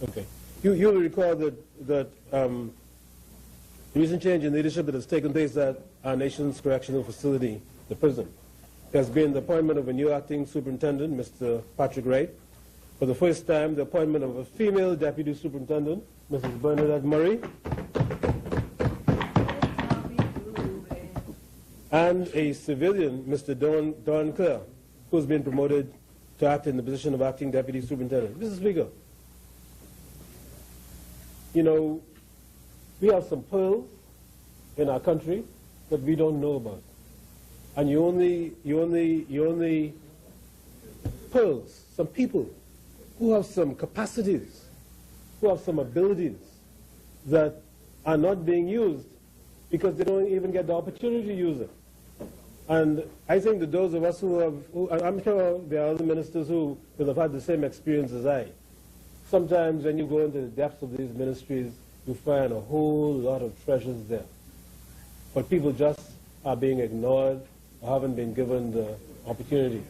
Okay. You will recall that the recent change in leadership that has taken place at our nation's correctional facility, the prison. There has been the appointment of a new acting superintendent, Mr. Patrick Wright. For the first time, the appointment of a female deputy superintendent, Mrs. Bernadette Murray. And a civilian, Mr. Don Clare, who has been promoted to act in the position of acting deputy superintendent. Mr. Speaker, you know, we have some pearls in our country, that we don't know about. And you only pulls some people who have some capacities, who have some abilities that are not being used because they don't even get the opportunity to use it. And I think that those of us I'm sure there are other ministers who will have had the same experience as I. Sometimes when you go into the depths of these ministries, you find a whole lot of treasures there. But people just are being ignored or haven't been given the opportunity.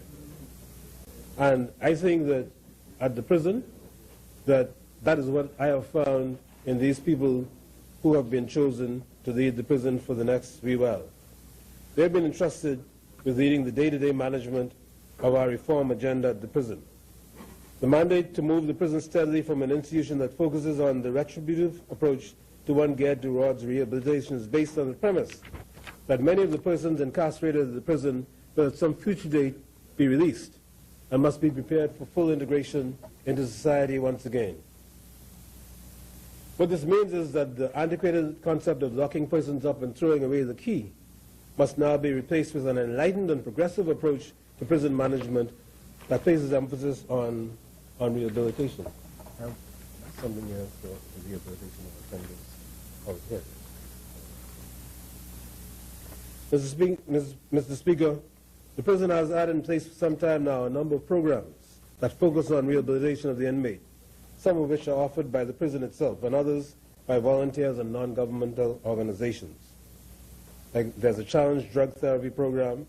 And I think that at the prison, that is what I have found in these people who have been chosen to lead the prison for the next wee while. They've been entrusted with leading the day-to-day management of our reform agenda at the prison. The mandate to move the prison steadily from an institution that focuses on the retributive approach to one geared towards rehabilitation is based on the premise that many of the persons incarcerated at the prison will at some future date be released and must be prepared for full integration into society once again. What this means is that the antiquated concept of locking persons up and throwing away the key must now be replaced with an enlightened and progressive approach to prison management that places emphasis on rehabilitation. That's something else for the rehabilitation of offenders out here. Mr. Speaker, the prison has had in place for some time now a number of programs that focus on rehabilitation of the inmate, some of which are offered by the prison itself and others by volunteers and non-governmental organizations. Like there's a challenge drug therapy program,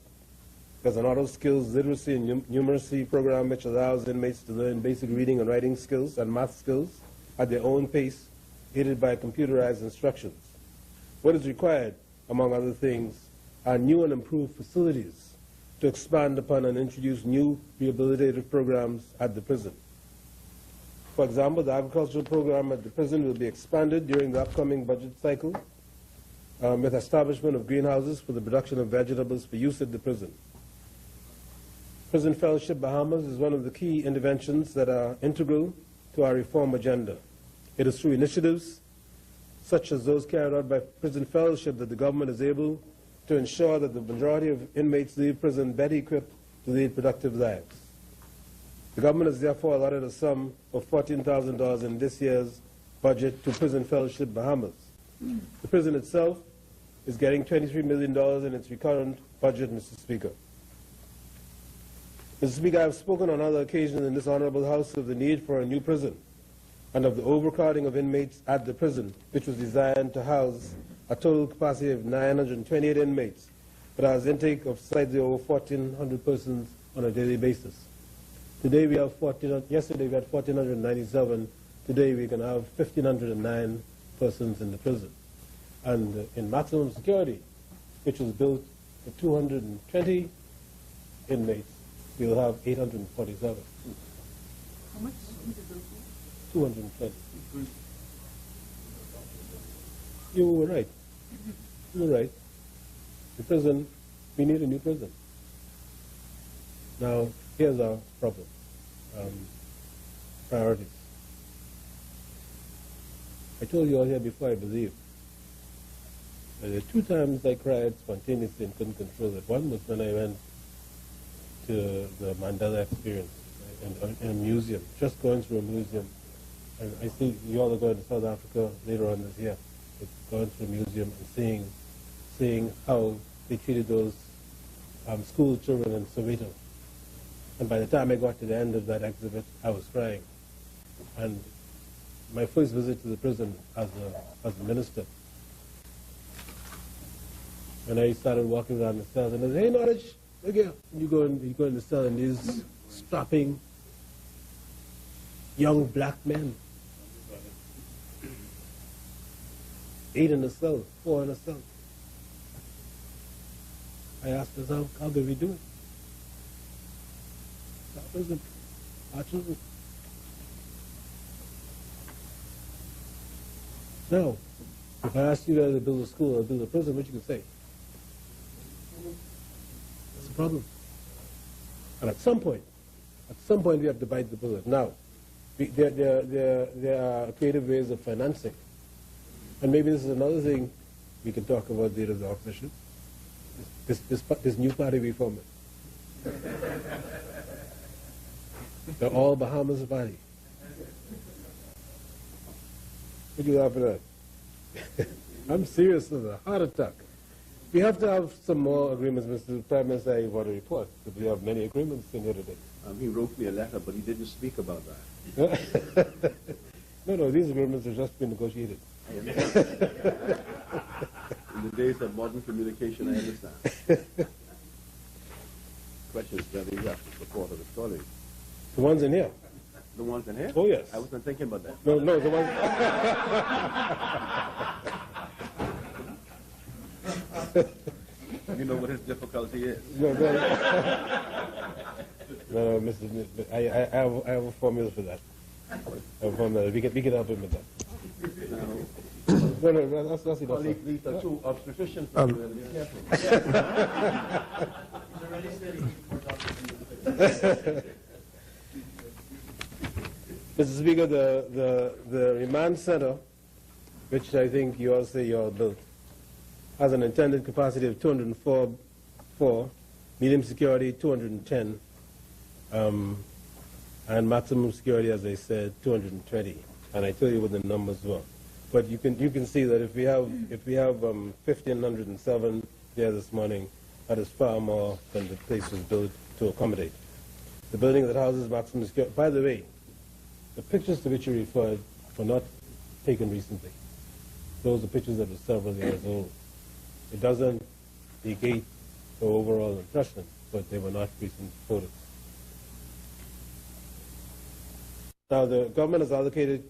there's an auto skills literacy and numeracy program which allows inmates to learn basic reading and writing skills and math skills at their own pace, aided by computerized instructions. What is required, among other things, are new and improved facilities to expand upon and introduce new rehabilitative programs at the prison. For example, the agricultural program at the prison will be expanded during the upcoming budget cycle with establishment of greenhouses for the production of vegetables for use at the prison. Prison Fellowship Bahamas is one of the key interventions that are integral to our reform agenda. It is through initiatives such as those carried out by Prison Fellowship that the government is able to ensure that the majority of inmates leave prison better equipped to lead productive lives. The government has therefore allotted a sum of $14,000 in this year's budget to Prison Fellowship Bahamas. The prison itself is getting $23 million in its recurrent budget, Mr. Speaker. Mr. Speaker, I have spoken on other occasions in this Honorable House of the need for a new prison and of the overcrowding of inmates at the prison, which was designed to house a total capacity of 928 inmates, but has intake of slightly over 1,400 persons on a daily basis. Today we have yesterday we had 1,497. Today we can have 1,509 persons in the prison. And in maximum security, which was built for 220 inmates, we'll have 847. How much? 220. You were right. You were right. The prison, we need a new prison. Now, here's our problem. Priorities. I told you all here before, I believe. There were 2 times I cried spontaneously and couldn't control it. One was when I went to the Mandela experience in a museum, just going through a museum. And I see you all are going to South Africa later on this year. It's going through a museum and seeing how they treated those school children in Soweto. And by the time I got to the end of that exhibit, I was crying. And my first visit to the prison as a minister, when I started walking around the cells, and I said, "Hey, Norwich, look here." You go in the cell, and these strapping young black men, 8 in a cell, 4 in a cell. I asked myself, how did we do it? Our children. Now, if I asked you guys to build a school or build a prison, what you could say? That's the problem. And at some point we have to bite the bullet. Now, there are creative ways of financing. And maybe this is another thing we can talk about later, the opposition. this new party we forming. The All Bahamas Party. What do you laugh at that? I'm serious as a heart attack. We have to have some more agreements, Mr. Prime Minister. I want to report that we have many agreements in here today. He wrote me a letter, but he didn't speak about that. No, these agreements have just been negotiated. In the days of modern communication, I understand. Question is whether you have the support of his colleagues. The ones in here? The ones in here? Oh, yes. I wasn't thinking about that. No, the ones... You know what his difficulty is. No, Mr. I have a formula for that. I have a formula. We can help him with that. No, that's enough. These are two obstetricians. Be careful. Mr. Speaker, the remand center, which I think you all say you all built, has an intended capacity of 204, medium security 210, and maximum security, as I said, 220. And I tell you what the numbers were. But you can see that if we have 1,507 there this morning, that is far more than the place was built to accommodate. The building that houses maximum security. By the way, the pictures to which you referred were not taken recently. Those are pictures that were several years old. It doesn't negate the overall impression, but they were not recent photos. Now, the government has allocated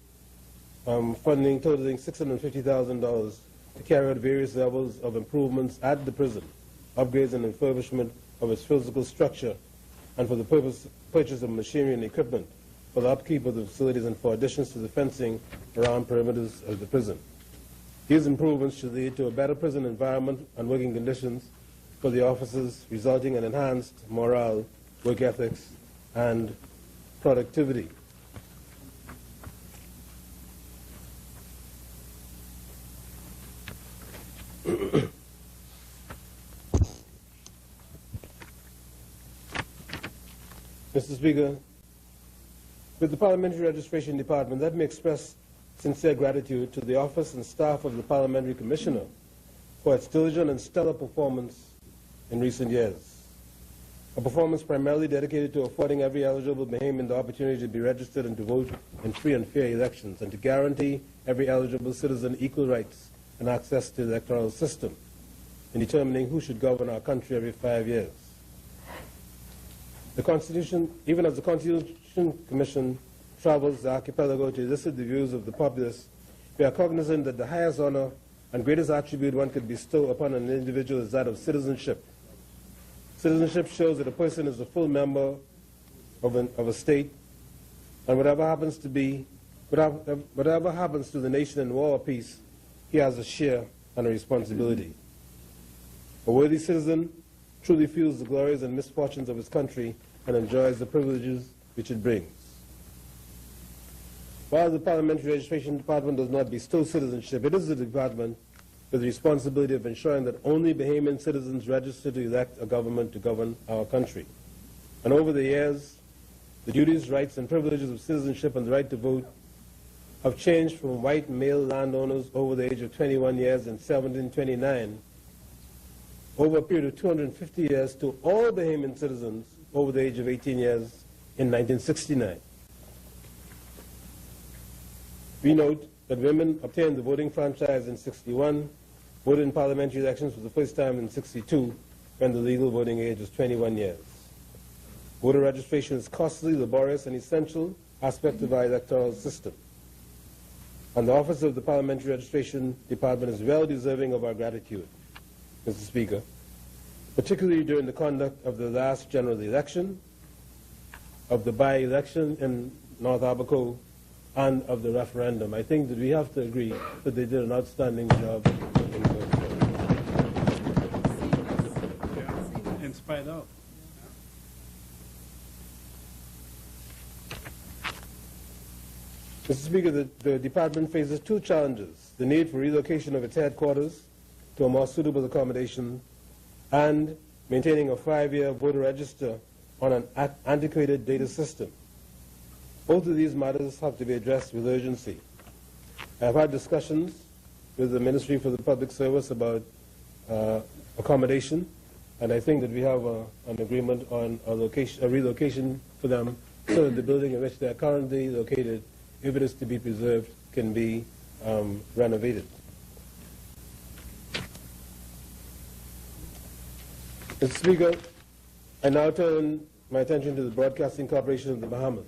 funding totaling $650,000 to carry out various levels of improvements at the prison, upgrades and refurbishment of its physical structure, and for the purchase of machinery and equipment for the upkeep of the facilities and for additions to the fencing around perimeters of the prison. These improvements should lead to a better prison environment and working conditions for the officers, resulting in enhanced morale, work ethics, and productivity. Mr. Speaker, with the Parliamentary Registration Department, let me express sincere gratitude to the office and staff of the Parliamentary Commissioner for its diligent and stellar performance in recent years. A performance primarily dedicated to affording every eligible Bahamian the opportunity to be registered and to vote in free and fair elections, and to guarantee every eligible citizen equal rights and access to the electoral system in determining who should govern our country every 5 years. The Constitution, even as the Constitution Commission travels the archipelago to elicit the views of the populace, we are cognizant that the highest honor and greatest attribute one could bestow upon an individual is that of citizenship. Citizenship shows that a person is a full member of a state, and whatever happens to the nation in war or peace, he has a share and a responsibility. A worthy citizen truly feels the glories and misfortunes of his country and enjoys the privileges which it brings. While the Parliamentary Registration Department does not bestow citizenship, it is the department with the responsibility of ensuring that only Bahamian citizens register to elect a government to govern our country. And over the years, the duties, rights, and privileges of citizenship and the right to vote have changed from white male landowners over the age of 21 years in 1729 over a period of 250 years to all Bahamian citizens over the age of 18 years in 1969. We note that women obtained the voting franchise in 61, voted in parliamentary elections for the first time in 62, when the legal voting age was 21 years. Voter registration is costly, laborious, and essential aspect of our electoral system. And the Office of the Parliamentary Registration Department is well deserving of our gratitude, Mr. Speaker, particularly during the conduct of the last general election, of the by-election in North Abaco, and of the referendum. I think that we have to agree that they did an outstanding job in going forward. In spite of. Mr. Speaker, the department faces two challenges: the need for relocation of its headquarters to a more suitable accommodation and maintaining a 5-year voter register on an antiquated data system. Both of these matters have to be addressed with urgency. I have had discussions with the Ministry for the Public Service about accommodation, and I think that we have an agreement on a relocation for them so that the building in which they are currently located, if it is to be preserved, can be renovated. Mr. Speaker, I now turn my attention to the Broadcasting Corporation of the Bahamas.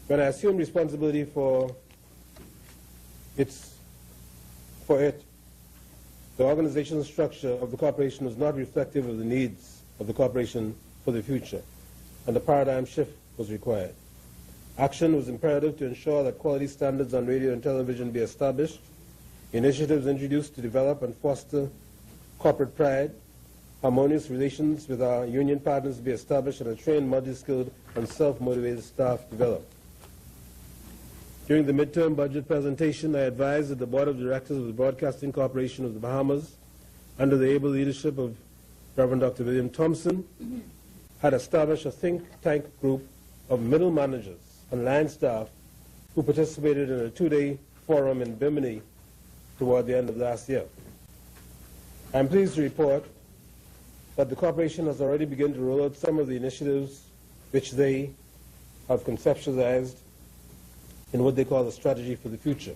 When I assumed responsibility for it, the organizational structure of the corporation was not reflective of the needs of the corporation for the future, and a paradigm shift was required. Action was imperative to ensure that quality standards on radio and television be established, initiatives introduced to develop and foster corporate pride, harmonious relations with our union partners be established, and a trained, multi-skilled, and self-motivated staff developed. During the midterm budget presentation, I advised that the Board of Directors of the Broadcasting Corporation of the Bahamas, under the able leadership of Reverend Dr. William Thompson, had established a think tank group of middle managers and line staff who participated in a 2-day forum in Bimini toward the end of last year. I am pleased to report that the corporation has already begun to roll out some of the initiatives which they have conceptualized in what they call a strategy for the future,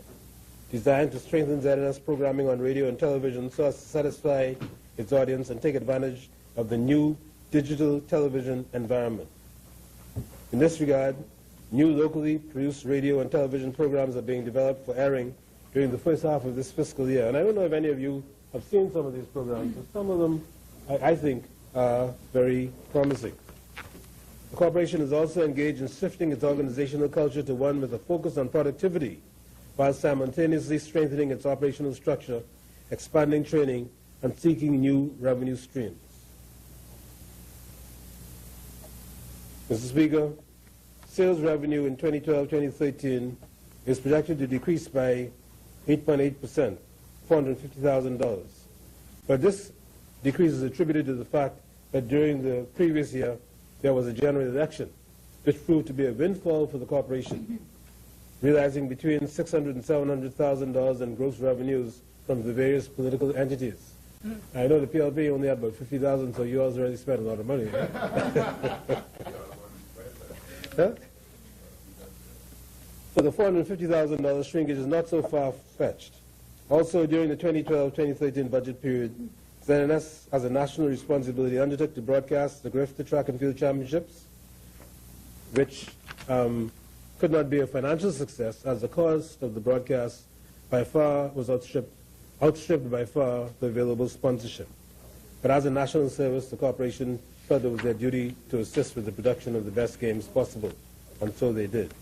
designed to strengthen ZNS programming on radio and television so as to satisfy its audience and take advantage of the new digital television environment. In this regard, new locally produced radio and television programs are being developed for airing during the first half of this fiscal year. And I don't know if any of you have seen some of these programs, but some of them I think are very promising. The corporation is also engaged in shifting its organizational culture to one with a focus on productivity, while simultaneously strengthening its operational structure, expanding training, and seeking new revenue streams. Mr. Speaker, sales revenue in 2012-2013 is projected to decrease by 8.8%, $450,000. But this decrease is attributed to the fact that during the previous year, there was a general election, which proved to be a windfall for the corporation, realizing between $600,000 and $700,000 in gross revenues from the various political entities. I know the PLP only had about $50,000, so you also already spent a lot of money. Huh? So the $450,000 shrinkage is not so far-fetched. Also, during the 2012-2013 budget period, ZNS, as a national responsibility, undertook to broadcast the Grifter Track and Field Championships, which could not be a financial success, as the cost of the broadcast by far was outstripped by far the available sponsorship. But as a national service, the corporation felt it was their duty to assist with the production of the best games possible, and so they did.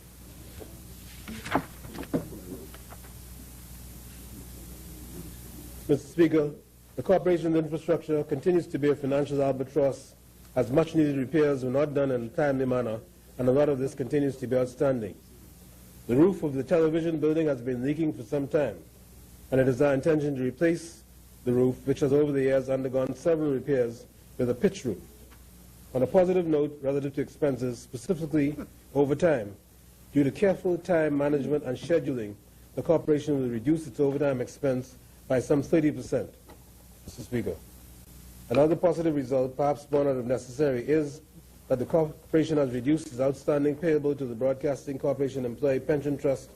Mr. Speaker, the corporation's infrastructure continues to be a financial albatross, as much-needed repairs were not done in a timely manner, and a lot of this continues to be outstanding. The roof of the television building has been leaking for some time, and it is our intention to replace the roof, which has over the years undergone several repairs, with a pitch roof. On a positive note, relative to expenses, specifically over time, due to careful time management and scheduling, the corporation will reduce its overtime expense by some 30%. Mr. Speaker, another positive result, perhaps born out of necessary, is that the corporation has reduced its outstanding payable to the Broadcasting Corporation Employee Pension Trust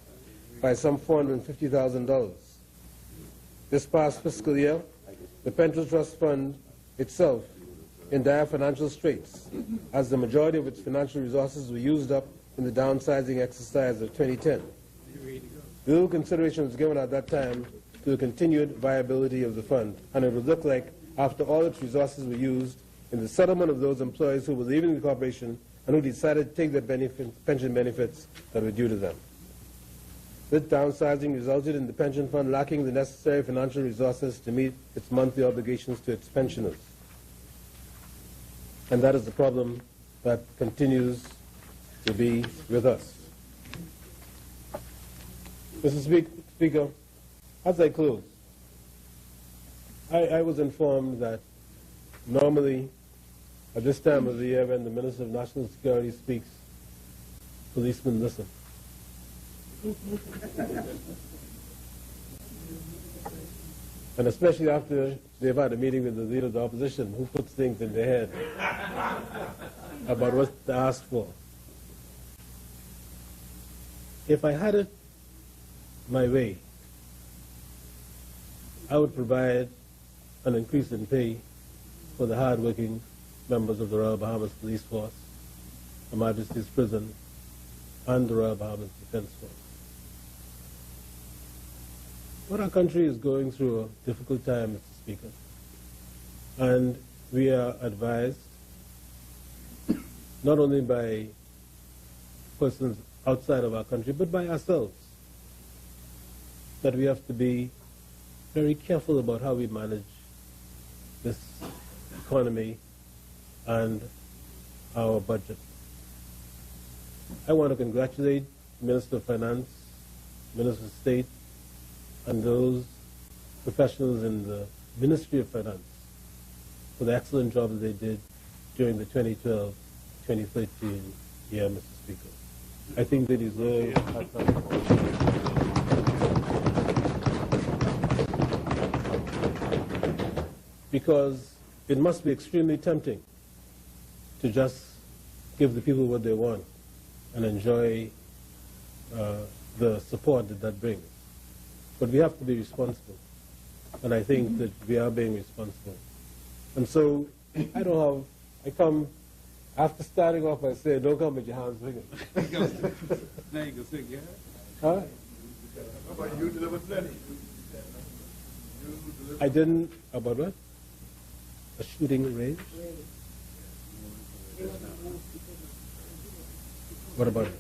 by some $450,000. This past fiscal year, the Pension Trust Fund itself in dire financial straits, as the majority of its financial resources were used up in the downsizing exercise of 2010. Little consideration was given at that time to the continued viability of the fund, and it would look like, after all its resources were used in the settlement of those employees who were leaving the corporation and who decided to take their pension benefits that were due to them. This downsizing resulted in the pension fund lacking the necessary financial resources to meet its monthly obligations to its pensioners. And that is the problem that continues to be with us. Mr. Speaker, as I close, I was informed that normally, at this time of the year when the Minister of National Security speaks, policemen listen. And especially after they've had a meeting with the leader of the opposition, who puts things in their head about what to ask for. If I had it my way, I would provide an increase in pay for the hard-working members of the Royal Bahamas Police Force, Her Majesty's Prison, and the Royal Bahamas Defense Force. What our country is going through a difficult time, Mr. Speaker, and we are advised, not only by persons outside of our country, but by ourselves, that we have to be very careful about how we manage this economy and our budget. I want to congratulate the Minister of Finance, Minister of State, and those professionals in the Ministry of Finance for the excellent job that they did during the 2012-2013 year, Mr. Speaker. I think they deserve our because it must be extremely tempting to just give the people what they want and enjoy the support that that brings. But we have to be responsible, and I think that we are being responsible. And so I come, after starting off by saying, don't come with your hands swinging. Now you can sing, yeah? Huh? How about you deliver plenty? I didn't, about what? A shooting range? What about it?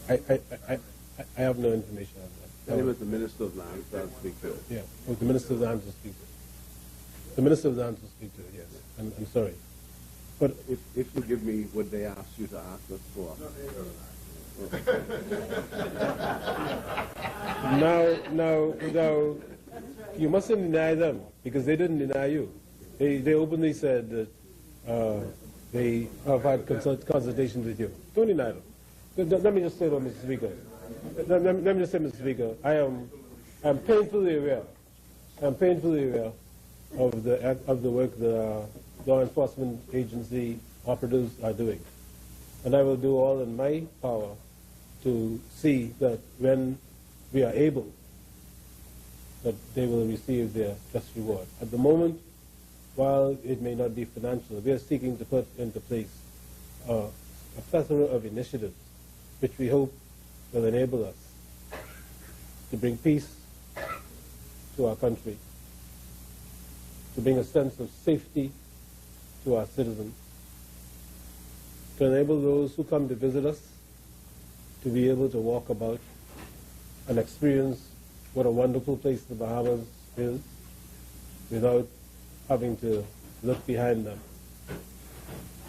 I have no information on that. It was the Minister of Lands that speak to it. Yeah, well, the Minister of Lands will speak to it. The Minister of Lands will speak to it, yes. I'm sorry. But if you give me what they asked you to ask us for. Now, you mustn't deny them, because they didn't deny you. They openly said that they have had consultations with you. Don't deny them. Let me just say, Mr. Speaker. Let me just say, Mr. Speaker, I'm painfully aware. I'm painfully aware of the work the law enforcement agency operatives are doing, and I will do all in my power to see that when we are able, that they will receive their just reward. At the moment, while it may not be financial, we are seeking to put into place a plethora of initiatives which we hope will enable us to bring peace to our country, to bring a sense of safety to our citizens, to enable those who come to visit us to be able to walk about and experience what a wonderful place the Bahamas is without having to look behind them.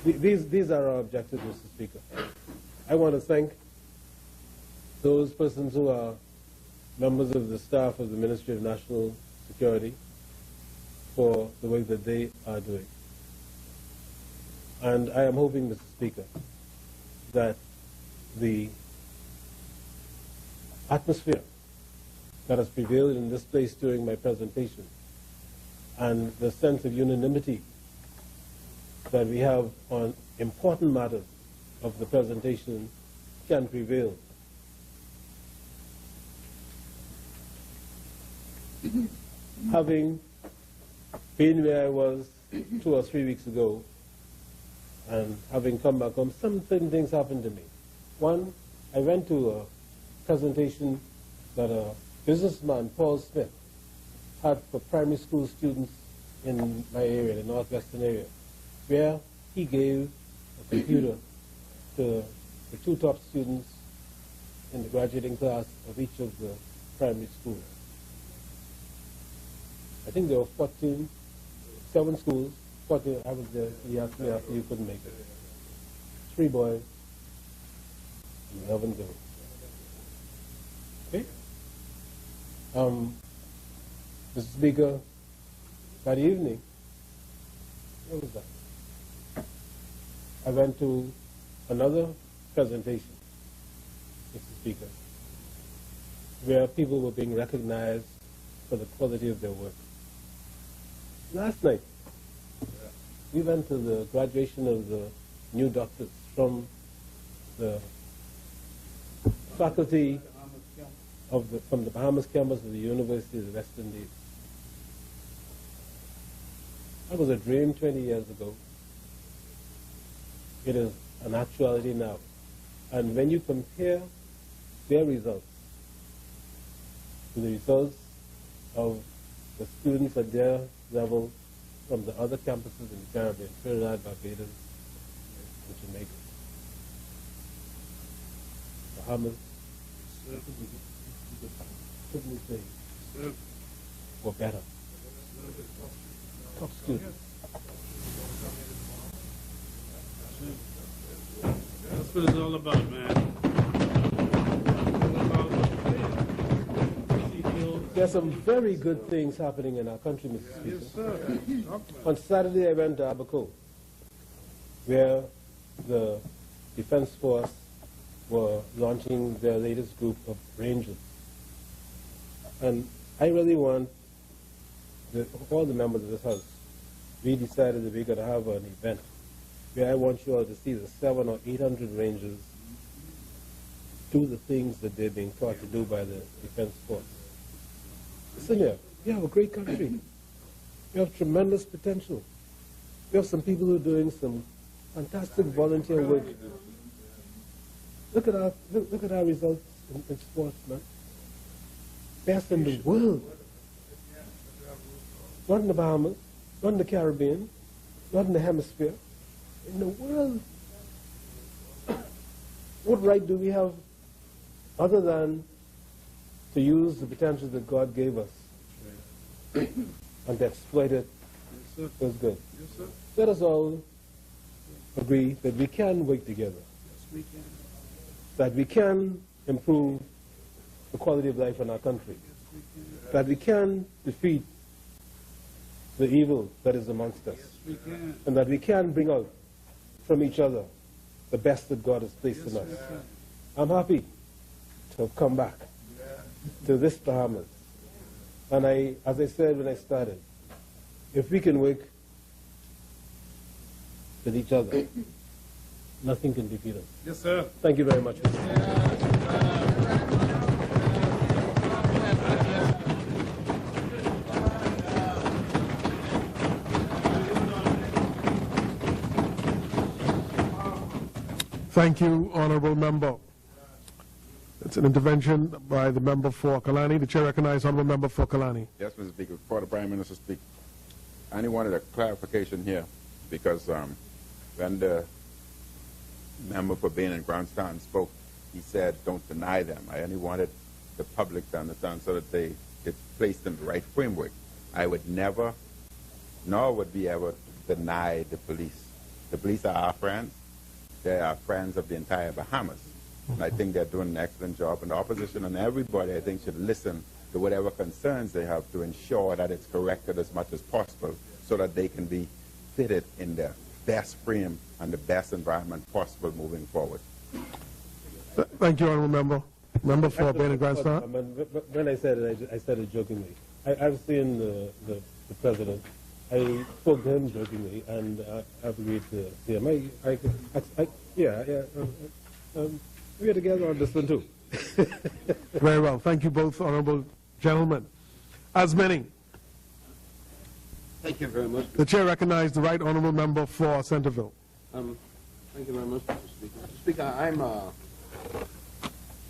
These are our objectives, Mr. Speaker. I want to thank those persons who are members of the staff of the Ministry of National Security for the work that they are doing. And I am hoping, Mr. Speaker, that the atmosphere that has prevailed in this place during my presentation and the sense of unanimity that we have on important matters of the presentation can prevail. Having been where I was 2 or 3 weeks ago and having come back home, some certain things happened to me. One, I went to a presentation that a businessman, Paul Smith, had for primary school students in my area, the northwestern area, where he gave a computer to the 2 top students in the graduating class of each of the primary schools. I think there were 7 schools, 14, I was there, he asked me after you couldn't make it. 3 boys and 11 girls. Okay? Mr. Speaker, that evening, what was that? I went to another presentation, Mr. Speaker, where people were being recognized for the quality of their work. Last night, we went to the graduation of the new doctors from the faculty from the Bahamas campus of the University of the West Indies. That was a dream 20 years ago. It is an actuality now. And when you compare their results to the results of the students at their level from the other campuses in the Caribbean, Trinidad, Barbados, and Jamaica, Bahamas, couldn't say, or better. Top students. That's what it's all about, man. There are some very good things happening in our country, Mr. Speaker. Yes, sir. On Saturday, I went to Abaco, where the Defense Force were launching their latest group of Rangers. And I really want all the members of this House, we decided that we're going to have an event where I want you all to see the 700 or 800 Rangers do the things that they're being taught to do by the Defense Force. Listen here, we have a great country. We have tremendous potential. We have some people who are doing some fantastic volunteer work. Look at our results in sports, man. Best in the world. Not in the Bahamas, not in the Caribbean, not in the hemisphere, in the world. What right do we have other than to use the potential that God gave us and to exploit it? Yes, sir. That's good. Yes, sir. Let us all agree that we can work together, Yes, we can. that we can improve the quality of life in our country, Yes, we can. that we can defeat the evil that is amongst us, Yes, we can. and that we can bring out from each other the best that God has placed in us. we can. I'm happy to have come back to this Bahamas. And as I said when I started, if we can work with each other, nothing can defeat us. Yes, sir. Thank you very much. Thank you, Honorable Member. It's an intervention by the member for Kalani. The chair recognizes Honorable Member for Kalani. Yes, Mr. Speaker. Before the Prime Minister speaks, I only wanted a clarification here because when the member for Bain and Grandstand spoke, he said, don't deny them. I only wanted the public to understand so that it's placed in the right framework. I would never, nor would we ever deny the police. The police are our friends. They are friends of the entire Bahamas. And I think they're doing an excellent job. And the opposition and everybody, I think, should listen to whatever concerns they have to ensure that it's corrected as much as possible so that they can be fitted in the best frame and the best environment possible moving forward. Thank you, Honorable Member. Member for Bain and Grandstand. When I said it, I said it jokingly. I've seen the President. I spoke to him jokingly, and I've agreed to see him. We're together on this one, too. Very well. Thank you both, honorable gentlemen. As many. Thank you very much. The chair recognizes the right honorable member for Centerville. Thank you very much, Mr. Speaker. Mr. Speaker, I'm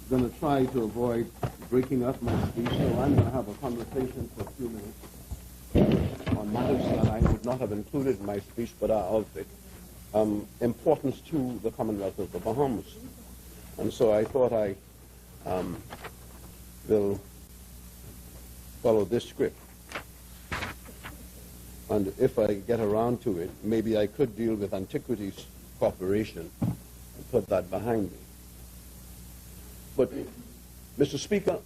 going to try to avoid breaking up my speech, so I'm going to have a conversation for a few minutes on matters that I would not have included in my speech, but are of importance to the Commonwealth of the Bahamas. And so I thought I will follow this script. And if I get around to it, maybe I could deal with Antiquities Corporation and put that behind me. But, Mr. Speaker,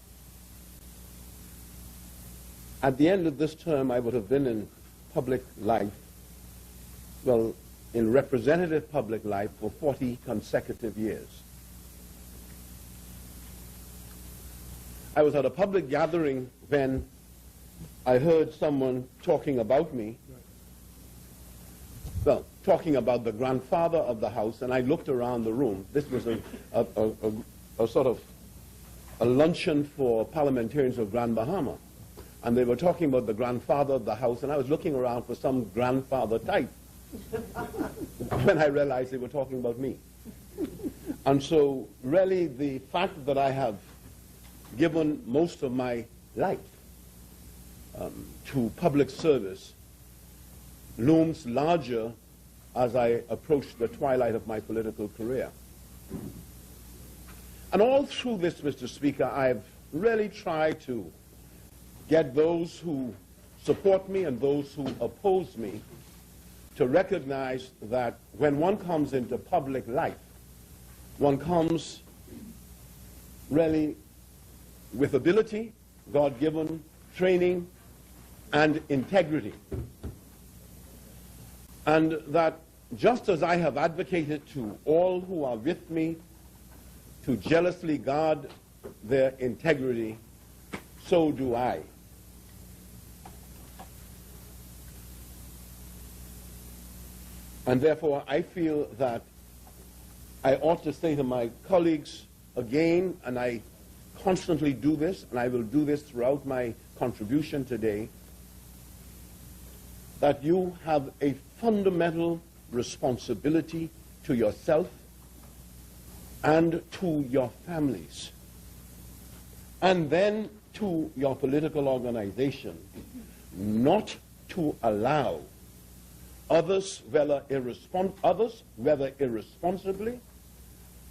At the end of this term, I would have been in public life, well, in representative public life for 40 consecutive years. I was at a public gathering when I heard someone talking about me, well, talking about the grandfather of the house, and I looked around the room. This was a sort of a luncheon for parliamentarians of Grand Bahama, and they were talking about the grandfather of the house, and I was looking around for some grandfather type when I realized they were talking about me. And so really the fact that I have given most of my life to public service looms larger as I approach the twilight of my political career. And all through this, Mr. Speaker, I've really tried to get those who support me and those who oppose me to recognize that when one comes into public life, one comes really with ability, God-given training, and integrity. And that just as I have advocated to all who are with me to jealously guard their integrity, so do I. And therefore, I feel that I ought to say to my colleagues again, and I constantly do this, and I will do this throughout my contribution today, that you have a fundamental responsibility to yourself and to your families, and then to your political organization, not to allow others, whether irresponsibly,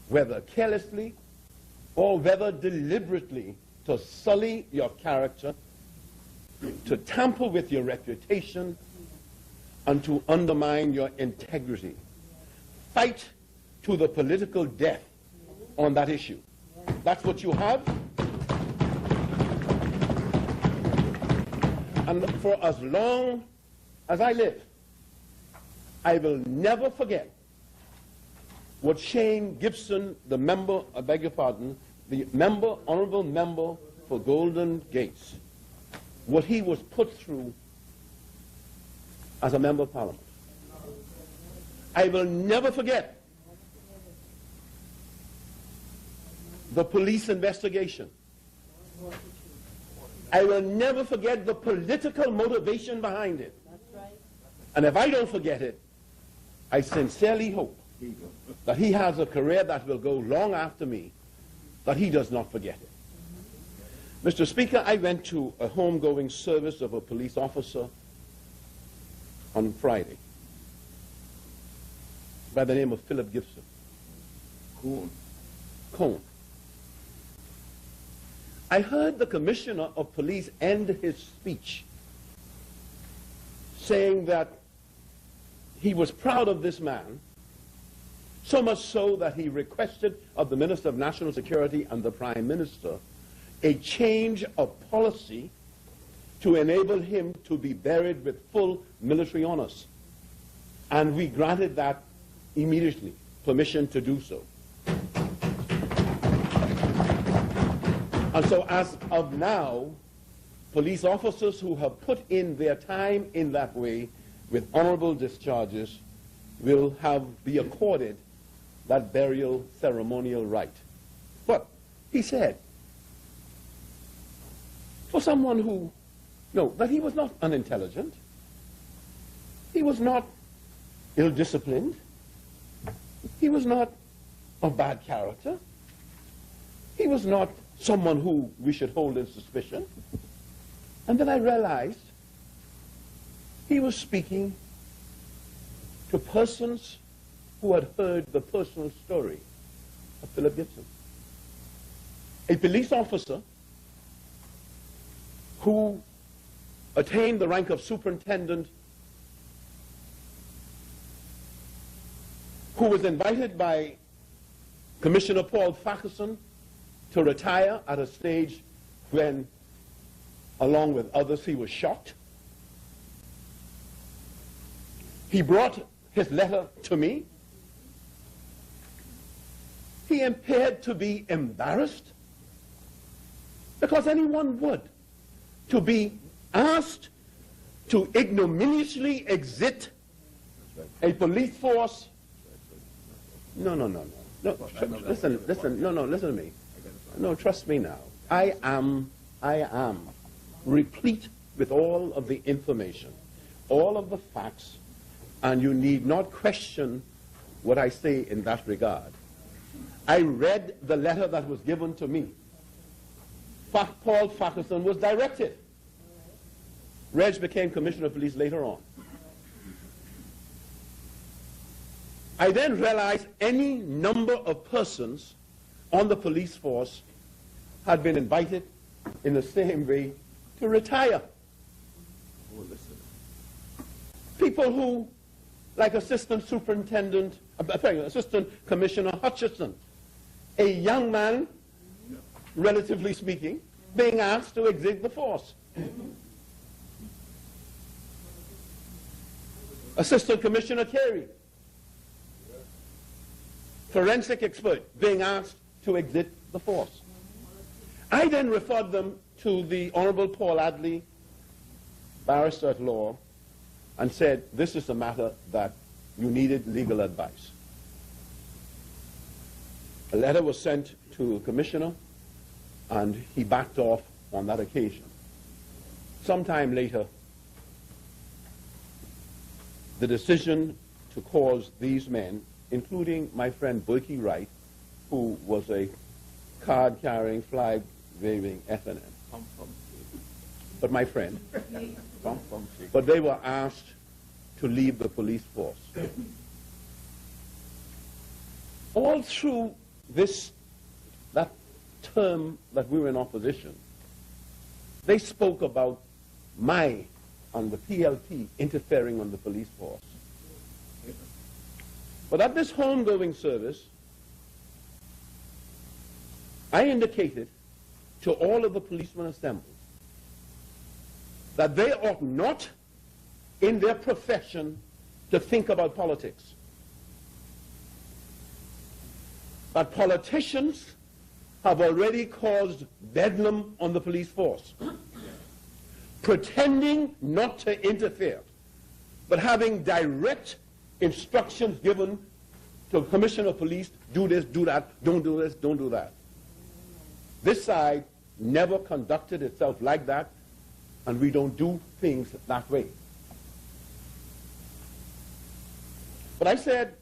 whether carelessly, or whether deliberately, to sully your character, to tamper with your reputation, and to undermine your integrity. Fight to the political death on that issue. That's what you have. And for as long as I live, I will never forget what Shane Gibson, the member, I beg your pardon, the member, honorable member for Golden Gates, what he was put through as a member of parliament. I will never forget the police investigation. I will never forget the political motivation behind it. And if I don't forget it, I sincerely hope that he has a career that will go long after me, that he does not forget it. Mr. Speaker, I went to a homegoing service of a police officer on Friday by the name of Philip Gibson. Cone. I heard the Commissioner of Police end his speech saying that he was proud of this man, so much so that he requested of the Minister of National Security and the Prime Minister a change of policy to enable him to be buried with full military honors. And we granted that immediately, permission to do so. And so as of now, police officers who have put in their time in that way with honorable discharges will be accorded that burial ceremonial right. But he said, for someone who, no, that he was not unintelligent, he was not ill-disciplined, he was not of bad character, he was not someone who we should hold in suspicion. And then I realized he was speaking to persons who had heard the personal story of Philip Gibson. A police officer who attained the rank of superintendent, who was invited by Commissioner Paul Fackleson to retire at a stage when along with others, he was shocked. He brought his letter to me. He appeared to be embarrassed, because anyone would, to be asked to ignominiously exit a police force. No. Listen, listen to me. No, trust me now. I am replete with all of the information, all of the facts, and you need not question what I say in that regard. I read the letter that was given to me. Paul Fackerson was directed. Reg became Commissioner of Police later on. I then realized any number of persons on the police force had been invited in the same way to retire. People who, like Assistant Commissioner Hutchison, a young man, relatively speaking, being asked to exit the force. Assistant Commissioner Carey, forensic expert, being asked to exit the force. I then referred them to the Honorable Paul Adley, barrister at law, and said, this is a matter that you needed legal advice. A letter was sent to the commissioner, and he backed off on that occasion. Sometime later, the decision to cause these men, including my friend Berkey Wright, who was a card-carrying, flag-waving FNM, but my friend, but they were asked to leave the police force. All through that term that we were in opposition, they spoke about my and the PLP interfering on the police force. But at this homegoing service, I indicated to all of the policemen assembled that they ought not, in their profession, to think about politics. But politicians have already caused bedlam on the police force, pretending not to interfere, but having direct instructions given to the Commissioner of Police, do this, do that, don't do this, don't do that. This side never conducted itself like that, and we don't do things that way. But I said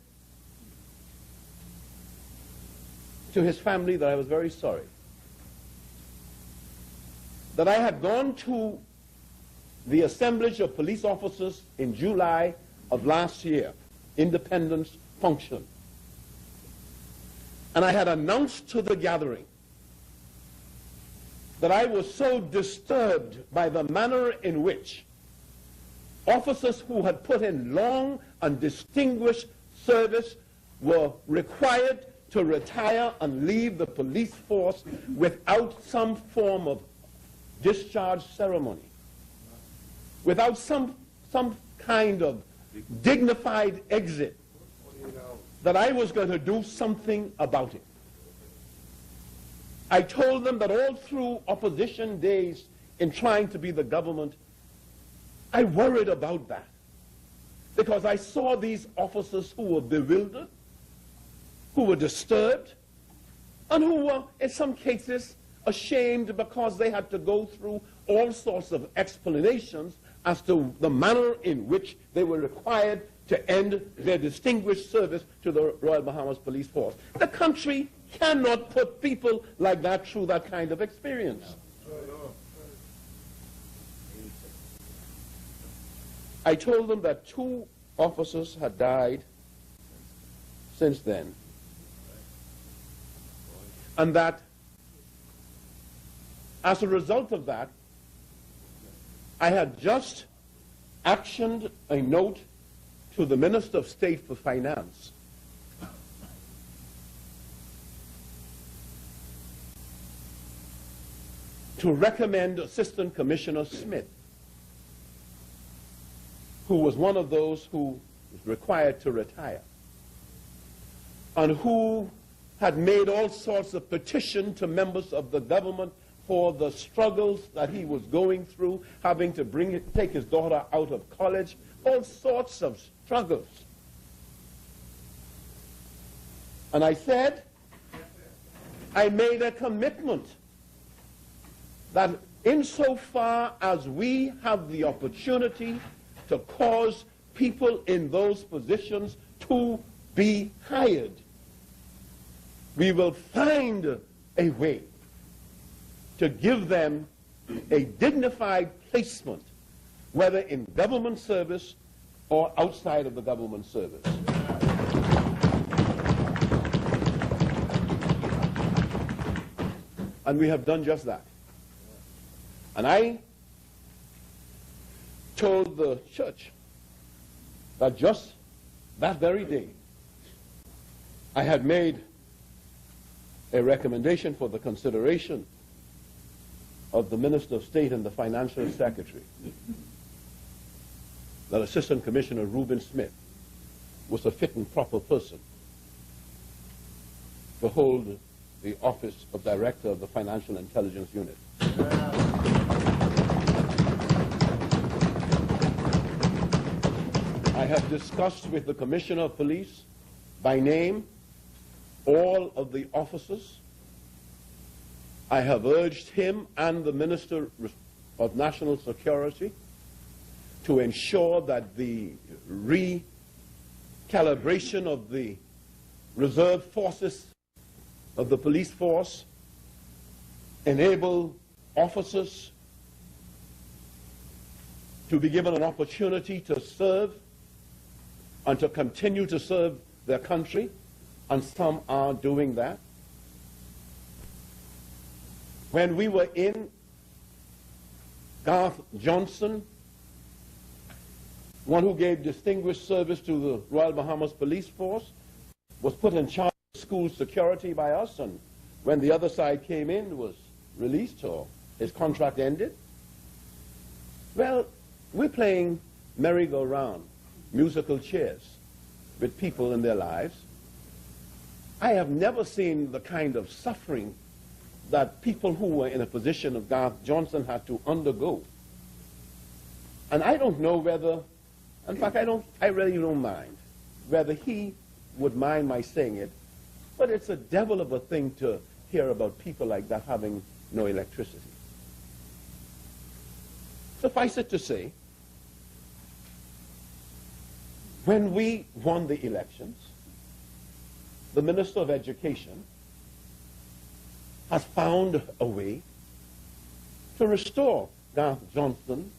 to his family that I was very sorry that I had gone to the assemblage of police officers in July of last year, Independence Function, and I had announced to the gathering that I was so disturbed by the manner in which officers who had put in long and distinguished service were required to retire and leave the police force without some form of discharge ceremony, without some kind of dignified exit, that I was going to do something about it. I told them that all through opposition days in trying to be the government, I worried about that, because I saw these officers who were bewildered, who were disturbed, and who were, in some cases, ashamed because they had to go through all sorts of explanations as to the manner in which they were required to end their distinguished service to the Royal Bahamas Police Force. The country cannot put people like that through that kind of experience. I told them that 2 officers had died since then, and that as a result of that, I had just actioned a note to the Minister of State for Finance to recommend Assistant Commissioner Smith, who was one of those who was required to retire, and who had made all sorts of petitions to members of the government for the struggles that he was going through, having to take his daughter out of college, all sorts of struggles. And I said, I made a commitment that insofar as we have the opportunity to cause people in those positions to be hired, we will find a way to give them a dignified placement, whether in government service or outside of the government service. And we have done just that. And I told the church that just that very day, I had made a recommendation for the consideration of the Minister of State and the Financial Secretary that Assistant Commissioner Reuben Smith was a fit and proper person to hold the office of Director of the Financial Intelligence Unit. I have discussed with the Commissioner of Police by name all of the officers. I have urged him and the Minister of National Security to ensure that the recalibration of the reserve forces of the police force enable officers to be given an opportunity to serve and to continue to serve their country, and some are doing that. When we were in, Garth Johnson, one who gave distinguished service to the Royal Bahamas Police Force, was put in charge of school security by us, and when the other side came in, was released or his contract ended. Well, we're playing merry-go-round, musical chairs with people in their lives. I have never seen the kind of suffering that people who were in a position of Garth Johnson had to undergo. And I don't know whether, in fact, I really don't mind whether he would mind my saying it, but it's a devil of a thing to hear about people like that having no electricity. Suffice it to say, when we won the elections, the Minister of Education has found a way to restore Garth Johnson,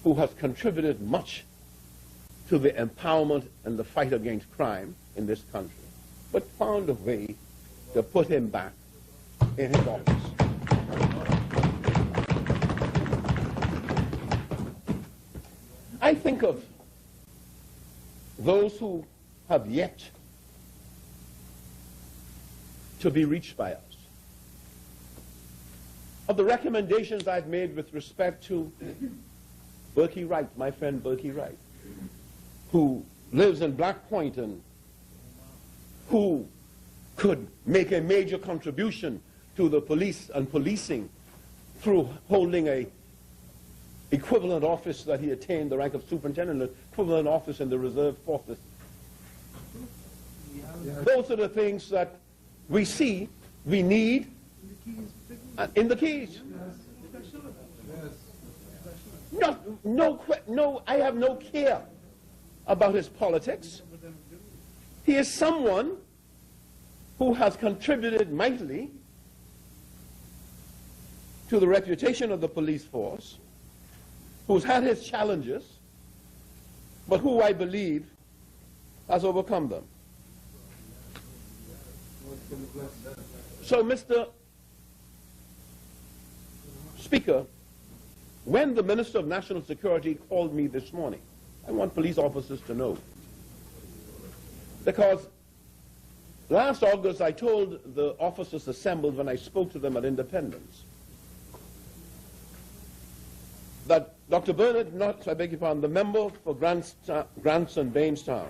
who has contributed much to the empowerment and the fight against crime in this country, but found a way to put him back in his office. I think of those who have yet to be reached by us. Of the recommendations I've made with respect to Berkey Wright, my friend Berkey Wright, who lives in Black Point and who could make a major contribution to the police and policing through holding a equivalent office that he attained the rank of superintendent, equivalent office in the reserve forces. Those are the things that we see, we need in the Keys. No, I have no care about his politics. He is someone who has contributed mightily to the reputation of the police force, who's had his challenges, but who I believe has overcome them. So, Mr. Speaker, when the Minister of National Security called me this morning, I want police officers to know, because last August I told the officers assembled when I spoke to them at Independence that Dr. Bernard Knott, I beg your pardon, the member for Grants and Bainstown,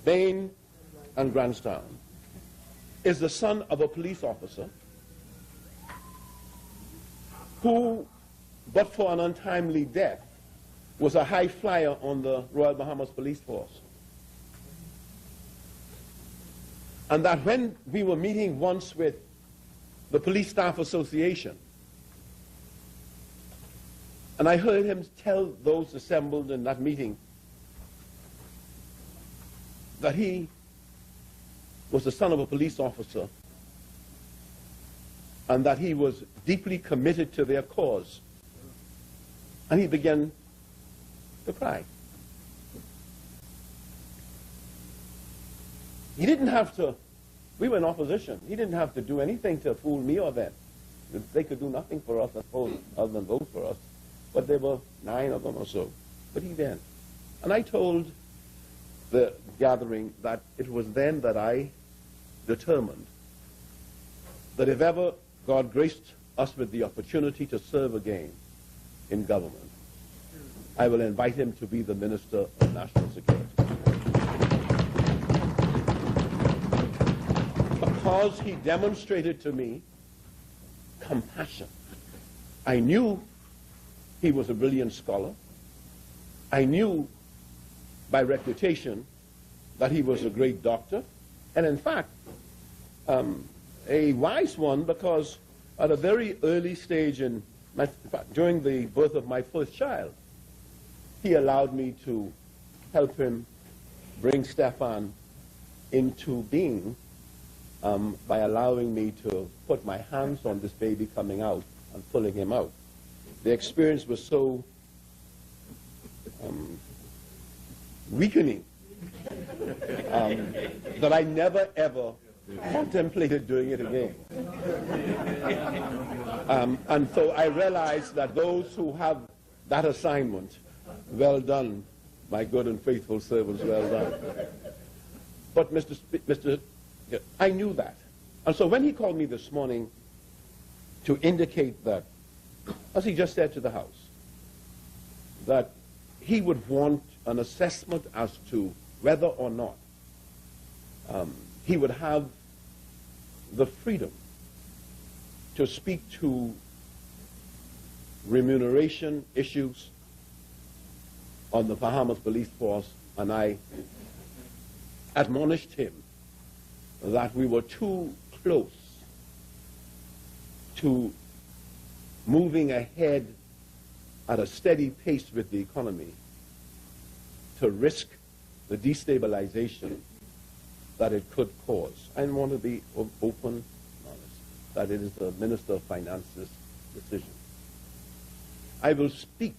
Bain and Grantstown, is the son of a police officer who, but for an untimely death, was a high flyer on the Royal Bahamas Police Force. And that when we were meeting once with the Police Staff Association, and I heard him tell those assembled in that meeting that he was the son of a police officer and that he was deeply committed to their cause. And he began to cry. He didn't have to, we were in opposition, he didn't have to do anything to fool me or them. They could do nothing for us, I suppose, other than vote for us. But there were 9 of them or so. But he then. And I told the gathering that it was then that I determined that if ever God graced us with the opportunity to serve again in government, I will invite him to be the Minister of National Security. Because he demonstrated to me compassion. I knew he was a brilliant scholar. I knew by reputation that he was a great doctor, and in fact, a wise one, because at a very early stage during the birth of my first child, he allowed me to help him bring Stefan into being by allowing me to put my hands on this baby coming out and pulling him out. The experience was so weakening that I never ever contemplated doing it again. And so I realized that those who have that assignment, well done, my good and faithful servants, well done. But I knew that. And so when he called me this morning to indicate that, as he just said to the House, that he would want an assessment as to whether or not he would have the freedom to speak to remuneration issues on the Bahamas Police Force, and I admonished him that we were too close to moving ahead at a steady pace with the economy to risk the destabilization that it could cause. I want to be open and honest that it is the Minister of Finance's decision. I will speak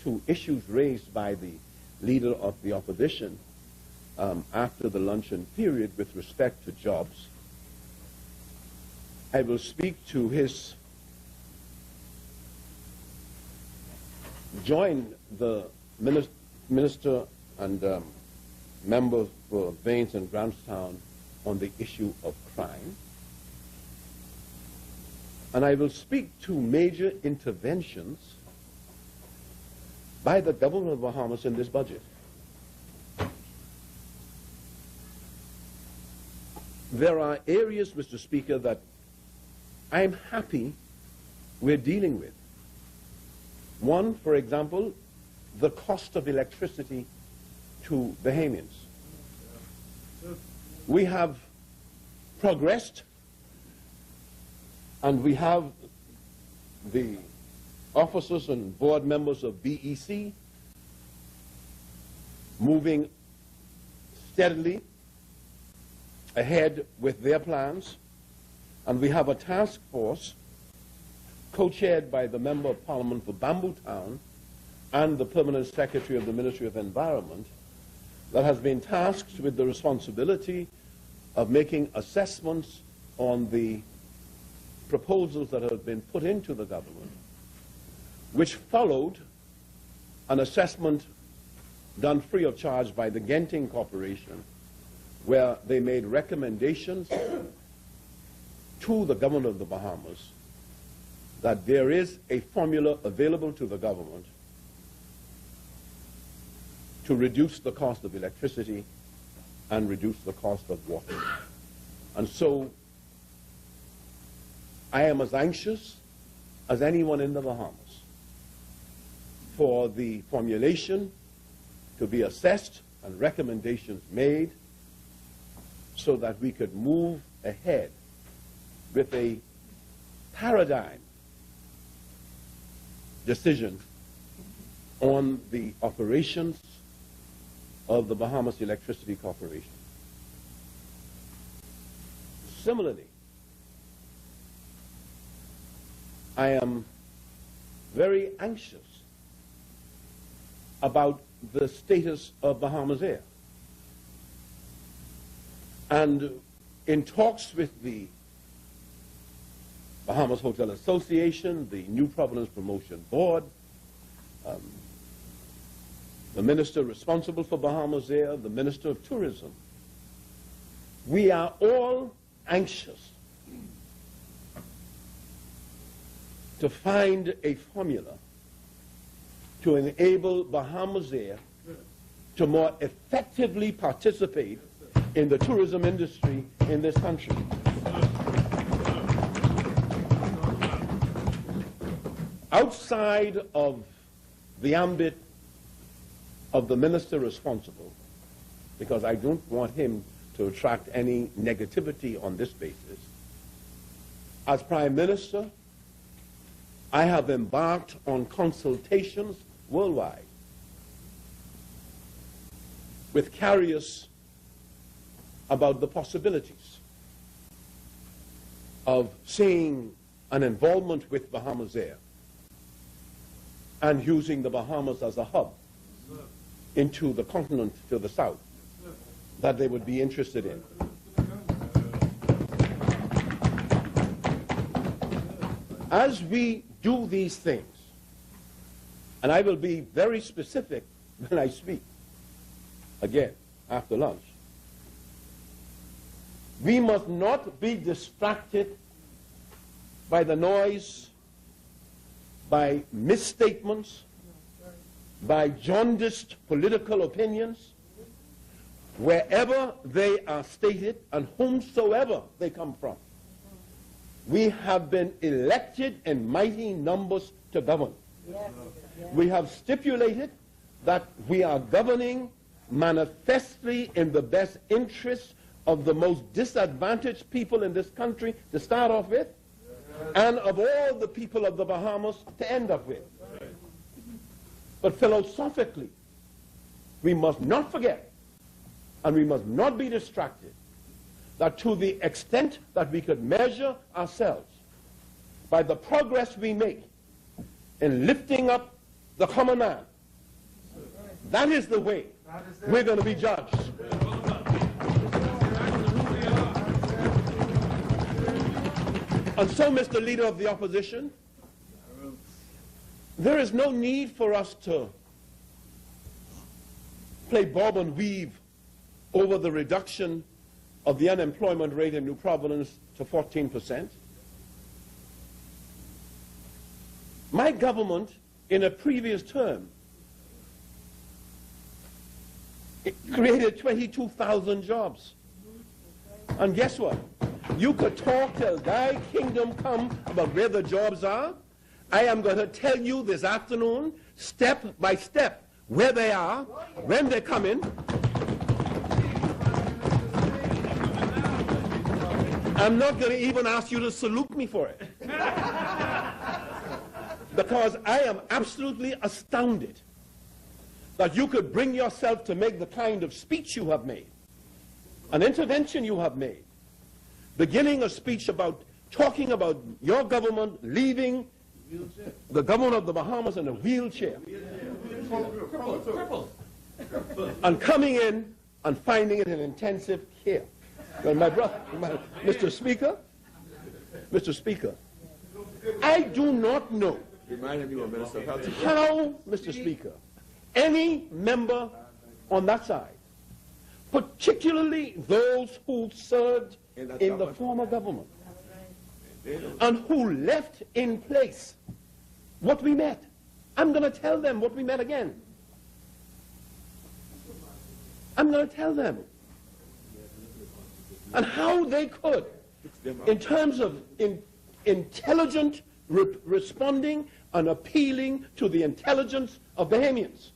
to issues raised by the leader of the opposition after the luncheon period with respect to jobs. I will speak to his join the minister and member for Baines and Grantstown on the issue of crime. And I will speak to major interventions by the government of Bahamas in this budget. There are areas, Mr. Speaker, that I'm happy we're dealing with. One, for example, the cost of electricity to Bahamians. We have progressed, and we have the officers and board members of BEC moving steadily ahead with their plans, and we have a task force co-chaired by the Member of Parliament for Bamboo Town and the Permanent Secretary of the Ministry of Environment that has been tasked with the responsibility of making assessments on the proposals that have been put into the government, which followed an assessment done free of charge by the Genting Corporation, where they made recommendations to the government of the Bahamas that there is a formula available to the government to reduce the cost of electricity and reduce the cost of water. And so I am as anxious as anyone in the Bahamas for the formulation to be assessed and recommendations made so that we could move ahead with a paradigm decision on the operations of the Bahamas Electricity Corporation. Similarly, I am very anxious about the status of Bahamas Air. And in talks with the Bahamas Hotel Association, the New Providence Promotion Board, the minister responsible for Bahamas Air, the Minister of Tourism, we are all anxious to find a formula to enable Bahamas Air to more effectively participate in the tourism industry in this country. Outside of the ambit of the minister responsible, because I don't want him to attract any negativity on this basis, as Prime Minister, I have embarked on consultations worldwide with carriers about the possibilities of seeing an involvement with Bahamas Air and using the Bahamas as a hub into the continent to the south that they would be interested in. As we do these things, and I will be very specific when I speak, again, after lunch, we must not be distracted by the noise, by misstatements, by jaundiced political opinions, wherever they are stated and whomsoever they come from. We have been elected in mighty numbers to govern. We have stipulated that we are governing manifestly in the best interests of the most disadvantaged people in this country to start off with, and of all the people of the Bahamas to end up with. But philosophically, we must not forget, and we must not be distracted, that to the extent that we could measure ourselves by the progress we make in lifting up the common man, that is the way we're going to be judged. And so, Mr. Leader of the Opposition, there is no need for us to play bob and weave over the reduction of the unemployment rate in New Providence to 14%. My government, in a previous term, it created 22,000 jobs. And guess what? You could talk till thy kingdom come about where the jobs are. I am going to tell you this afternoon, step by step, where they are, when they're coming. I'm not going to even ask you to salute me for it. Because I am absolutely astounded that you could bring yourself to make the kind of speech you have made, an intervention you have made, beginning a speech about talking about your government leaving the government of the Bahamas in a wheelchair, and coming in and finding it in intensive care. Well, Mr. Speaker, I do not know how, Mr. Speaker, any member on that side, particularly those who served in the former government, and who left in place what we met. I'm going to tell them what we met again. I'm going to tell them. And how they could, in terms of intelligent responding and appealing to the intelligence of Bahamians.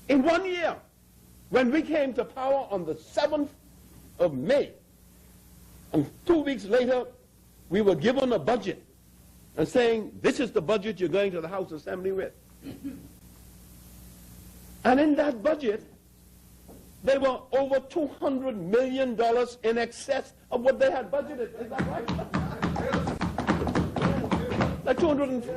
In 1 year, when we came to power on the 7th of May, and 2 weeks later, we were given a budget and saying, this is the budget you're going to the House Assembly with. And in that budget, they were over $200 million in excess of what they had budgeted. Is that right? Like 250.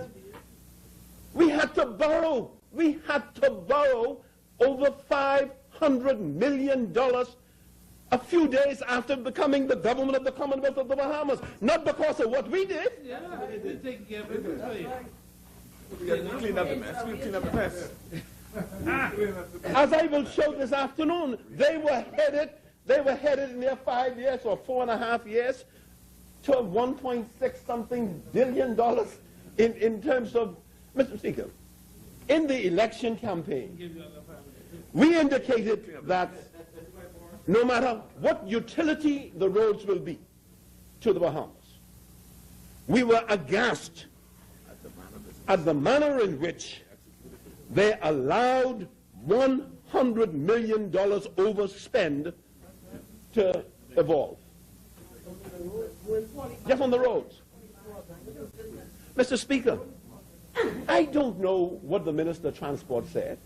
We had to borrow. We had to borrow over $500 million a few days after becoming the government of the Commonwealth of the Bahamas. Not because of what we did. Yeah, they take care of it. We clean up the mess. We clean up the mess. As I will show this afternoon, they were headed in their 5 years or 4.5 years to $1.6 something billion in terms of, Mr. Speaker, in the election campaign, we indicated that no matter what utility the roads will be to the Bahamas, we were aghast at the manner in which they allowed $100 million overspend to evolve. Just on the roads. Mr. Speaker, I don't know what the Minister of Transport said,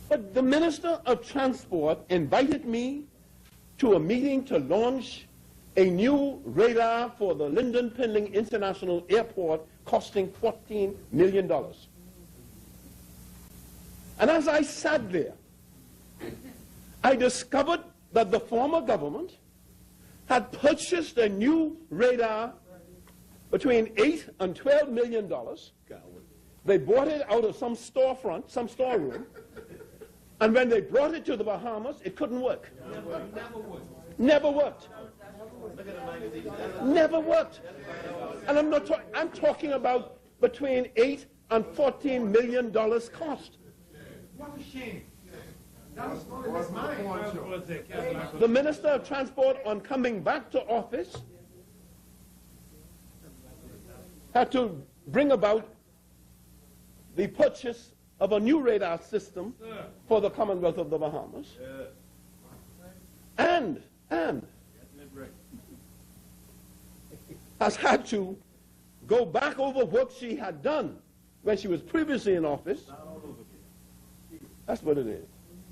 but the Minister of Transport invited me to a meeting to launch a new radar for the Lyndon Pinling International Airport costing $14 million. And as I sat there, I discovered that the former government had purchased a new radar between $8 and $12 million. They bought it out of some storefront, some storeroom, and when they brought it to the Bahamas, it couldn't work. Never worked. Never worked. And I'm talking about between $8 and $14 million cost. What a shame. That was not in his mind. The Minister of Transport, on coming back to office, had to bring about the purchase of a new radar system for the Commonwealth of the Bahamas. And has had to go back over work she had done when she was previously in office. That's what it is.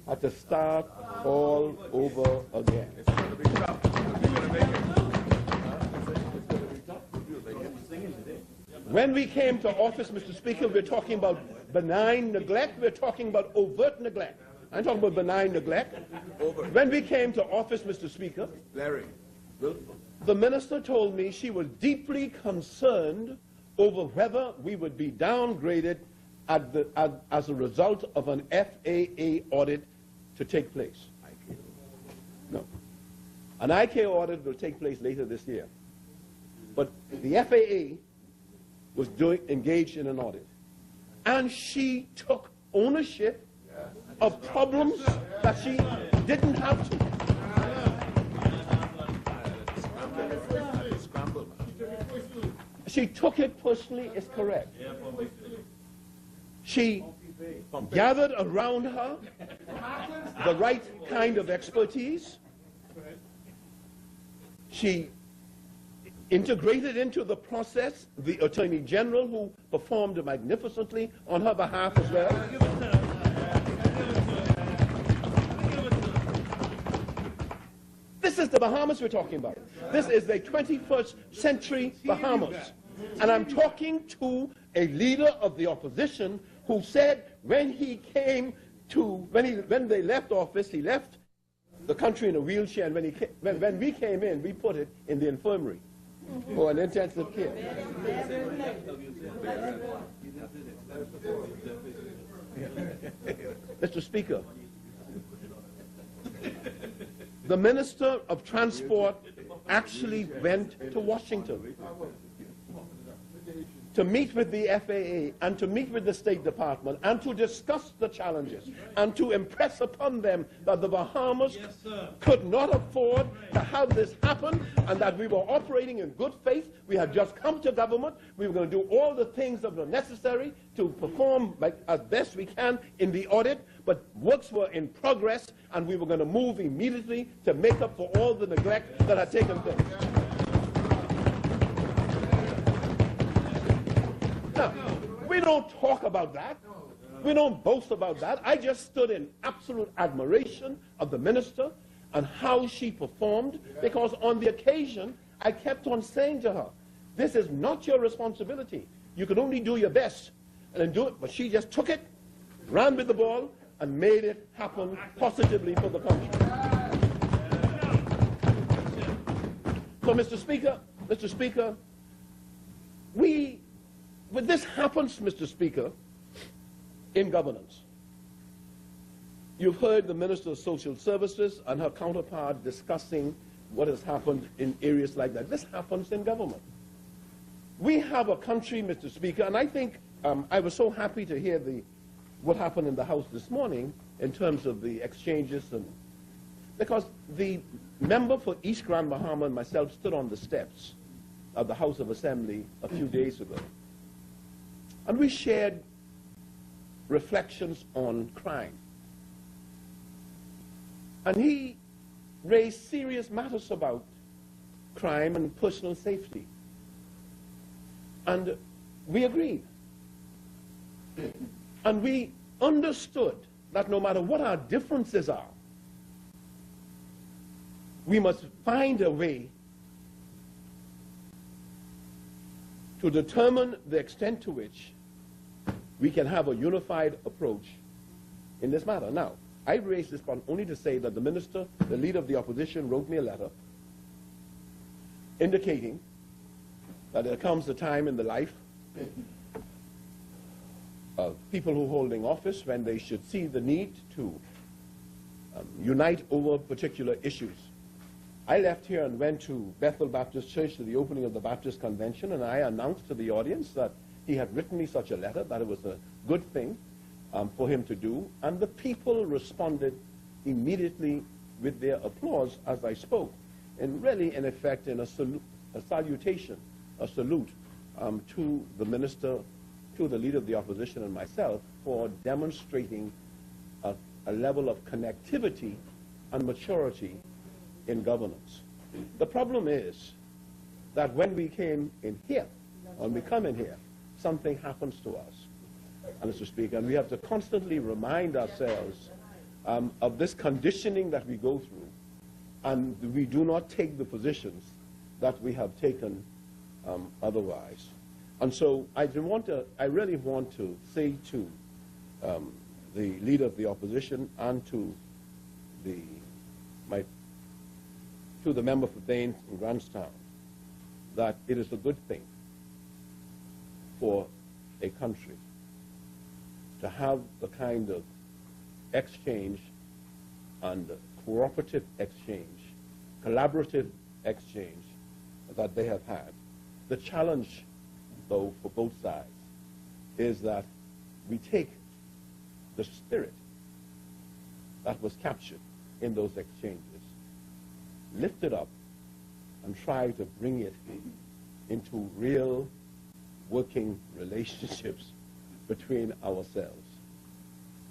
Had to start all over again. It's going to be tough. You're going to make it. When we came to office, Mr. Speaker, we're talking about benign neglect. We're talking about overt neglect. I'm talking about benign neglect. When we came to office, Mr. Speaker, Larry, the minister told me she was deeply concerned over whether we would be downgraded as a result of an FAA audit to take place. No. An IK audit will take place later this year. But the FAA was engaged in an audit. And she took ownership of problems that she didn't have to. She took it personally, is correct. She gathered around her the right kind of expertise. She integrated into the process the Attorney General, who performed magnificently on her behalf as well. This is the Bahamas we're talking about. This is the 21st century Bahamas. And I'm talking to a leader of the opposition who said when he came to, when they left office, he left the country in a wheelchair, and when we came in, we put it in the infirmary for an intensive care. Mr. Speaker, the Minister of Transport actually went to Washington to meet with the FAA and to meet with the State Department and to discuss the challenges and to impress upon them that the Bahamas could not afford to have this happen and that we were operating in good faith. We had just come to government. We were going to do all the things that were necessary to perform as best we can in the audit, but works were in progress and we were going to move immediately to make up for all the neglect that had taken place. Now, we don't talk about that. We don't boast about that. I just stood in absolute admiration of the minister and how she performed, because on the occasion, I kept on saying to her, this is not your responsibility. You can only do your best and then do it. But she just took it, ran with the ball, and made it happen positively for the country. So, Mr. Speaker, when this happens, Mr. Speaker, in governance, you've heard the Minister of Social Services and her counterpart discussing what has happened in areas like that. This happens in government. We have a country, Mr. Speaker, and I think I was so happy to hear what happened in the House this morning in terms of the exchanges, because the member for East Grand Bahama and myself stood on the steps of the House of Assembly a few days ago. And we shared reflections on crime. And he raised serious matters about crime and personal safety. And we agreed. And we understood that no matter what our differences are, we must find a way to determine the extent to which we can have a unified approach in this matter. Now, I raised this point only to say that the minister, the leader of the opposition, wrote me a letter indicating that there comes a time in the life of people who are holding office when they should see the need to unite over particular issues. I left here and went to Bethel Baptist Church to the opening of the Baptist Convention, and I announced to the audience that he had written me such a letter, that it was a good thing for him to do, and the people responded immediately with their applause as I spoke, and really, in effect, in a salutation, a salute to the minister, to the leader of the opposition and myself for demonstrating a level of connectivity and maturity in governance. The problem is that when we came in here, when we come in here, something happens to us, Mr. Speaker, and we have to constantly remind ourselves of this conditioning that we go through, and we do not take the positions that we have taken otherwise. And so I really want to say to the leader of the opposition and to the member for Bain and Grantstown that it is a good thing for a country to have the kind of exchange and cooperative exchange, collaborative exchange that they have had. The challenge, though, for both sides is that we take the spirit that was captured in those exchanges, lift it up, and try to bring it into real working relationships between ourselves.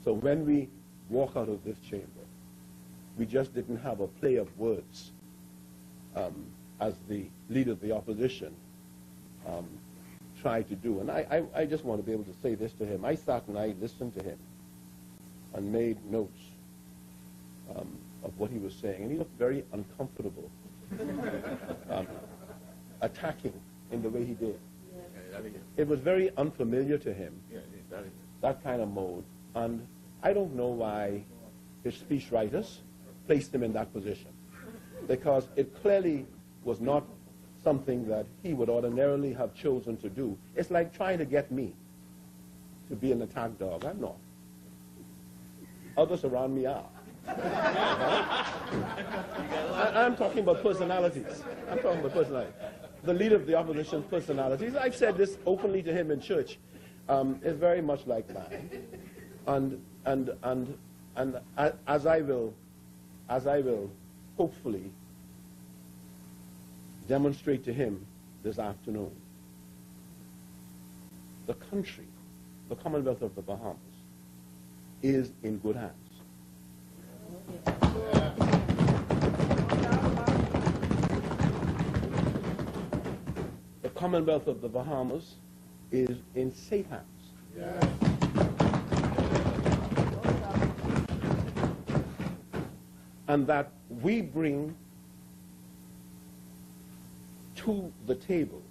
So when we walk out of this chamber, we just didn't have a play of words as the leader of the opposition tried to do. And I just want to be able to say this to him. I sat and I listened to him and made notes of what he was saying. And he looked very uncomfortable attacking in the way he did. It was very unfamiliar to him, that kind of mode. And I don't know why his speechwriters placed him in that position, because it clearly was not something that he would ordinarily have chosen to do. It's like trying to get me to be an attack dog. I'm not. Others around me are. I'm talking about personalities. I'm talking about personalities. The leader of the opposition personalities, I've said this openly to him in church, is very much like mine. And as I will hopefully demonstrate to him this afternoon, the country, the Commonwealth of the Bahamas, is in good hands. The Commonwealth of the Bahamas is in safe hands. And that we bring to the table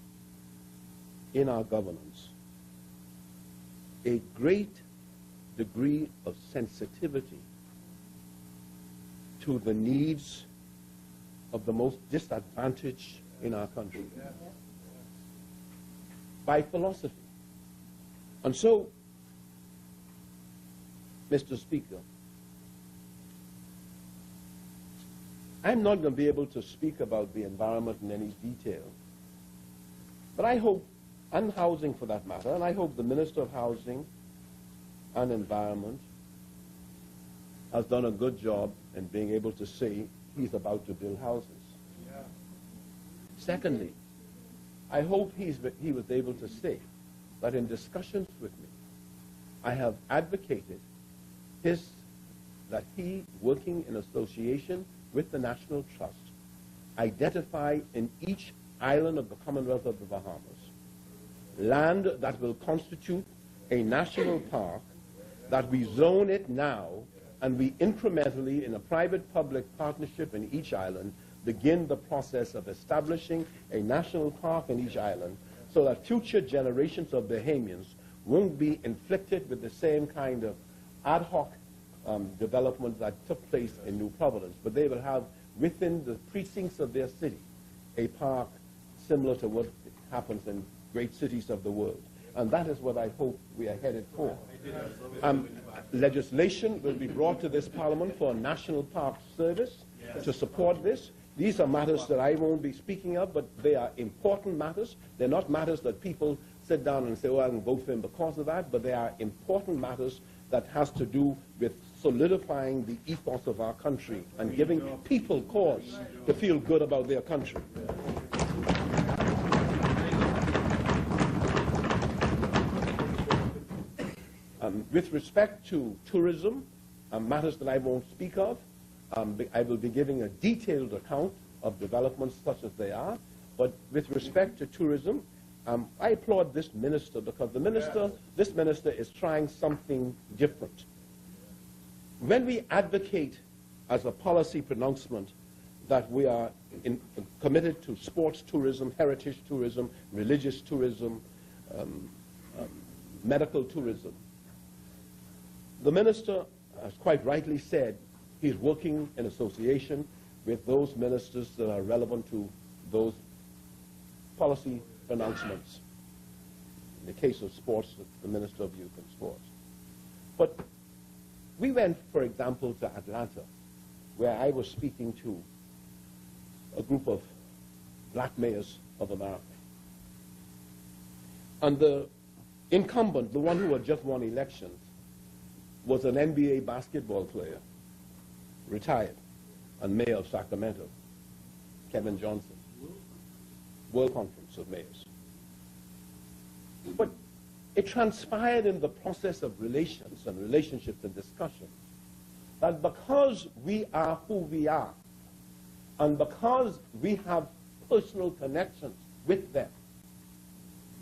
in our governance a great degree of sensitivity to the needs of the most disadvantaged in our country by philosophy. And so, Mr. Speaker, I'm not going to be able to speak about the environment in any detail, but I hope, and housing for that matter, and I hope the Minister of Housing and Environment has done a good job in being able to say he's about to build houses. Yeah. Secondly, I hope he was able to say that in discussions with me, I have advocated that he, working in association with the National Trust, identify in each island of the Commonwealth of the Bahamas land that will constitute a national park, that we zone it now, and we incrementally, in a private-public partnership in each island, begin the process of establishing a national park in each island so that future generations of Bahamians won't be inflicted with the same kind of ad hoc development that took place in New Providence, but they will have within the precincts of their city a park similar to what happens in great cities of the world. And that is what I hope we are headed for. Legislation will be brought to this Parliament for a National Park Service to support this. These are matters that I won't be speaking of, but they are important matters. They're not matters that people sit down and say, oh, I can vote for him because of that, but they are important matters that has to do with solidifying the ethos of our country and giving people cause to feel good about their country. With respect to tourism, matters that I won't speak of, I will be giving a detailed account of developments such as they are. But with respect to tourism, I applaud this minister because this minister is trying something different. When we advocate as a policy pronouncement that we are committed to sports tourism, heritage tourism, religious tourism, medical tourism, the minister has quite rightly said he's working in association with those ministers that are relevant to those policy pronouncements. In the case of sports, the Minister of Youth and Sports. But we went, for example, to Atlanta, where I was speaking to a group of black mayors of America. And the incumbent, the one who had just won elections, was an NBA basketball player, retired, and mayor of Sacramento, Kevin Johnson, World Conference of Mayors. But it transpired in the process of relations and relationships and discussion that because we are who we are, and because we have personal connections with them,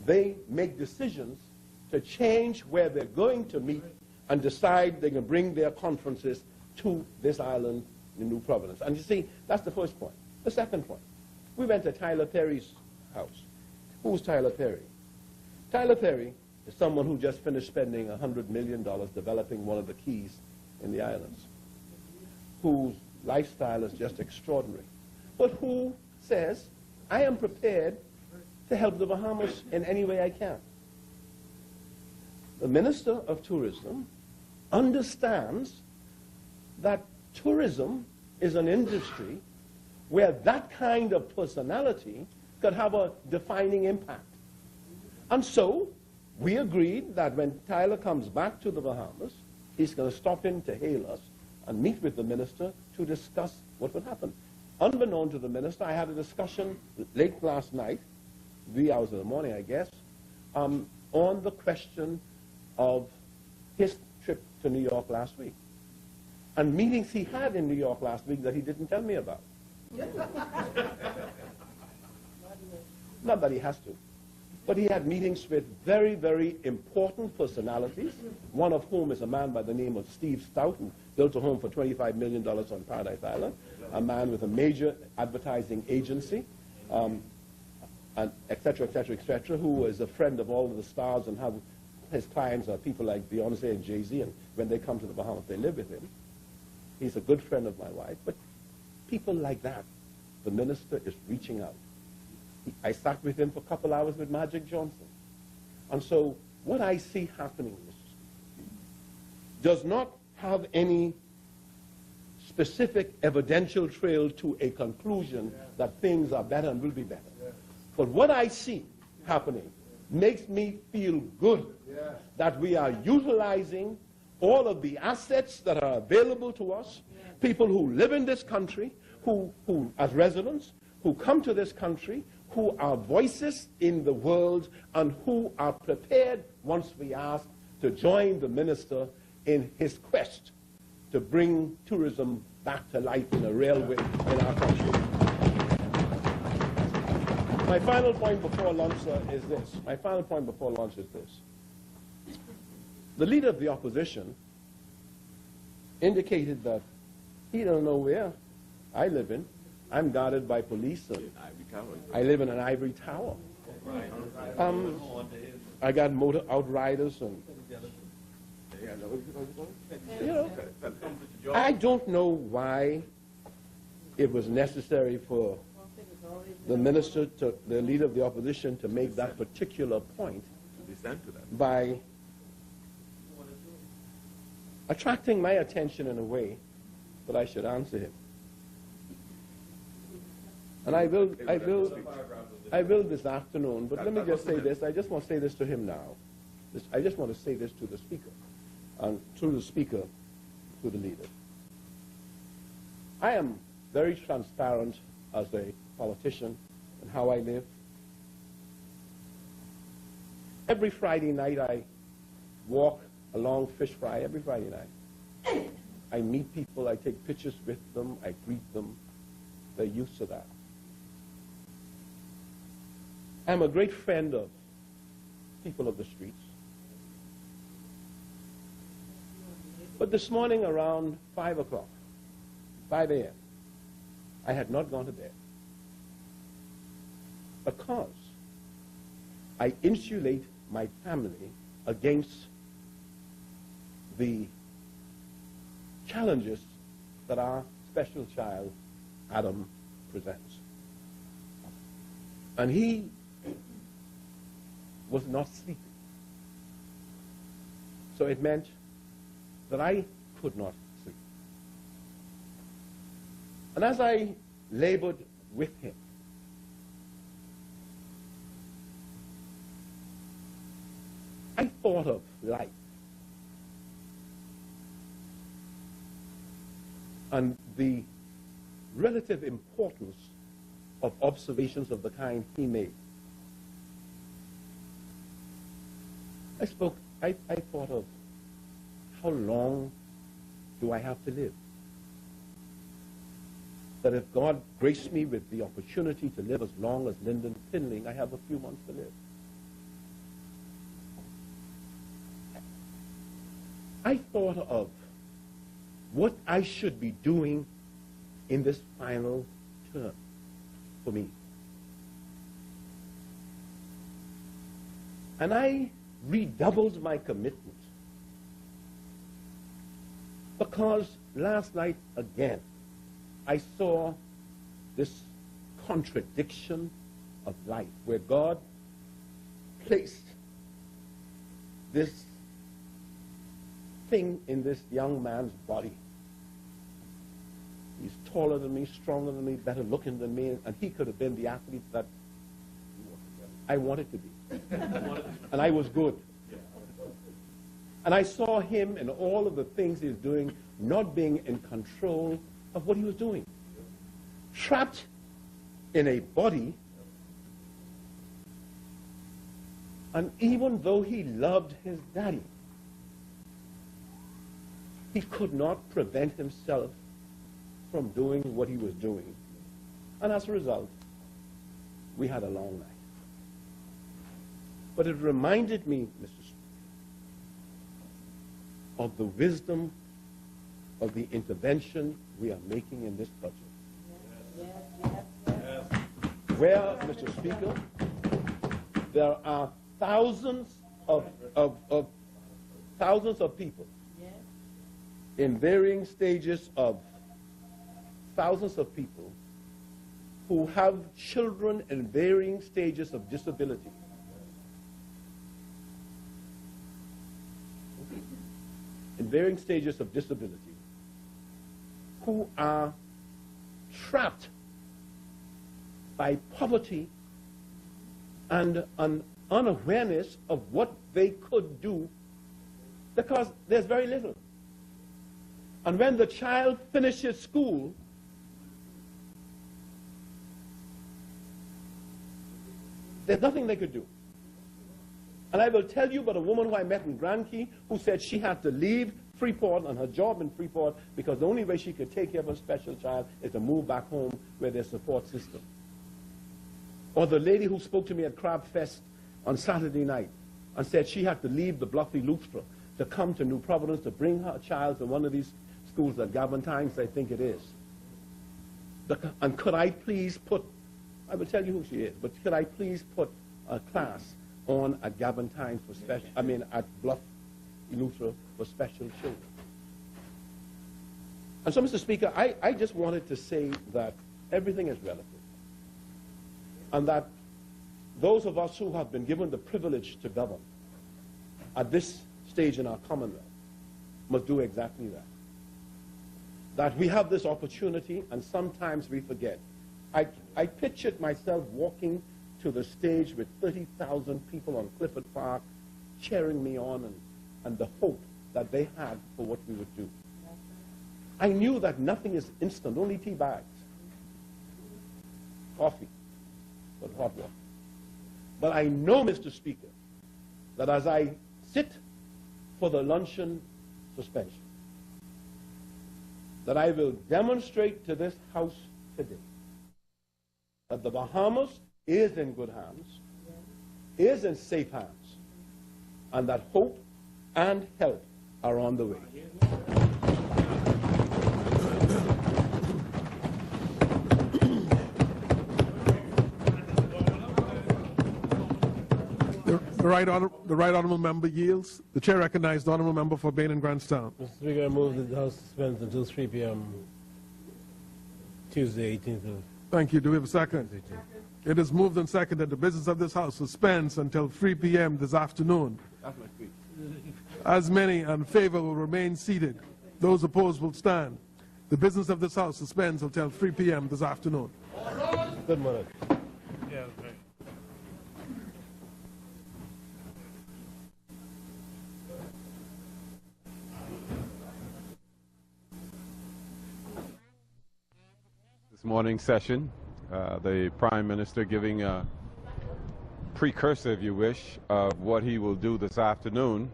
they make decisions to change where they're going to meet and decide they can bring their conferences to this island in New Providence. And you see, that's the first point. The second point, we went to Tyler Perry's house. Who's Tyler Perry? Tyler Perry is someone who just finished spending $100 million developing one of the keys in the islands, whose lifestyle is just extraordinary, but who says, I am prepared to help the Bahamas in any way I can. The Minister of Tourism understands that tourism is an industry where that kind of personality could have a defining impact. And so we agreed that when Tyler comes back to the Bahamas, he's going to stop in to hail us and meet with the minister to discuss what would happen. Unbeknown to the minister, I had a discussion late last night, 3 hours in the morning, I guess, on the question of his trip to New York last week and meetings he had in New York last week that he didn't tell me about. Not that he has to, but he had meetings with very, very important personalities, one of whom is a man by the name of Steve Stout, who built a home for $25 million on Paradise Island, a man with a major advertising agency, and et cetera, who is a friend of all of the stars and how his clients are people like Beyonce and Jay-Z, and when they come to the Bahamas, they live with him. He's a good friend of my wife, but people like that, the minister is reaching out. I sat with him for a couple hours with Magic Johnson. And so what I see happening, does not have any specific evidential trail to a conclusion that things are better and will be better. But what I see happening makes me feel good that we are utilizing all of the assets that are available to us, people who live in this country, who as residents, who come to this country, who are voices in the world, and who are prepared, once we ask, to join the minister in his quest to bring tourism back to life in a real way in our country. My final point before lunch is this. The leader of the opposition indicated that he don't know where I live in. I'm guarded by police. I live in an ivory tower. I got motor outriders and, you know, I don't know why it was necessary for the minister, the leader of the opposition, to make that particular point by attracting my attention in a way that I should answer him. And I will this afternoon, but let me just say this. I just want to say this to him now. I just want to say this to the speaker, and through the speaker, to the leader. I am very transparent as a politician in how I live. Every Friday night I walk along Fish Fry, every Friday night. I meet people, I take pictures with them, I greet them. They're used to that. I'm a great friend of people of the streets. But this morning around 5 o'clock, 5 a.m., I had not gone to bed because I insulate my family against the challenges that our special child, Adam, presents. And he was not sleeping. So it meant that I could not sleep. And as I labored with him, I thought of life and the relative importance of observations of the kind he made. I thought of how long do I have to live? That if God graced me with the opportunity to live as long as Lyndon Finling, I have a few months to live. I thought of what I should be doing in this final term for me. And I redoubled my commitment because last night again I saw this contradiction of life where God placed this thing in this young man's body He's taller than me, stronger than me, better looking than me, and he could have been the athlete that I wanted to be. And I was good. And I saw him and all of the things he's doing not being in control of what he was doing. Trapped in a body, and even though he loved his daddy, he could not prevent himself from doing what he was doing. And as a result, we had a long night. But it reminded me, Mr. Speaker, of the wisdom of the intervention we are making in this budget. Where, Mr. Speaker, there are thousands of people in varying stages of thousands of people who have children in varying stages of disability. In varying stages of disability, who are trapped by poverty and an unawareness of what they could do because there's very little. And when the child finishes school, there's nothing they could do. And I will tell you about a woman who I met in Grand Key who said she had to leave Freeport and her job in Freeport because the only way she could take care of a special child is to move back home where there's support system. Or the lady who spoke to me at Crab Fest on Saturday night and said she had to leave the Bluffy Lustra to come to New Providence to bring her child to one of these schools at Galvantines, I think it is. And could I please put, I will tell you who she is, but could I please put a class on at Galvantines for special, at Bluff Lustra for special children. And so, Mr. Speaker, I just wanted to say that everything is relative. And that those of us who have been given the privilege to govern at this stage in our Commonwealth must do exactly that. That we have this opportunity, and sometimes we forget. I pictured myself walking to the stage with 30,000 people on Clifford Park cheering me on and the hope that they had for what we would do. I knew that nothing is instant, only tea bags, coffee, but hot water. But I know, Mr. Speaker, that as I sit for the luncheon suspension, that I will demonstrate to this House today that the Bahamas is in good hands, is in safe hands, and that hope and help are on the way. The right honourable member yields. The chair recognizes the honourable member for Bain and Grantstown. Mr. Speaker, I move that the House suspends until 3 p.m. Tuesday, 18th of... Thank you. Do we have a second? It is moved and seconded that the business of this House suspends until 3 p.m. this afternoon. That's my speech. As many in favor will remain seated. Those opposed will stand. The business of this House suspends until 3 p.m. this afternoon. Good morning. Yeah, that's right. This morning's session, the Prime Minister giving a precursor, if you wish, of what he will do this afternoon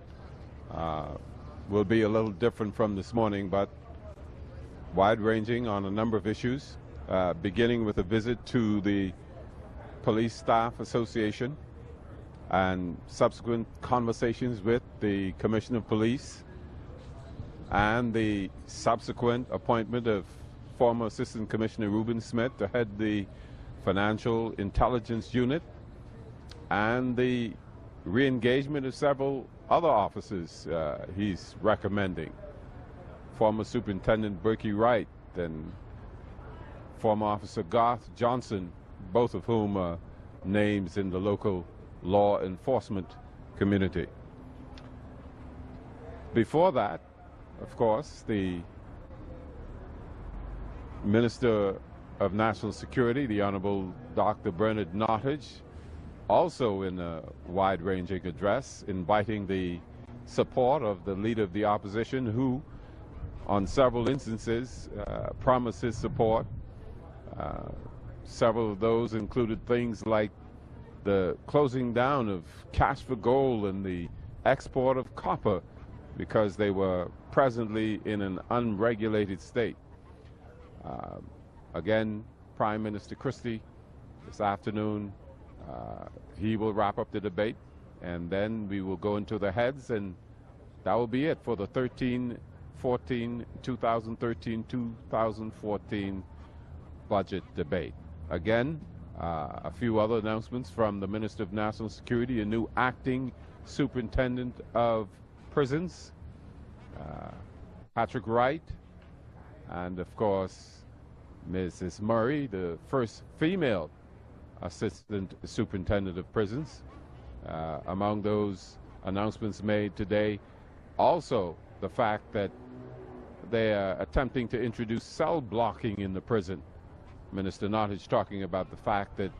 will be a little different from this morning, but wide-ranging on a number of issues, beginning with a visit to the Police Staff Association and subsequent conversations with the Commissioner of Police and the subsequent appointment of former Assistant Commissioner Reuben Smith to head the Financial Intelligence Unit and the re-engagement of several other officers he's recommending. Former Superintendent Berkey Wright and former Officer Garth Johnson, both of whom are names in the local law enforcement community. Before that, of course, the Minister of National Security, the Honorable Dr. Bernard Nottage, also in a wide-ranging address, inviting the support of the Leader of the Opposition, who, on several instances, promised his support. Several of those included things like the closing down of cash for gold and the export of copper because they were presently in an unregulated state. Again, Prime Minister Christie this afternoon, he will wrap up the debate, and then we will go into the heads, and that will be it for the 2013-2014 budget debate. Again, a few other announcements from the Minister of National Security, a new acting superintendent of prisons, Patrick Wright, and of course, Mrs. Murray, the first female assistant superintendent of prisons. Among those announcements made today, also the fact that they are attempting to introduce cell blocking in the prison. Minister Nottage talking about the fact that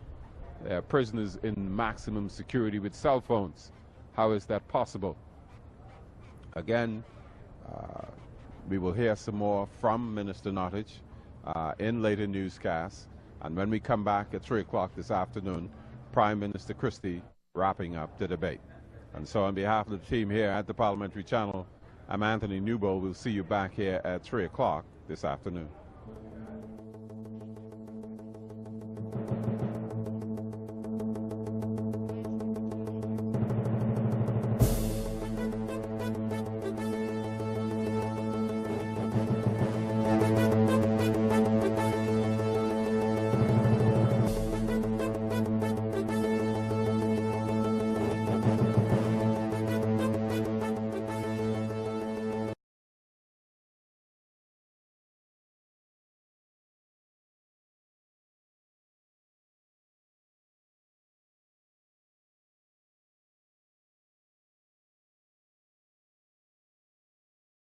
there are prisoners in maximum security with cell phones. How is that possible? Again, we will hear some more from Minister Nottage in later newscasts. And when we come back at 3 o'clock this afternoon, Prime Minister Christie wrapping up the debate. And so on behalf of the team here at the Parliamentary Channel, I'm Anthony Newbold. We'll see you back here at 3 o'clock this afternoon.